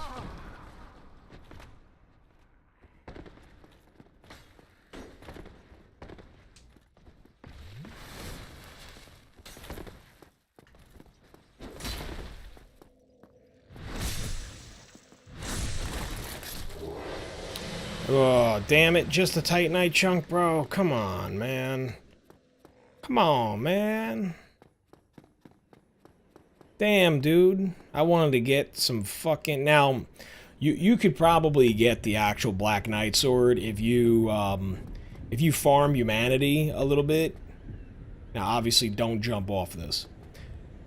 Oh, damn it. Just a Titanite chunk, bro. Come on, man. Come on, man. Damn, dude. I wanted to get some fucking... Now, you could probably get the actual Black Knight sword if you farm humanity a little bit. Now, obviously, don't jump off this.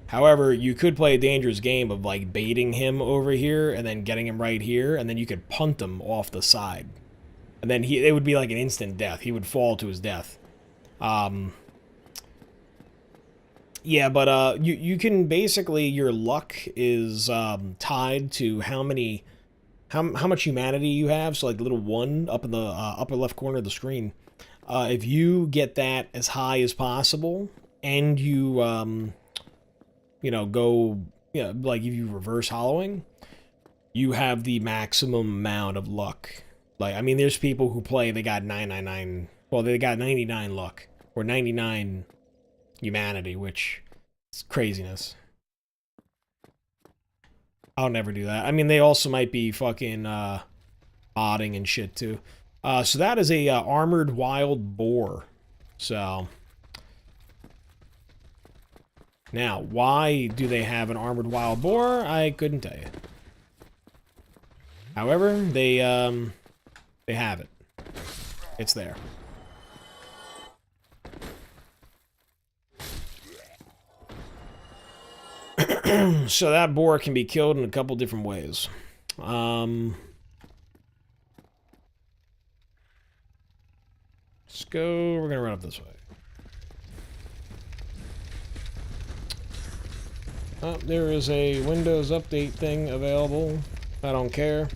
However, you could play a dangerous game of, like, baiting him over here and then getting him right here, and then you could punt him off the side. And then it would be like an instant death. He would fall to his death. Yeah, but you can basically, your luck is tied to how much humanity you have. So like the little 1 up in the upper left corner of the screen. If you get that as high as possible, and you you know, go, you know, like if you reverse hollowing, you have the maximum amount of luck. Like, I mean, there's people who play, they got 999, well, they got 99 luck, or 99 humanity, which is craziness. I'll never do that. I mean, they also might be fucking, modding and shit, too. So that is a, armored wild boar. So... Now, why do they have an armored wild boar? I couldn't tell you. However, they have it. It's there. So that boar can be killed in a couple different ways. Let's go. We're gonna run up this way. Oh, there is a Windows update thing available. I don't care.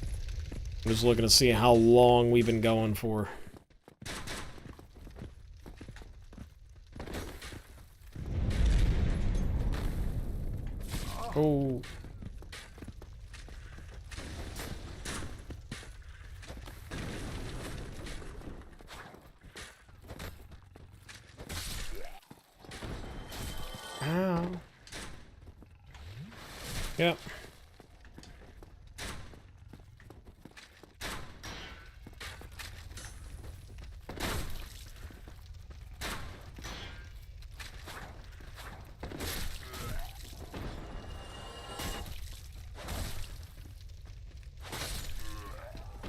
I'm just looking to see how long we've been going for. Oh. Ow. Yep.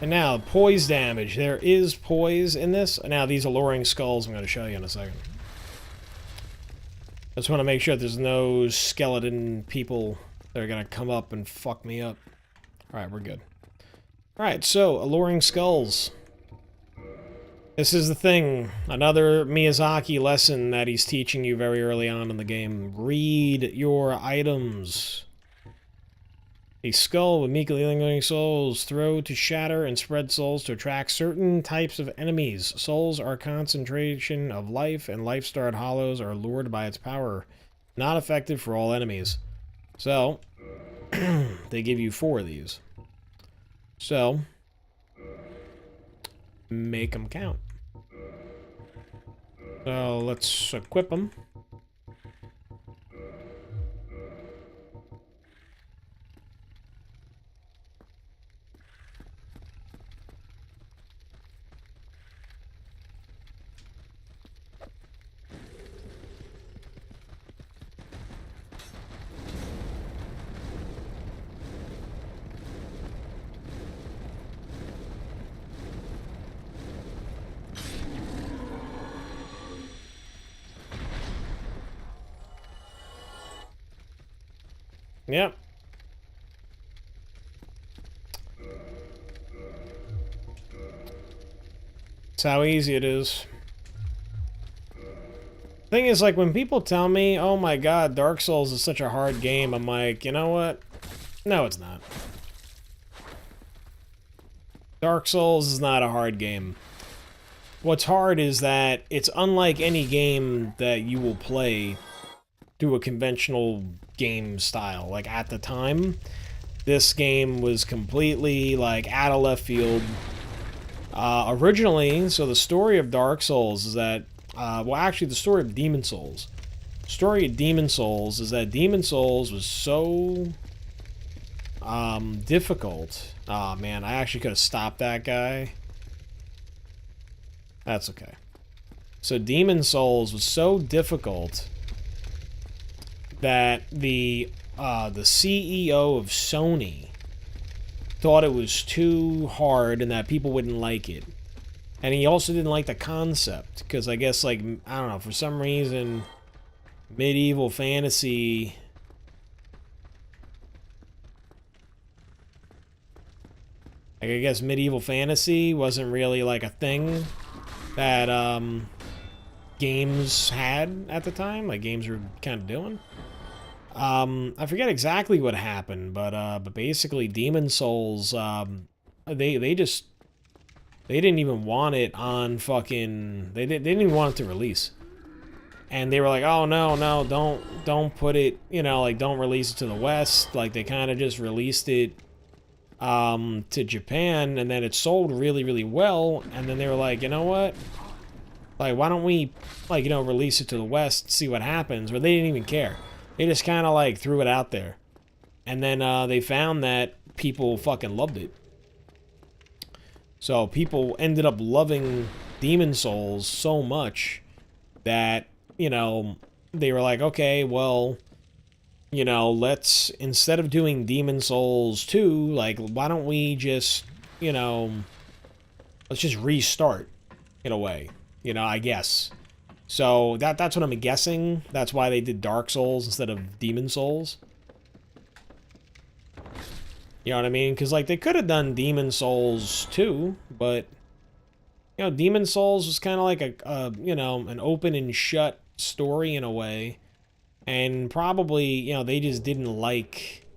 And now, poise damage. There is poise in this. Now, these alluring skulls I'm going to show you in a second. I just want to make sure there's no skeleton people that are going to come up and fuck me up. Alright, we're good. Alright, so, alluring skulls. This is the thing. Another Miyazaki lesson that he's teaching you very early on in the game. Read your items. A skull with meekly lingering souls. Throw to shatter and spread souls to attract certain types of enemies. Souls are a concentration of life, and life-starred hollows are lured by its power. Not effective for all enemies. So, they give you 4 of these. So, make them count. So, let's equip them. Yep. That's how easy it is. Thing is, like, when people tell me, oh my god, Dark Souls is such a hard game, I'm like, you know what? No, it's not. Dark Souls is not a hard game. What's hard is that it's unlike any game that you will play through a conventional game style. Like, at the time, this game was completely, like, out of left field. Originally, so the story of Dark Souls is that, well, actually, the story of Demon Souls. The story of Demon Souls is that Demon Souls was so difficult. Oh, man, I actually could have stopped that guy. That's okay. So Demon Souls was so difficult that the CEO of Sony thought it was too hard and that people wouldn't like it. And he also didn't like the concept, because I guess, like, I don't know, for some reason, medieval fantasy... Like, I guess medieval fantasy wasn't really, like, a thing that, games had at the time. Like, games were kind of doing. I forget exactly what happened, but basically Demon Souls, they didn't even want it on fucking, they didn't even want it to release. And they were like, oh no, don't put it, you know, like, don't release it to the West. Like, they kind of just released it, to Japan, and then it sold really, really well, and then they were like, you know what? Like, why don't we, like, you know, release it to the West, see what happens? But they didn't even care. They just kind of, like, threw it out there. And then they found that people fucking loved it. So people ended up loving Demon Souls so much that, you know, they were like, okay, well, you know, let's, instead of doing Demon Souls 2, like, why don't we just, you know, let's just restart, in a way, you know, I guess. So that's what I'm guessing. That's why they did Dark Souls instead of Demon Souls. You know what I mean? Because, like, they could have done Demon Souls too, but, you know, Demon Souls was kind of like a, you know, an open and shut story in a way. And probably, you know, they just didn't like,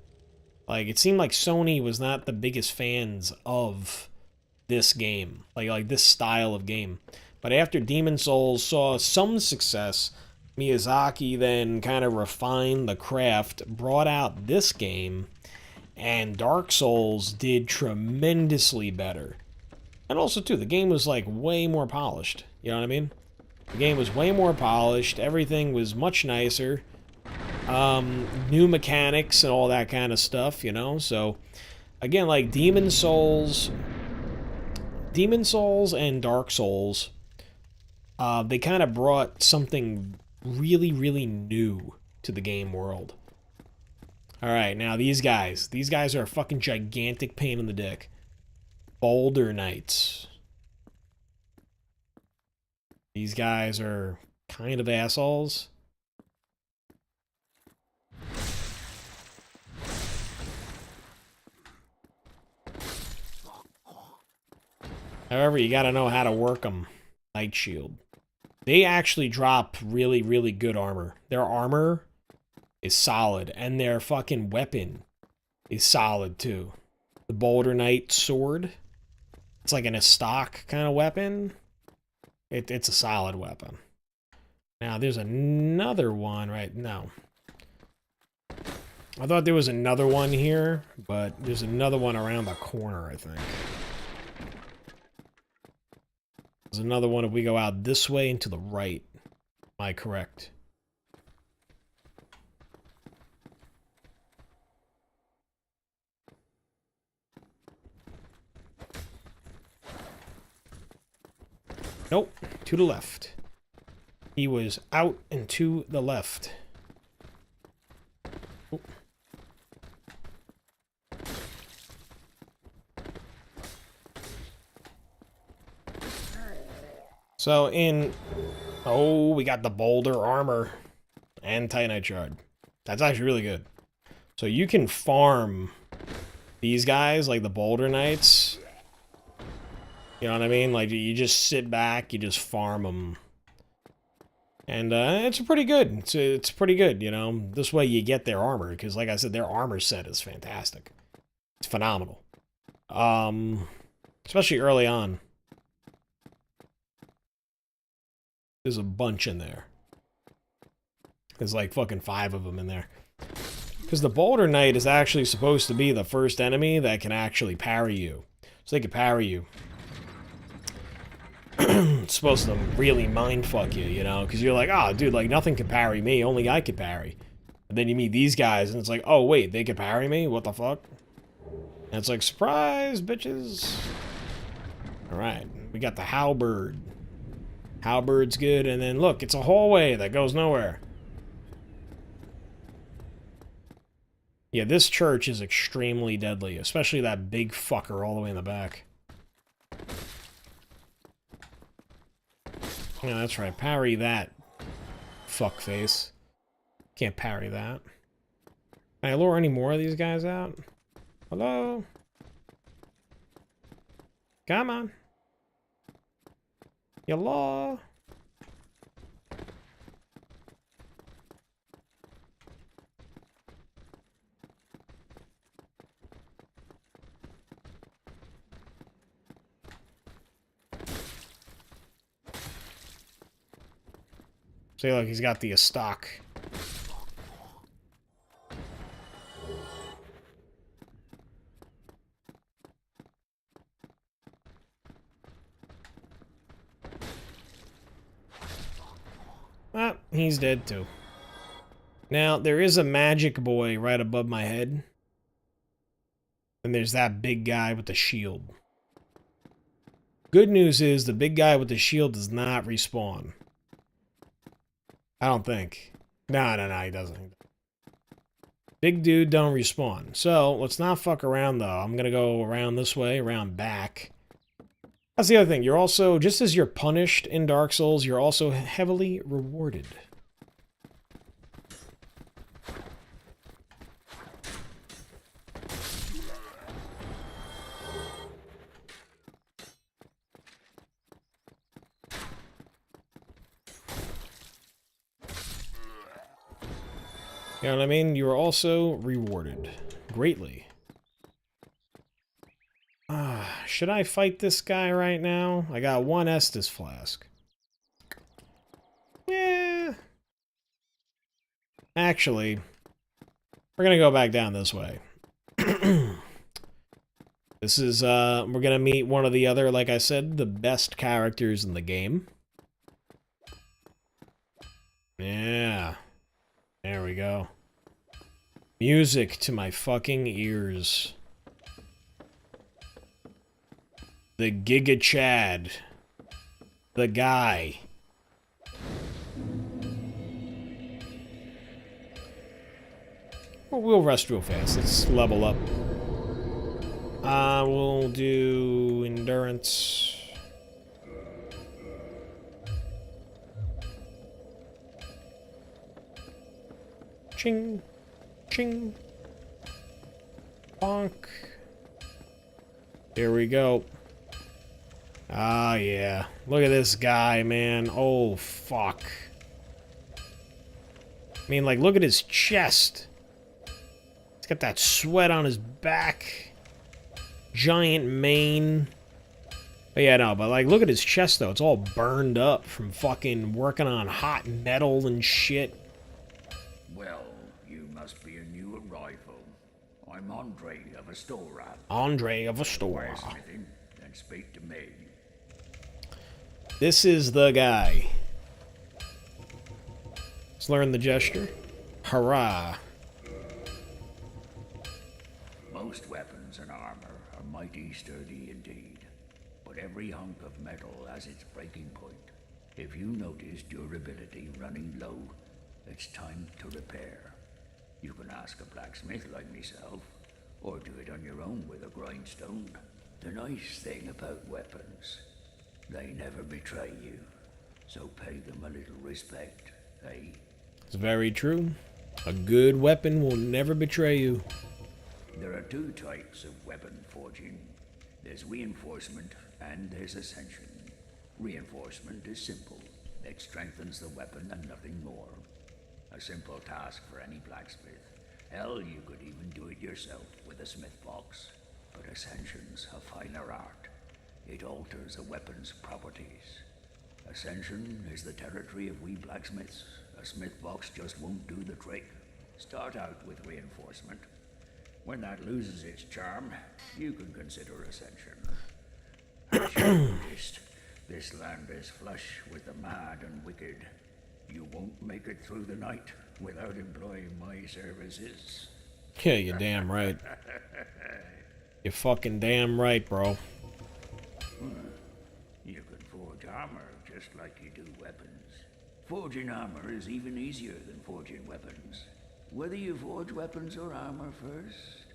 it seemed like Sony was not the biggest fans of this game, like this style of game. But after Demon Souls saw some success, Miyazaki then kind of refined the craft, brought out this game, and Dark Souls did tremendously better. And also, too, the game was, like, way more polished. You know what I mean? The game was way more polished. Everything was much nicer. New mechanics and all that kind of stuff, you know? So, again, like, Demon Souls and Dark Souls, they kind of brought something really, really new to the game world. Alright, now these guys are a fucking gigantic pain in the dick. Boulder Knights. These guys are kind of assholes. However, you gotta know how to work them. Night Shield. They actually drop really, really good armor. Their armor is solid, and their fucking weapon is solid too. The Boulder Knight sword, it's like a stock kind of weapon. It's a solid weapon. Now there's another one, right? No, I thought there was another one here, but there's another one around the corner, I think. There's another one if we go out this way and to the right. Am I correct? Nope, to the left. He was out and to the left. Oh. So we got the boulder armor and Titanite shard. That's actually really good. So you can farm these guys, like the Boulder Knights. You know what I mean? Like, you just sit back, you just farm them. And it's pretty good. It's pretty good, you know? This way you get their armor, because like I said, their armor set is fantastic. It's phenomenal. Especially early on. There's a bunch in there. There's like fucking 5 of them in there. Because the Boulder Knight is actually supposed to be the first enemy that can actually parry you. So they can parry you. It's supposed to really mindfuck you, you know? Because you're like, oh, dude, like, nothing can parry me. Only I can parry. And then you meet these guys, and it's like, oh, wait, they can parry me? What the fuck? And it's like, surprise, bitches. Alright, we got the halberd. Halberd's good, and then, look, it's a hallway that goes nowhere. Yeah, this church is extremely deadly, especially that big fucker all the way in the back. Yeah, that's right. Parry that, fuckface. Can't parry that. Can I lure any more of these guys out? Hello? Come on. Hello? See, look, he's got the stock. Ah, he's dead too. Now, there is a magic boy right above my head. And there's that big guy with the shield. Good news is the big guy with the shield does not respawn. I don't think. No, he doesn't. Big dude don't respawn. So, let's not fuck around, though. I'm gonna go around this way, around back. That's the other thing. You're also, just as you're punished in Dark Souls, you're also heavily rewarded. You know what I mean? You are also rewarded greatly. Should I fight this guy right now? I got one Estus flask. Yeah. Actually, we're gonna go back down this way. This is, we're gonna meet one of the other, like I said, the best characters in the game. Yeah. There we go. Music to my fucking ears. The Giga Chad. The guy. Well, we'll rest real fast. Let's level up. We'll do endurance. Ching. Ching. Bonk. Here we go. Ah, yeah. Look at this guy, man. Oh, fuck. I mean, like, look at his chest. He's got that sweat on his back. Giant mane. But yeah, no, but, like, look at his chest, though. It's all burned up from fucking working on hot metal and shit. Well, you must be a new arrival. I'm Andre of Astora. Andre of Astora. Smithing, then speak to me. This is the guy. Let's learn the gesture. Hurrah. Most weapons and armor are mighty sturdy indeed, but every hunk of metal has its breaking point. If you notice durability running low, it's time to repair. You can ask a blacksmith like myself, or do it on your own with a grindstone. The nice thing about weapons, they never betray you, so pay them a little respect, eh? It's very true. A good weapon will never betray you. There are two types of weapon forging. There's reinforcement and there's ascension. Reinforcement is simple. It strengthens the weapon and nothing more. A simple task for any blacksmith. Hell, you could even do it yourself with a smith box. But ascension's a finer art. It alters a weapon's properties. Ascension is the territory of we blacksmiths. A smith box just won't do the trick. Start out with reinforcement. When that loses its charm, you can consider ascension. As you noticed, this land is flush with the mad and wicked. You won't make it through the night without employing my services. Yeah, you're damn right. You're fucking damn right, bro. You can forge armor just like you do weapons. Forging armor is even easier than forging weapons. Whether you forge weapons or armor first,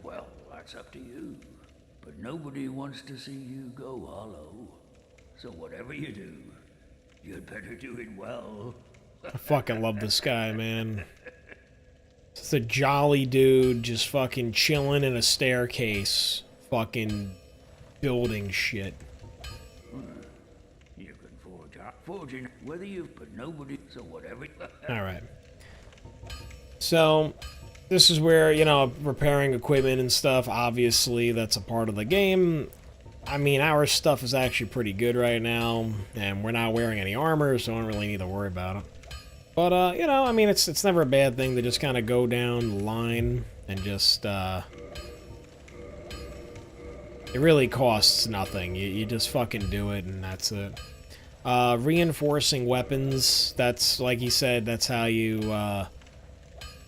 well, that's up to you. But nobody wants to see you go hollow. So whatever you do, you'd better do it well. I fucking love this guy, man. It's a jolly dude just fucking chilling in a staircase, fucking building shit. You can forging whether you, but nobody, so whatever. Alright. So, this is where, you know, repairing equipment and stuff, obviously, that's a part of the game. I mean, our stuff is actually pretty good right now, and we're not wearing any armor, so I don't really need to worry about it. But, you know, I mean, it's never a bad thing to just kind of go down the line and just, it really costs nothing. You just fucking do it, and that's it. Reinforcing weapons, that's, like he said, that's how you,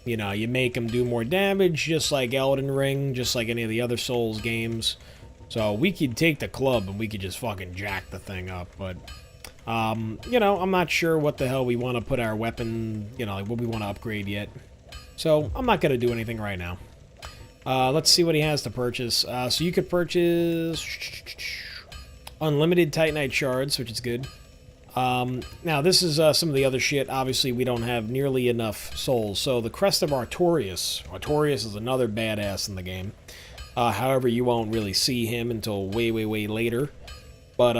you know, you make them do more damage, just like Elden Ring, just like any of the other Souls games. So we could take the club and we could just fucking jack the thing up, but, you know, I'm not sure what the hell we want to put our weapon, you know, like what we want to upgrade yet. So I'm not going to do anything right now. Let's see what he has to purchase. So you could purchase unlimited Titanite shards, which is good. Now this is some of the other shit. Obviously we don't have nearly enough souls. So the Crest of Artorias. Artorias is another badass in the game. However, you won't really see him until way, way, way later. But,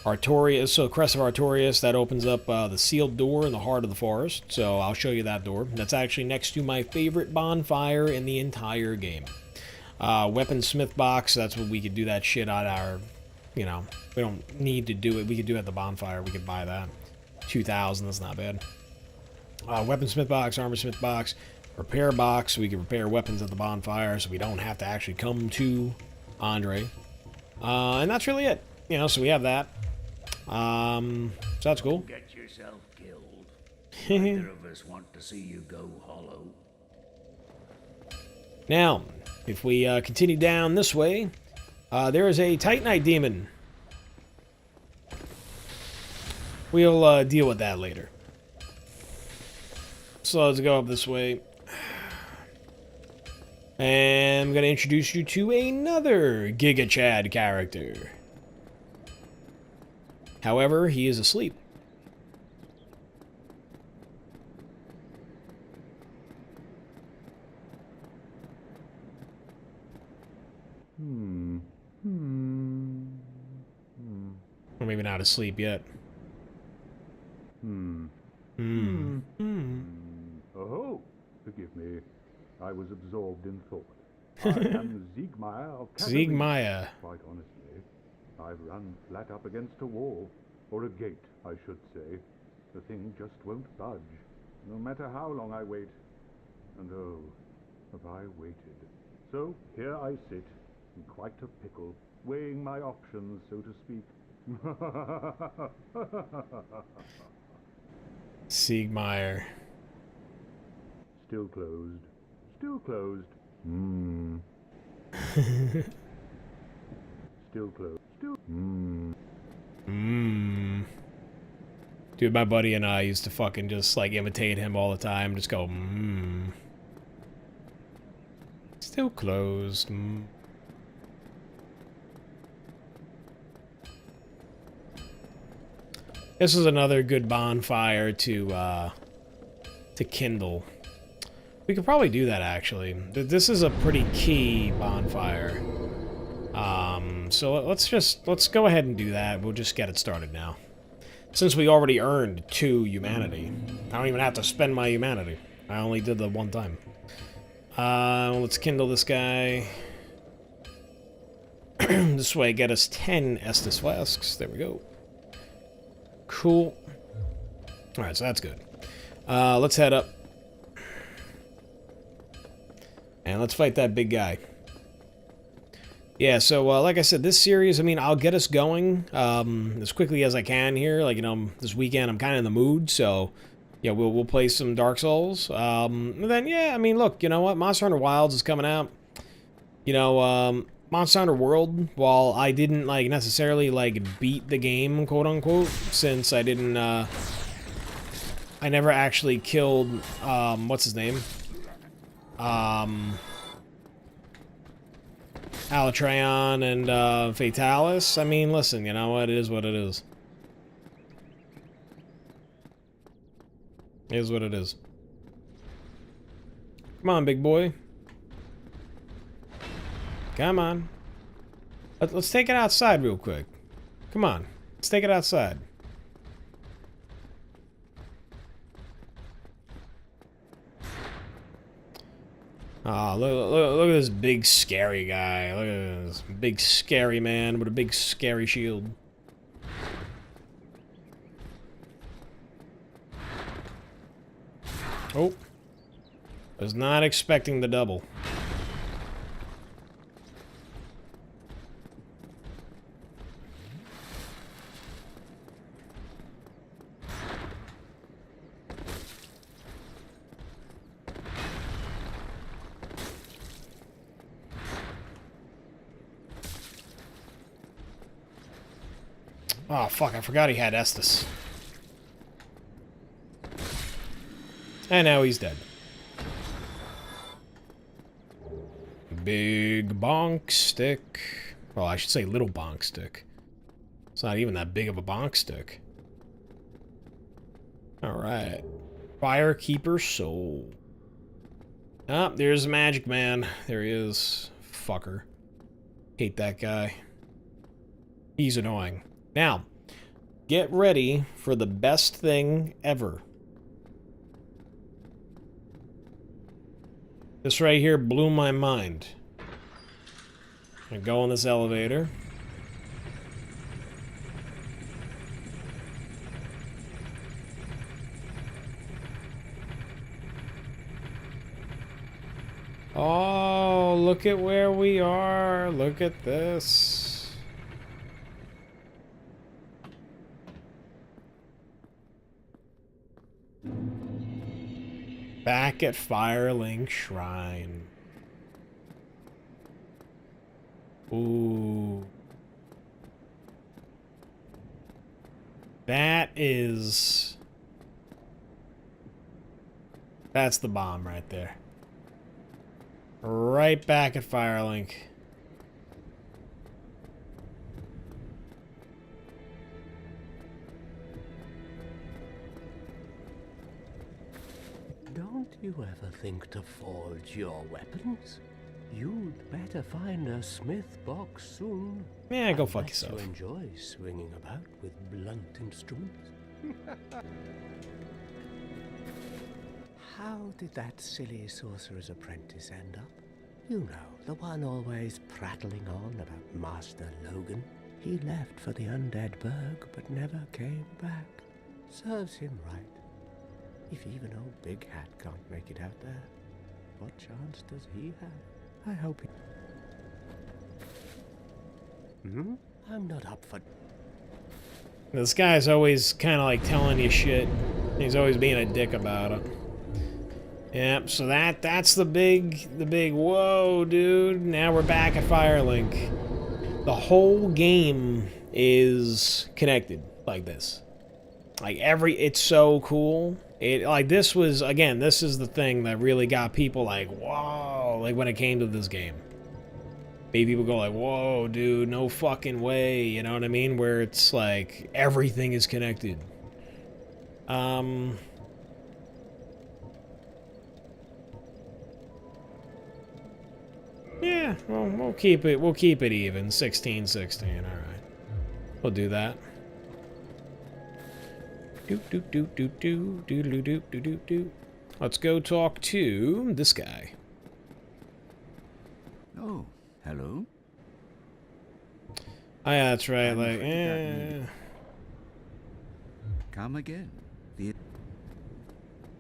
Artorias, so Crest of Artorias, that opens up the sealed door in the heart of the forest. So I'll show you that door. That's actually next to my favorite bonfire in the entire game. Weaponsmith box, that's what we could do that shit on our, you know, we don't need to do it. We could do it at the bonfire. We could buy that. 2,000, that's not bad. Weaponsmith box, armorsmith box, repair box, so we can repair weapons at the bonfire so we don't have to actually come to Andre. And that's really it. You know, so we have that. So that's cool. Get yourself killed. Neither of us want to see you go hollow. Now, if we continue down this way, there is a Titanite demon. We'll deal with that later. So let's go up this way. And I'm going to introduce you to another Giga Chad character. However, he is asleep. Or maybe not asleep yet. Oh, forgive me. I was absorbed in thought. I am Siegmeyer of Cavalry. Siegmeyer. Quite honestly, I've run flat up against a wall, or a gate, I should say. The thing just won't budge, no matter how long I wait. And oh, have I waited. So here I sit, in quite a pickle, weighing my options, so to speak. Siegmeyer. Still closed. Still closed. Still closed. Still. Dude, my buddy and I used to fucking just like imitate him all the time. Just go, Still closed. This is another good bonfire to kindle. We could probably do that, actually. This is a pretty key bonfire. So let's go ahead and do that. We'll just get it started now. Since we already earned 2 humanity. I don't even have to spend my humanity. I only did the one time. Let's kindle this guy. This way, get us 10 Estus flasks. There we go. Cool. Alright, so that's good. Let's head up. And let's fight that big guy. Yeah, so like I said, this series, I mean, I'll get us going as quickly as I can here. Like, you know, this weekend I'm kind of in the mood, so yeah, we'll play some Dark Souls. And then, yeah, I mean, look, you know what? Monster Hunter Wilds is coming out. You know, Monster Hunter World, while I didn't, like, necessarily, like, beat the game, quote-unquote, since I didn't, I never actually killed, what's his name? Alatreon and, Fatalis. I mean, listen, you know what? It is what it is. It is what it is. Come on, big boy. Come on. Let's take it outside real quick. Come on. Let's take it outside. Oh, look at this big scary guy. Look at this big scary man with a big scary shield. Oh. Was not expecting the double. Oh, fuck, I forgot he had Estus. And now he's dead. Big bonk stick. Well, I should say little bonk stick. It's not even that big of a bonk stick. Alright. Firekeeper Soul. Ah, there's the Magic Man. There he is. Fucker. Hate that guy. He's annoying. Now, get ready for the best thing ever. This right here blew my mind. I go in this elevator. Oh, look at where we are. Look at this. Back at Firelink Shrine. Ooh. That's the bomb right there. Right back at Firelink. Don't you ever think to forge your weapons? You'd better find a smith box soon. Yeah, go fuck yourself. You enjoy swinging about with blunt instruments. How did that silly sorcerer's apprentice end up? You know, the one always prattling on about Master Logan. He left for the Undead Burg, but never came back. Serves him right. If even old Big Hat can't make it out there, what chance does he have? I hope he... I'm not up for... This guy's always kind of like telling you shit. He's always being a dick about it. Yep, so that's the big, whoa, dude. Now we're back at Firelink. The whole game is connected like this. Like it's so cool. This was, again, this is the thing that really got people like, whoa, like when it came to this game. Made people go like, whoa, dude, no fucking way, you know what I mean? Where it's like, everything is connected. Yeah, well, we'll keep it even, 16-16, alright. We'll do that. Let's go talk to this guy. Oh, hello. Oh yeah, that's right, I'm like, afraid that Come again.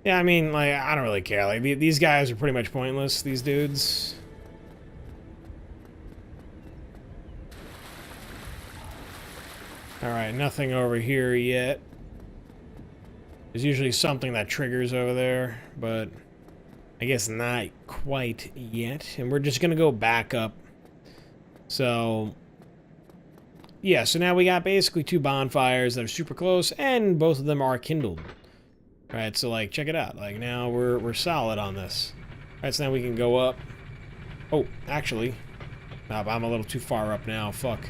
Yeah, I mean, like, I don't really care. Like, these guys are pretty much pointless, these dudes. Alright, nothing over here yet. There's usually something that triggers over there, but I guess not quite yet. And we're just gonna go back up. So, yeah, so now we got basically two bonfires that are super close, and both of them are kindled. Right, so like, check it out. Like, now we're solid on this. Right, so now we can go up. Oh, actually, I'm a little too far up now. Fuck.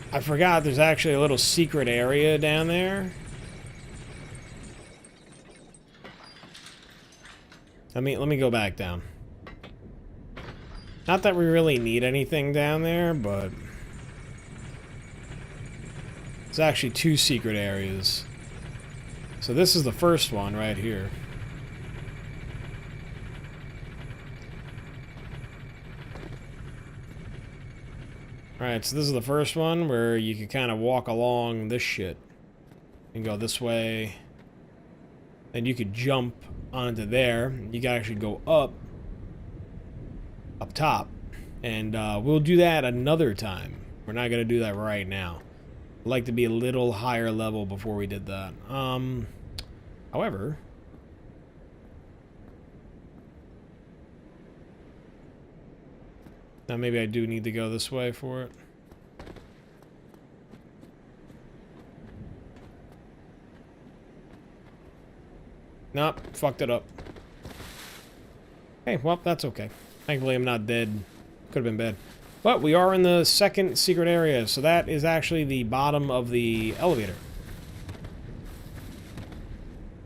I forgot there's actually a little secret area down there. Let me go back down. Not that we really need anything down there, but there's actually two secret areas. So this is the first one right here. Alright, so this is the first one where you can kind of walk along this shit. And go this way. And you could jump onto there. You can actually go up top. And we'll do that another time. We're not going to do that right now. I'd like to be a little higher level before we did that. However... Now maybe I do need to go this way for it. Nope, fucked it up. Hey, well, that's okay. Thankfully I'm not dead. Could have been bad. But we are in the second secret area, so that is actually the bottom of the elevator.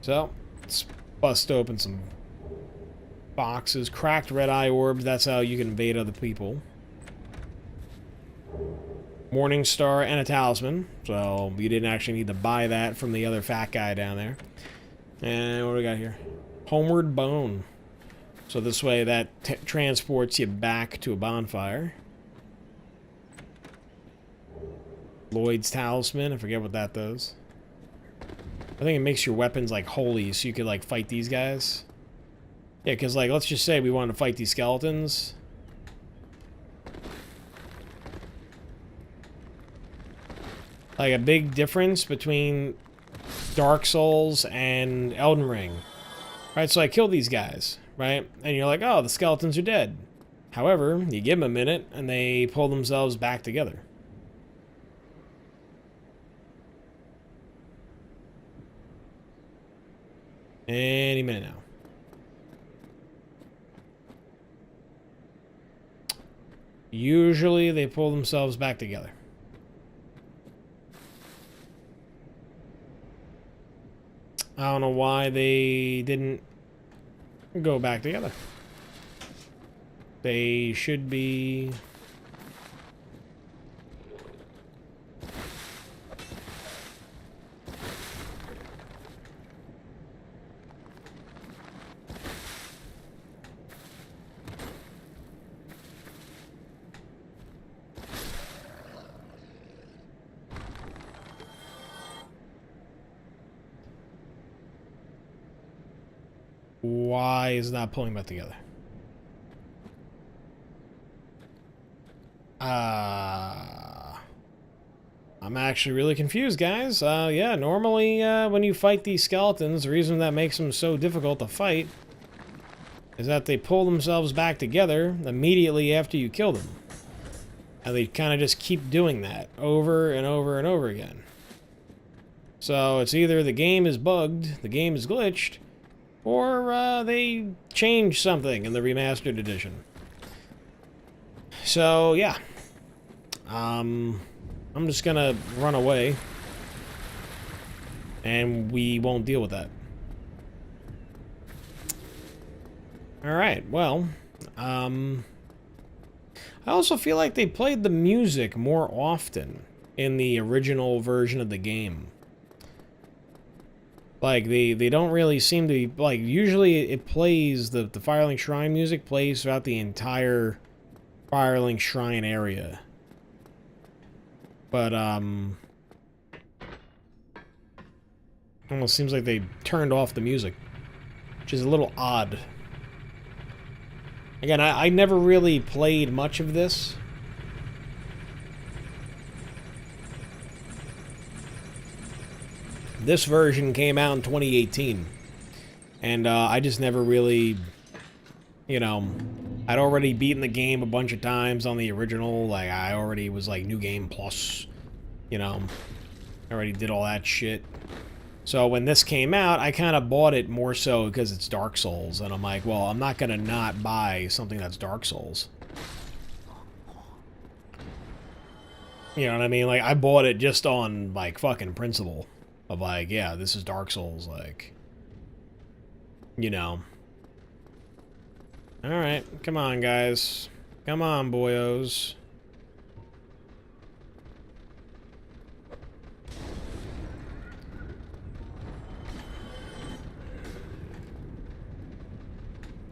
So, let's bust open some boxes. Cracked red eye orbs, that's how you can invade other people. Morning Star, and a talisman. So you didn't actually need to buy that from the other fat guy down there. And what do we got here? Homeward Bone. So this way that transports you back to a bonfire. Lloyd's Talisman. I forget what that does. I think it makes your weapons like holy, so you could like fight these guys. Yeah, because like let's just say we wanted to fight these skeletons. Like a big difference between Dark Souls and Elden Ring. Right, so I killed these guys, right? And you're like, oh, the skeletons are dead. However, you give them a minute and they pull themselves back together. Any minute now. Usually they pull themselves back together. I don't know why they didn't go back together. They should be... Why is it not pulling back together? I'm actually really confused, guys. Yeah, normally when you fight these skeletons, the reason that makes them so difficult to fight is that they pull themselves back together immediately after you kill them. And they kind of just keep doing that over and over and over again. So it's either the game is bugged, the game is glitched, or they changed something in the remastered edition. So, yeah. I'm just gonna run away. And we won't deal with that. Alright, well. I also feel like they played the music more often in the original version of the game. Like, they don't really seem to be... Like, usually it plays... The Firelink Shrine music plays throughout the entire Firelink Shrine area. But, almost seems like they turned off the music. Which is a little odd. Again, I never really played much of this. This version came out in 2018. And I just never really, you know, I'd already beaten the game a bunch of times on the original. Like, I already was like, New Game Plus, you know. I already did all that shit. So when this came out, I kind of bought it more so because it's Dark Souls. And I'm like, well, I'm not going to not buy something that's Dark Souls. You know what I mean? Like, I bought it just on, like, fucking principle. Of like, yeah, this is Dark Souls, like, you know. Alright, come on, guys. Come on, boyos.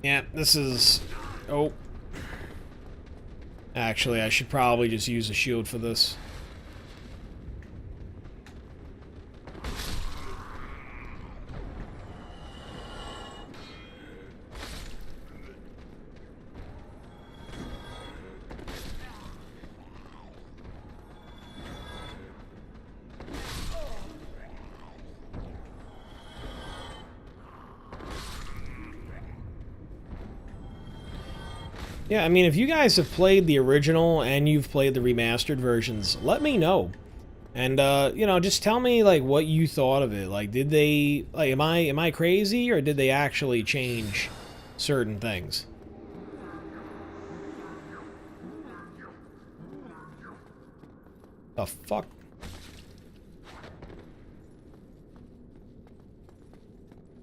Yeah, this is... Oh. Actually, I should probably just use a shield for this. Yeah, I mean, if you guys have played the original and you've played the remastered versions, let me know. And, you know, just tell me, like, what you thought of it. Like, did they... Like, am I crazy, or did they actually change certain things? The fuck?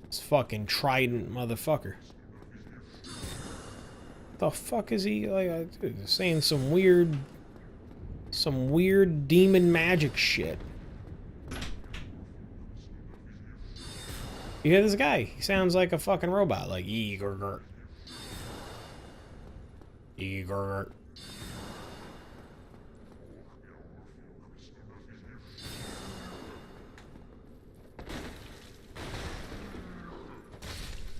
This fucking trident motherfucker. The fuck is he, like, dude, saying some weird Some weird demon magic shit. You hear this guy? He sounds like a fucking robot. Like, ee-gur-gur. Ee-gur-gur.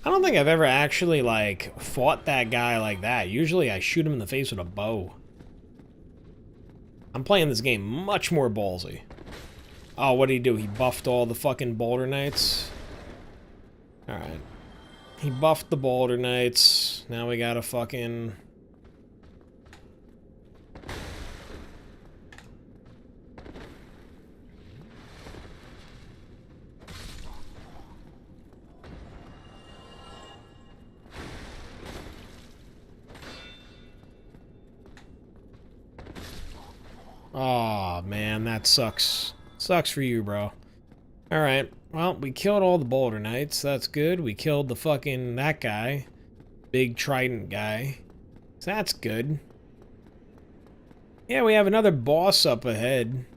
I don't think I've ever actually, like, fought that guy like that. Usually I shoot him in the face with a bow. I'm playing this game much more ballsy. Oh, what did he do? He buffed all the fucking Boulder Knights? Alright. He buffed the Boulder Knights. Now we gotta fucking... Aw, man, that sucks. Sucks for you, bro. Alright, well, we killed all the Boulder Knights. That's good. We killed the fucking... that guy. Big Trident guy. So that's good. Yeah, we have another boss up ahead.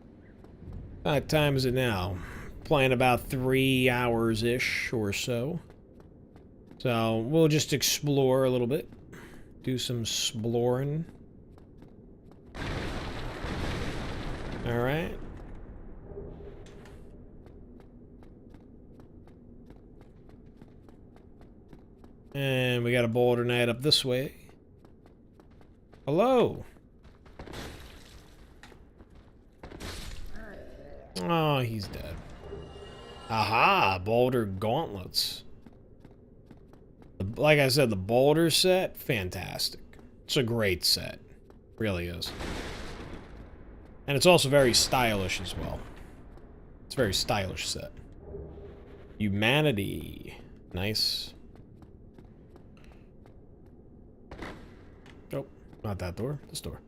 What time is it now? Playing about 3 hours-ish or so. So, we'll just explore a little bit. Do some exploring. Alright. And we got a Boulder Knight up this way. Hello. Oh, he's dead. Aha, Boulder Gauntlets. Like I said, the Boulder set, fantastic. It's a great set. Really is. And it's also very stylish as well. It's a very stylish set. Humanity. Nice. Oh, not that door. This door.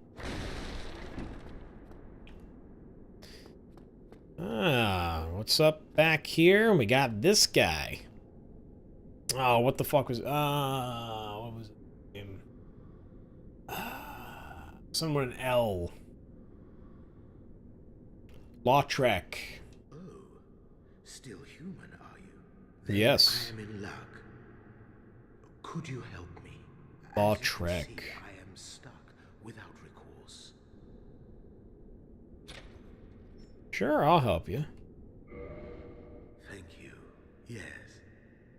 Ah, what's up back here? We got this guy. Oh, what the fuck was... what was his name? Someone with an L. Lautrec. Oh, still human, are you? Then Yes. I am in luck. Could you help me? Lautrec. I am stuck without recourse. Sure, I'll help you. Thank you. Yes,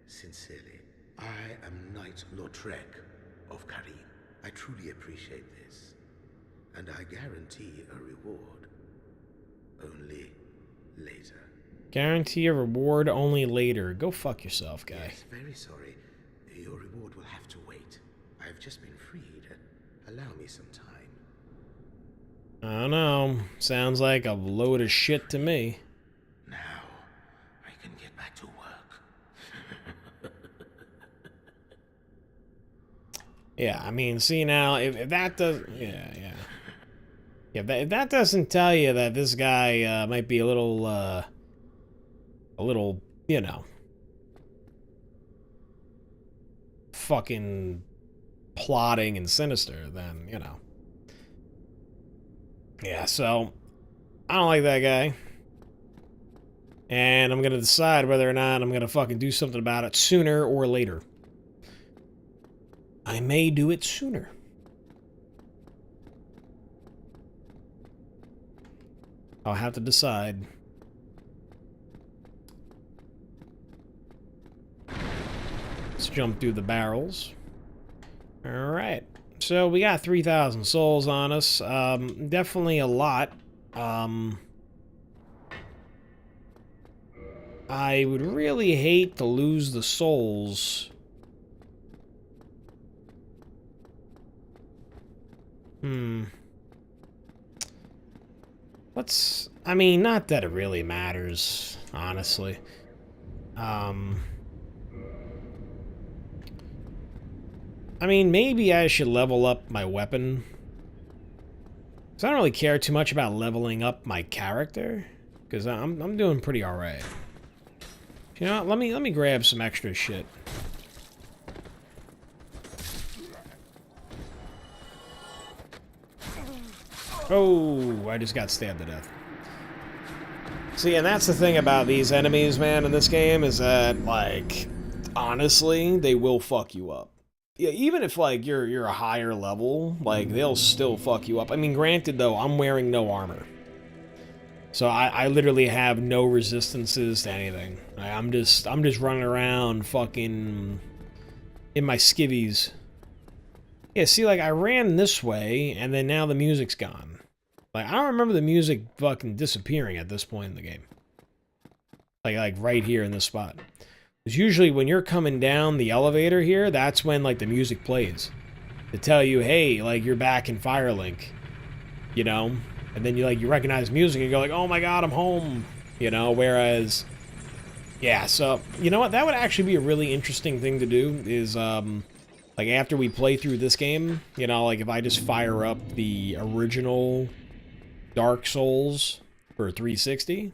sincerely. I am Knight Lautrec of Karim. I truly appreciate this, and I guarantee a reward. Only later. Guarantee a reward only later. Go fuck yourself, guy. Yes, very sorry. Your reward will have to wait. I've just been freed. Allow me some time. I don't know. Sounds like a load of shit to me. Now, I can get back to work. Yeah, I mean, see now, if that does... Yeah. If that doesn't tell you that this guy might be a little, you know, fucking plotting and sinister, then, you know. Yeah, so, I don't like that guy. And I'm gonna decide whether or not I'm gonna fucking do something about it sooner or later. I may do it sooner. I'll have to decide. Let's jump through the barrels. Alright. So we got 3,000 souls on us. Definitely a lot. I would really hate to lose the souls. I mean, not that it really matters, honestly. I mean, maybe I should level up my weapon. Because I don't really care too much about leveling up my character. Because I'm doing pretty alright. You know what? Let me grab some extra shit. Oh, I just got stabbed to death. See, and that's the thing about these enemies, man, in this game, is that, like, honestly, they will fuck you up. Yeah, even if, like, you're a higher level, like, they'll still fuck you up. I mean, granted, though, I'm wearing no armor. So I literally have no resistances to anything. I'm just running around fucking in my skivvies. Yeah, see, like, I ran this way, and then now the music's gone. Like, I don't remember the music fucking disappearing at this point in the game. Like right here in this spot. Because usually when you're coming down the elevator here, that's when, like, the music plays. To tell you, hey, like, you're back in Firelink. You know? And then you, like, you recognize music and you go like, oh my god, I'm home. You know, whereas... Yeah, so, you know what? That would actually be a really interesting thing to do, is, like, after we play through this game, you know, like, if I just fire up the original Dark Souls for 360.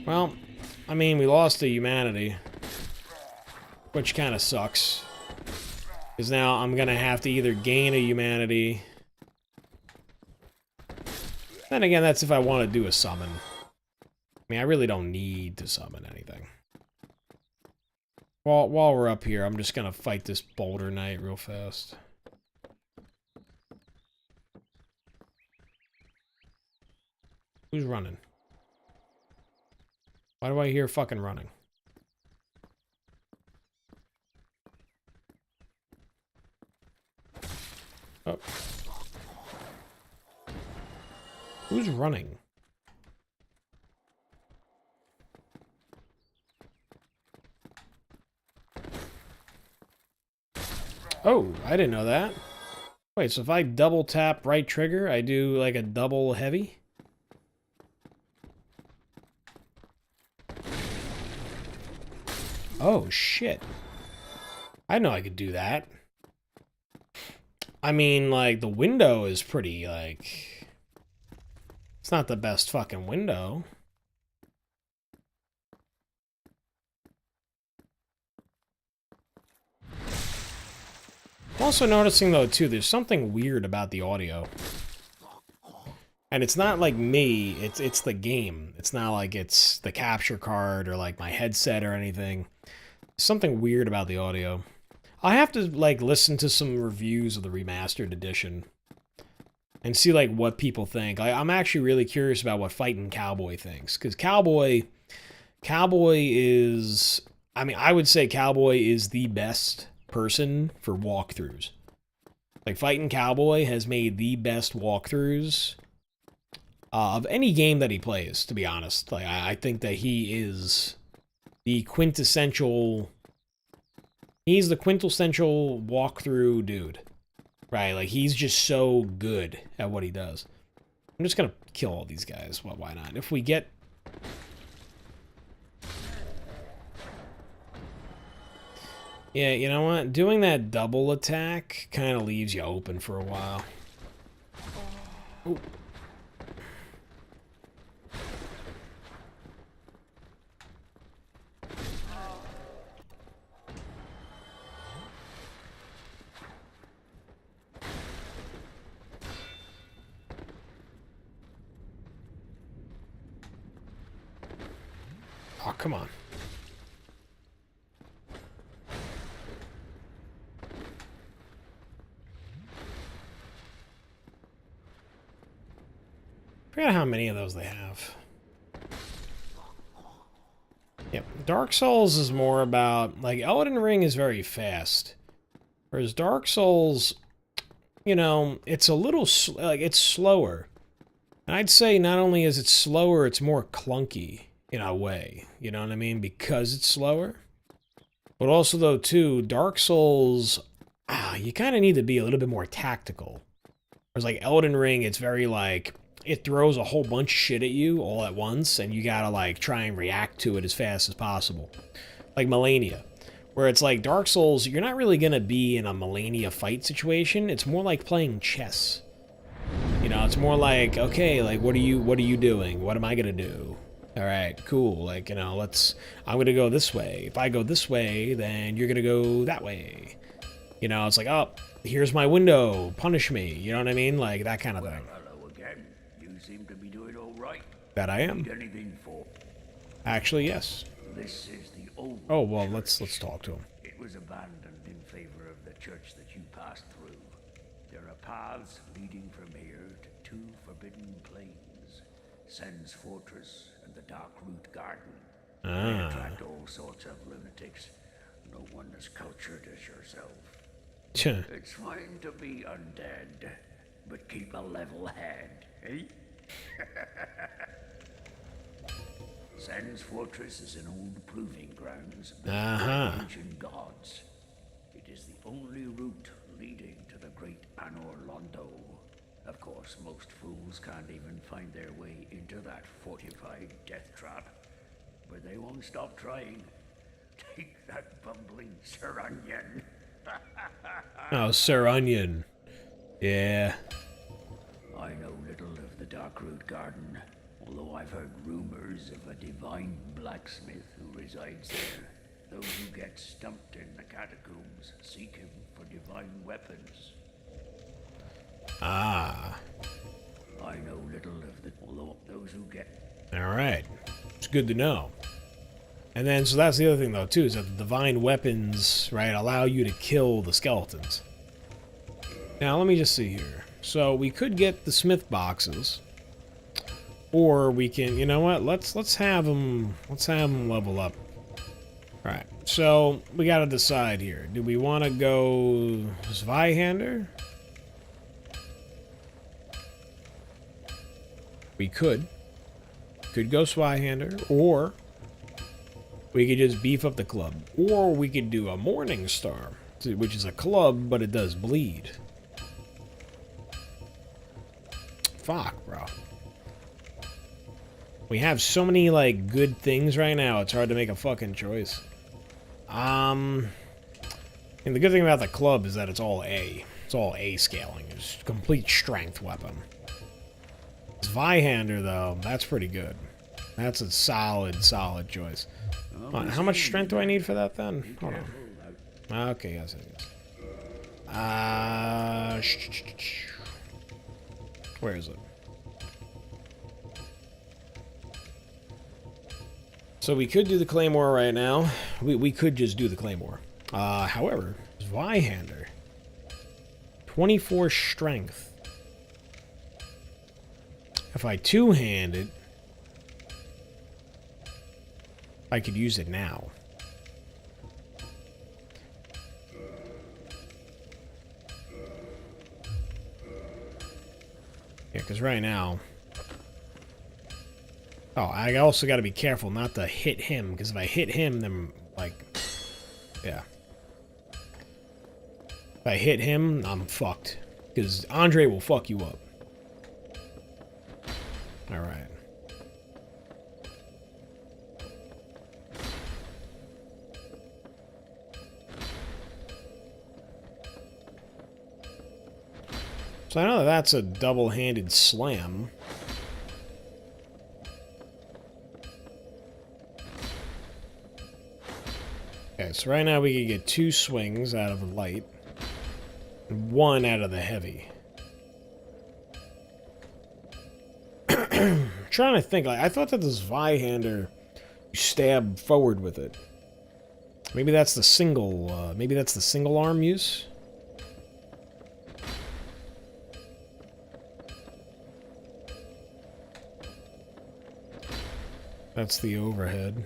Well, I mean, we lost to humanity, which kind of sucks. Because now I'm going to have to either gain a humanity. Then again, that's if I want to do a summon. I mean, I really don't need to summon anything. While we're up here, I'm just going to fight this Boulder Knight real fast. Who's running? Why do I hear fucking running? Oh. Who's running? Oh, I didn't know that. Wait, so if I double tap right trigger, I do like a double heavy? Oh, shit. I know I could do that. I mean, like, the window is pretty, like... It's not the best fucking window. I'm also noticing, though, too, there's something weird about the audio. And it's not like me, it's the game. It's not like it's the capture card or, like, my headset or anything. Something weird about the audio. I have to, like, listen to some reviews of the remastered edition and see, like, what people think. I'm actually really curious about what Fightin' Cowboy thinks, because Cowboy is... I mean, I would say Cowboy is the best person for walkthroughs. Like, Fightin' Cowboy has made the best walkthroughs of any game that he plays, to be honest. Like, I think that he is the quintessential... He's the quintessential walkthrough dude. Right? Like, he's just so good at what he does. I'm just gonna kill all these guys. Well, why not? If we get... Yeah, you know what? Doing that double attack kind of leaves you open for a while. Ooh. Oh, come on. I forgot how many of those they have. Yep, Dark Souls is more about, like, Elden Ring is very fast. Whereas Dark Souls, you know, it's a little, like, it's slower. And I'd say not only is it slower, it's more clunky in a way. You know what I mean? Because it's slower. But also, though, too, Dark Souls, you kind of need to be a little bit more tactical. Whereas, like, Elden Ring, it's very, like... It throws a whole bunch of shit at you all at once, and you gotta, like, try and react to it as fast as possible. Like Malenia, where it's like Dark Souls, you're not really gonna be in a Malenia fight situation. It's more like playing chess. You know, it's more like, okay, like, what are you doing? What am I gonna do? Alright, cool, like, you know, I'm gonna go this way. If I go this way, then you're gonna go that way. You know, it's like, oh, here's my window, punish me. You know what I mean? Like, that kind of thing. Hello again. You seem to be doing all right. That I am. Need anything for? Actually, yes. This is the old Oh, well, church. let's talk to him. It was abandoned in favor of the church that you passed through. There are paths leading from here to two forbidden plains. Sen's Fortress and the Dark Root Garden. They attract all sorts of lunatics. No one as cultured as yourself. It's fine to be undead, but keep a level head, eh? Sen's Fortress is an old proving grounds built by ancient gods. It is the only route leading to the great Anor Londo. Of course, most fools can't even find their way into that fortified death trap, but they won't stop trying. Take that bumbling Sir Onion. Oh, Sir Onion. Yeah. I know little of the Darkroot Garden, although I've heard rumors of a divine blacksmith who resides there. Those who get stumped in the catacombs seek him for divine weapons. Ah. I know little of the, although those who get... Alright. It's good to know. And then, so that's the other thing, though, too, is that the divine weapons, right, allow you to kill the skeletons. Now, let me just see here. So, we could get the smith boxes. Or we can, you know what, let's have them level up. Alright, so, we gotta decide here. Do we want to go Zweihander? We could. Could go Zweihander, or... we could just beef up the club. Or we could do a Morning Star, which is a club, but it does bleed. Fuck, bro. We have so many, like, good things right now, it's hard to make a fucking choice. And the good thing about the club is that it's all A. It's all A scaling. It's a complete strength weapon. Zweihander, though, that's pretty good. That's a solid choice. How much strength do I need for that then? Hold on. Okay, yes. Where is it? So we could do the Claymore right now. We could just do the Claymore. However, Zweihander. 24 strength. If I two-hand it, I could use it now. Yeah, because right now... oh, I also got to be careful not to hit him, because if I hit him, then, like... yeah. If I hit him, I'm fucked. Because Andre will fuck you up. Alright. So I know that that's a double-handed slam. Okay, so right now we can get 2 swings out of the light. And 1 out of the heavy. I'm trying to think, like, I thought that this Zweihander, you stab forward with it. Maybe that's the single arm use? That's the overhead.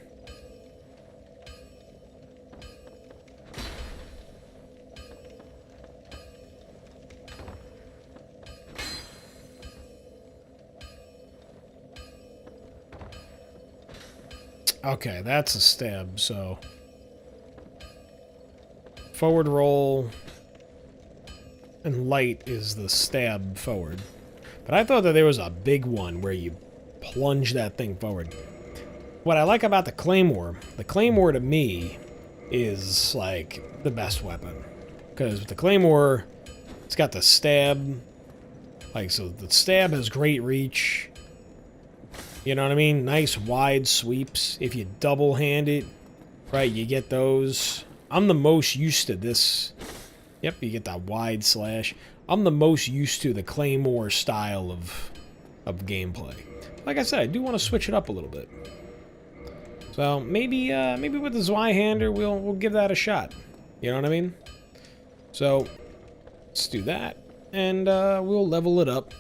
Okay, that's a stab, so... forward roll and light is the stab forward. But I thought that there was a big one where you plunge that thing forward. What I like about the Claymore to me is, like, the best weapon. Because with the Claymore, it's got the stab. Like, so the stab has great reach. You know what I mean? Nice wide sweeps. If you double-hand it, right, you get those. I'm the most used to this Yep, you get that wide slash. I'm the most used to the Claymore style of gameplay. Like I said, I do want to switch it up a little bit. So maybe with the Zweihander, we'll give that a shot. You know what I mean? So let's do that, and we'll level it up,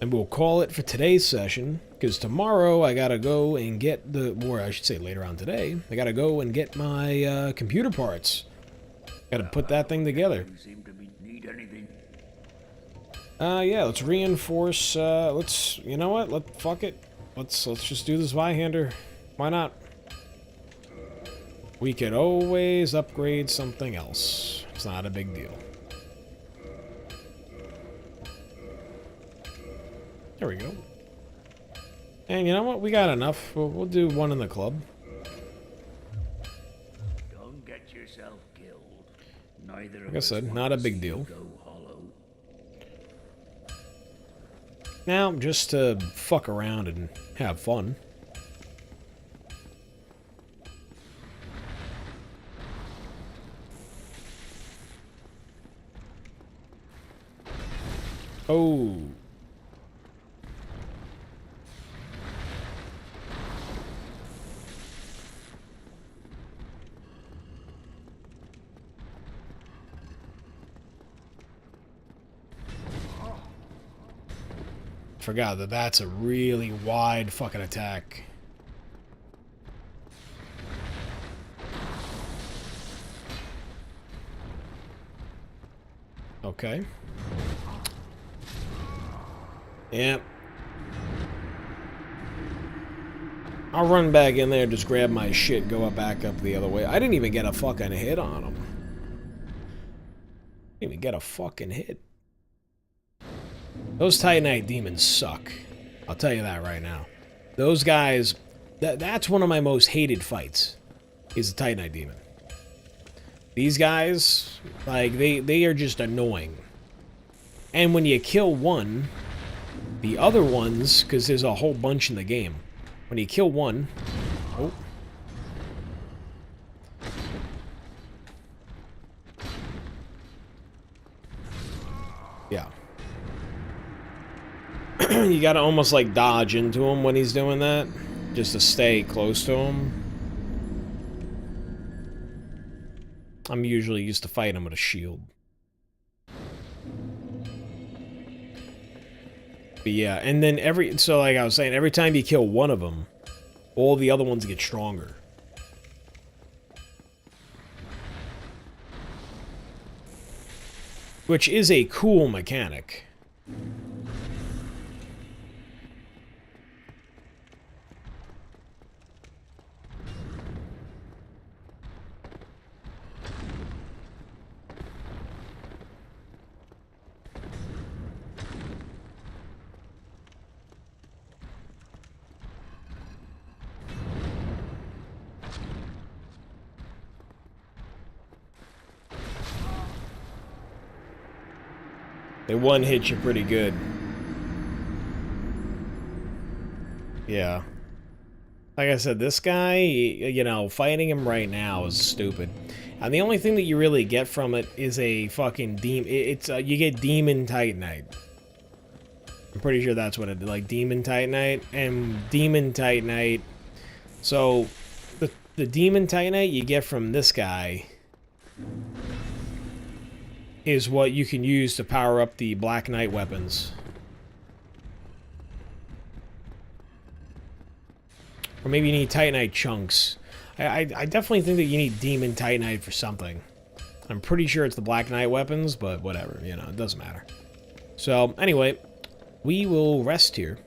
and we'll call it for today's session. Because tomorrow I gotta go and get or I should say later on today, I gotta go and get my computer parts. Gotta put that thing together. Yeah, let's reinforce. You know what? Fuck it. Let's just do this Zweihander. Why not? We could always upgrade something else. It's not a big deal. There we go. And you know what? We got enough. We'll do one in the club. Don't get yourself killed. Neither Like I said, not a big deal. go hollow. Now, just to fuck around and have fun. Oh. Forgot that that's a really wide fucking attack. Okay. Yep. I'll run back in there, just grab my shit, go back up the other way. I didn't even get a fucking hit on him. Didn't even get a fucking hit. Those Titanite demons suck. I'll tell you that right now. Those guys, that's one of my most hated fights, is the Titanite demon. These guys, like, they are just annoying. And when you kill one, the other ones, because there's a whole bunch in the game, when you kill one... Oh. Yeah. You gotta almost like dodge into him when he's doing that, just to stay close to him. I'm usually used to fighting him with a shield. But yeah, and then so like I was saying, every time you kill one of them, all the other ones get stronger. Which is a cool mechanic. They one hit you pretty good. Yeah. Like I said, this guy, you know, fighting him right now is stupid. And the only thing that you really get from it is a fucking demon. You get demon titanite. I'm pretty sure that's what it is, like demon titanite and demon titanite. So the demon titanite you get from this guy is what you can use to power up the Black Knight weapons. Or maybe you need Titanite chunks. I definitely think that you need Demon Titanite for something. I'm pretty sure it's the Black Knight weapons, but whatever, you know, it doesn't matter. So, anyway, we will rest here.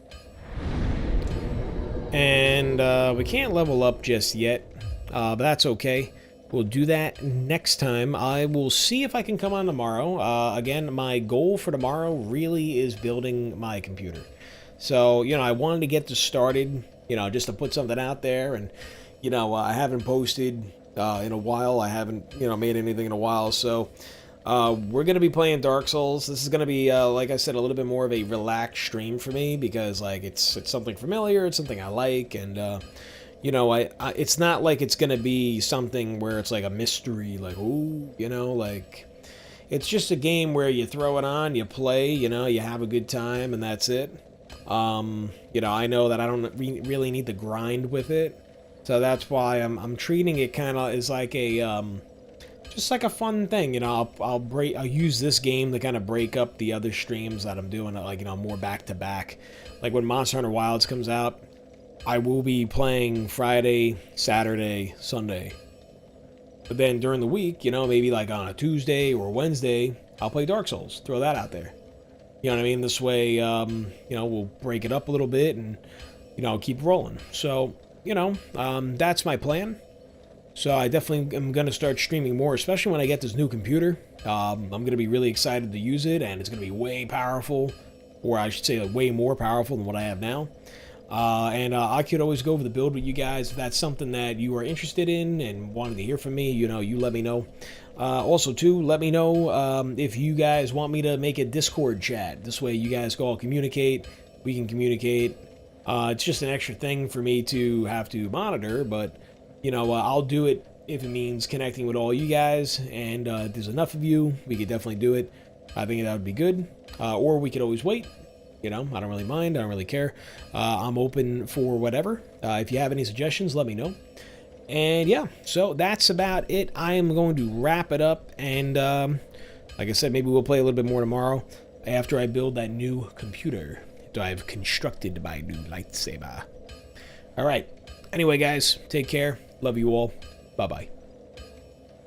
And we can't level up just yet, but that's okay. We'll do that next time. I will see if I can come on tomorrow. Again, my goal for tomorrow really is building my computer. So, you know, I wanted to get this started, you know, just to put something out there. And, you know, I haven't posted in a while. I haven't, you know, made anything in a while. So, we're going to be playing Dark Souls. This is going to be, like I said, a little bit more of a relaxed stream for me because, like, it's something familiar. It's something I like. And, you know, it's not like it's going to be something where it's like a mystery, like, ooh, you know, like, It's just a game where you throw it on, you play, you know, you have a good time, and that's it. You know, I know that I don't really need to grind with it, so that's why I'm treating it kind of as like a just like a fun thing. You know, I'll use this game to kind of break up the other streams that I'm doing, like, you know, more back to back. Like when Monster Hunter Wilds comes out, I will be playing Friday, Saturday, Sunday. But then during the week, you know, maybe like on a Tuesday or Wednesday, I'll play Dark Souls. Throw that out there. You know what I mean? This way, you know, we'll break it up a little bit and, you know, keep rolling. So, you know, that's my plan. So I definitely am going to start streaming more, especially when I get this new computer. I'm going to be really excited to use it, and it's going to be way powerful, or I should say like, way more powerful than what I have now. And I could always go over the build with you guys if that's something that you are interested in and wanted to hear from me. You know, you let me know. Also, too, let me know if you guys want me to make a Discord chat. This way you guys can all communicate. We can communicate. It's just an extra thing for me to have to monitor, but, you know, I'll do it if it means connecting with all you guys. And if there's enough of you, we could definitely do it. I think that would be good. Or we could always wait. You know, I don't really mind. I don't really care. I'm open for whatever. If you have any suggestions, let me know. And yeah, so that's about it. I am going to wrap it up. And like I said, maybe we'll play a little bit more tomorrow after I build that new computer that I've constructed my new lightsaber. All right. Anyway, guys, take care. Love you all. Bye-bye.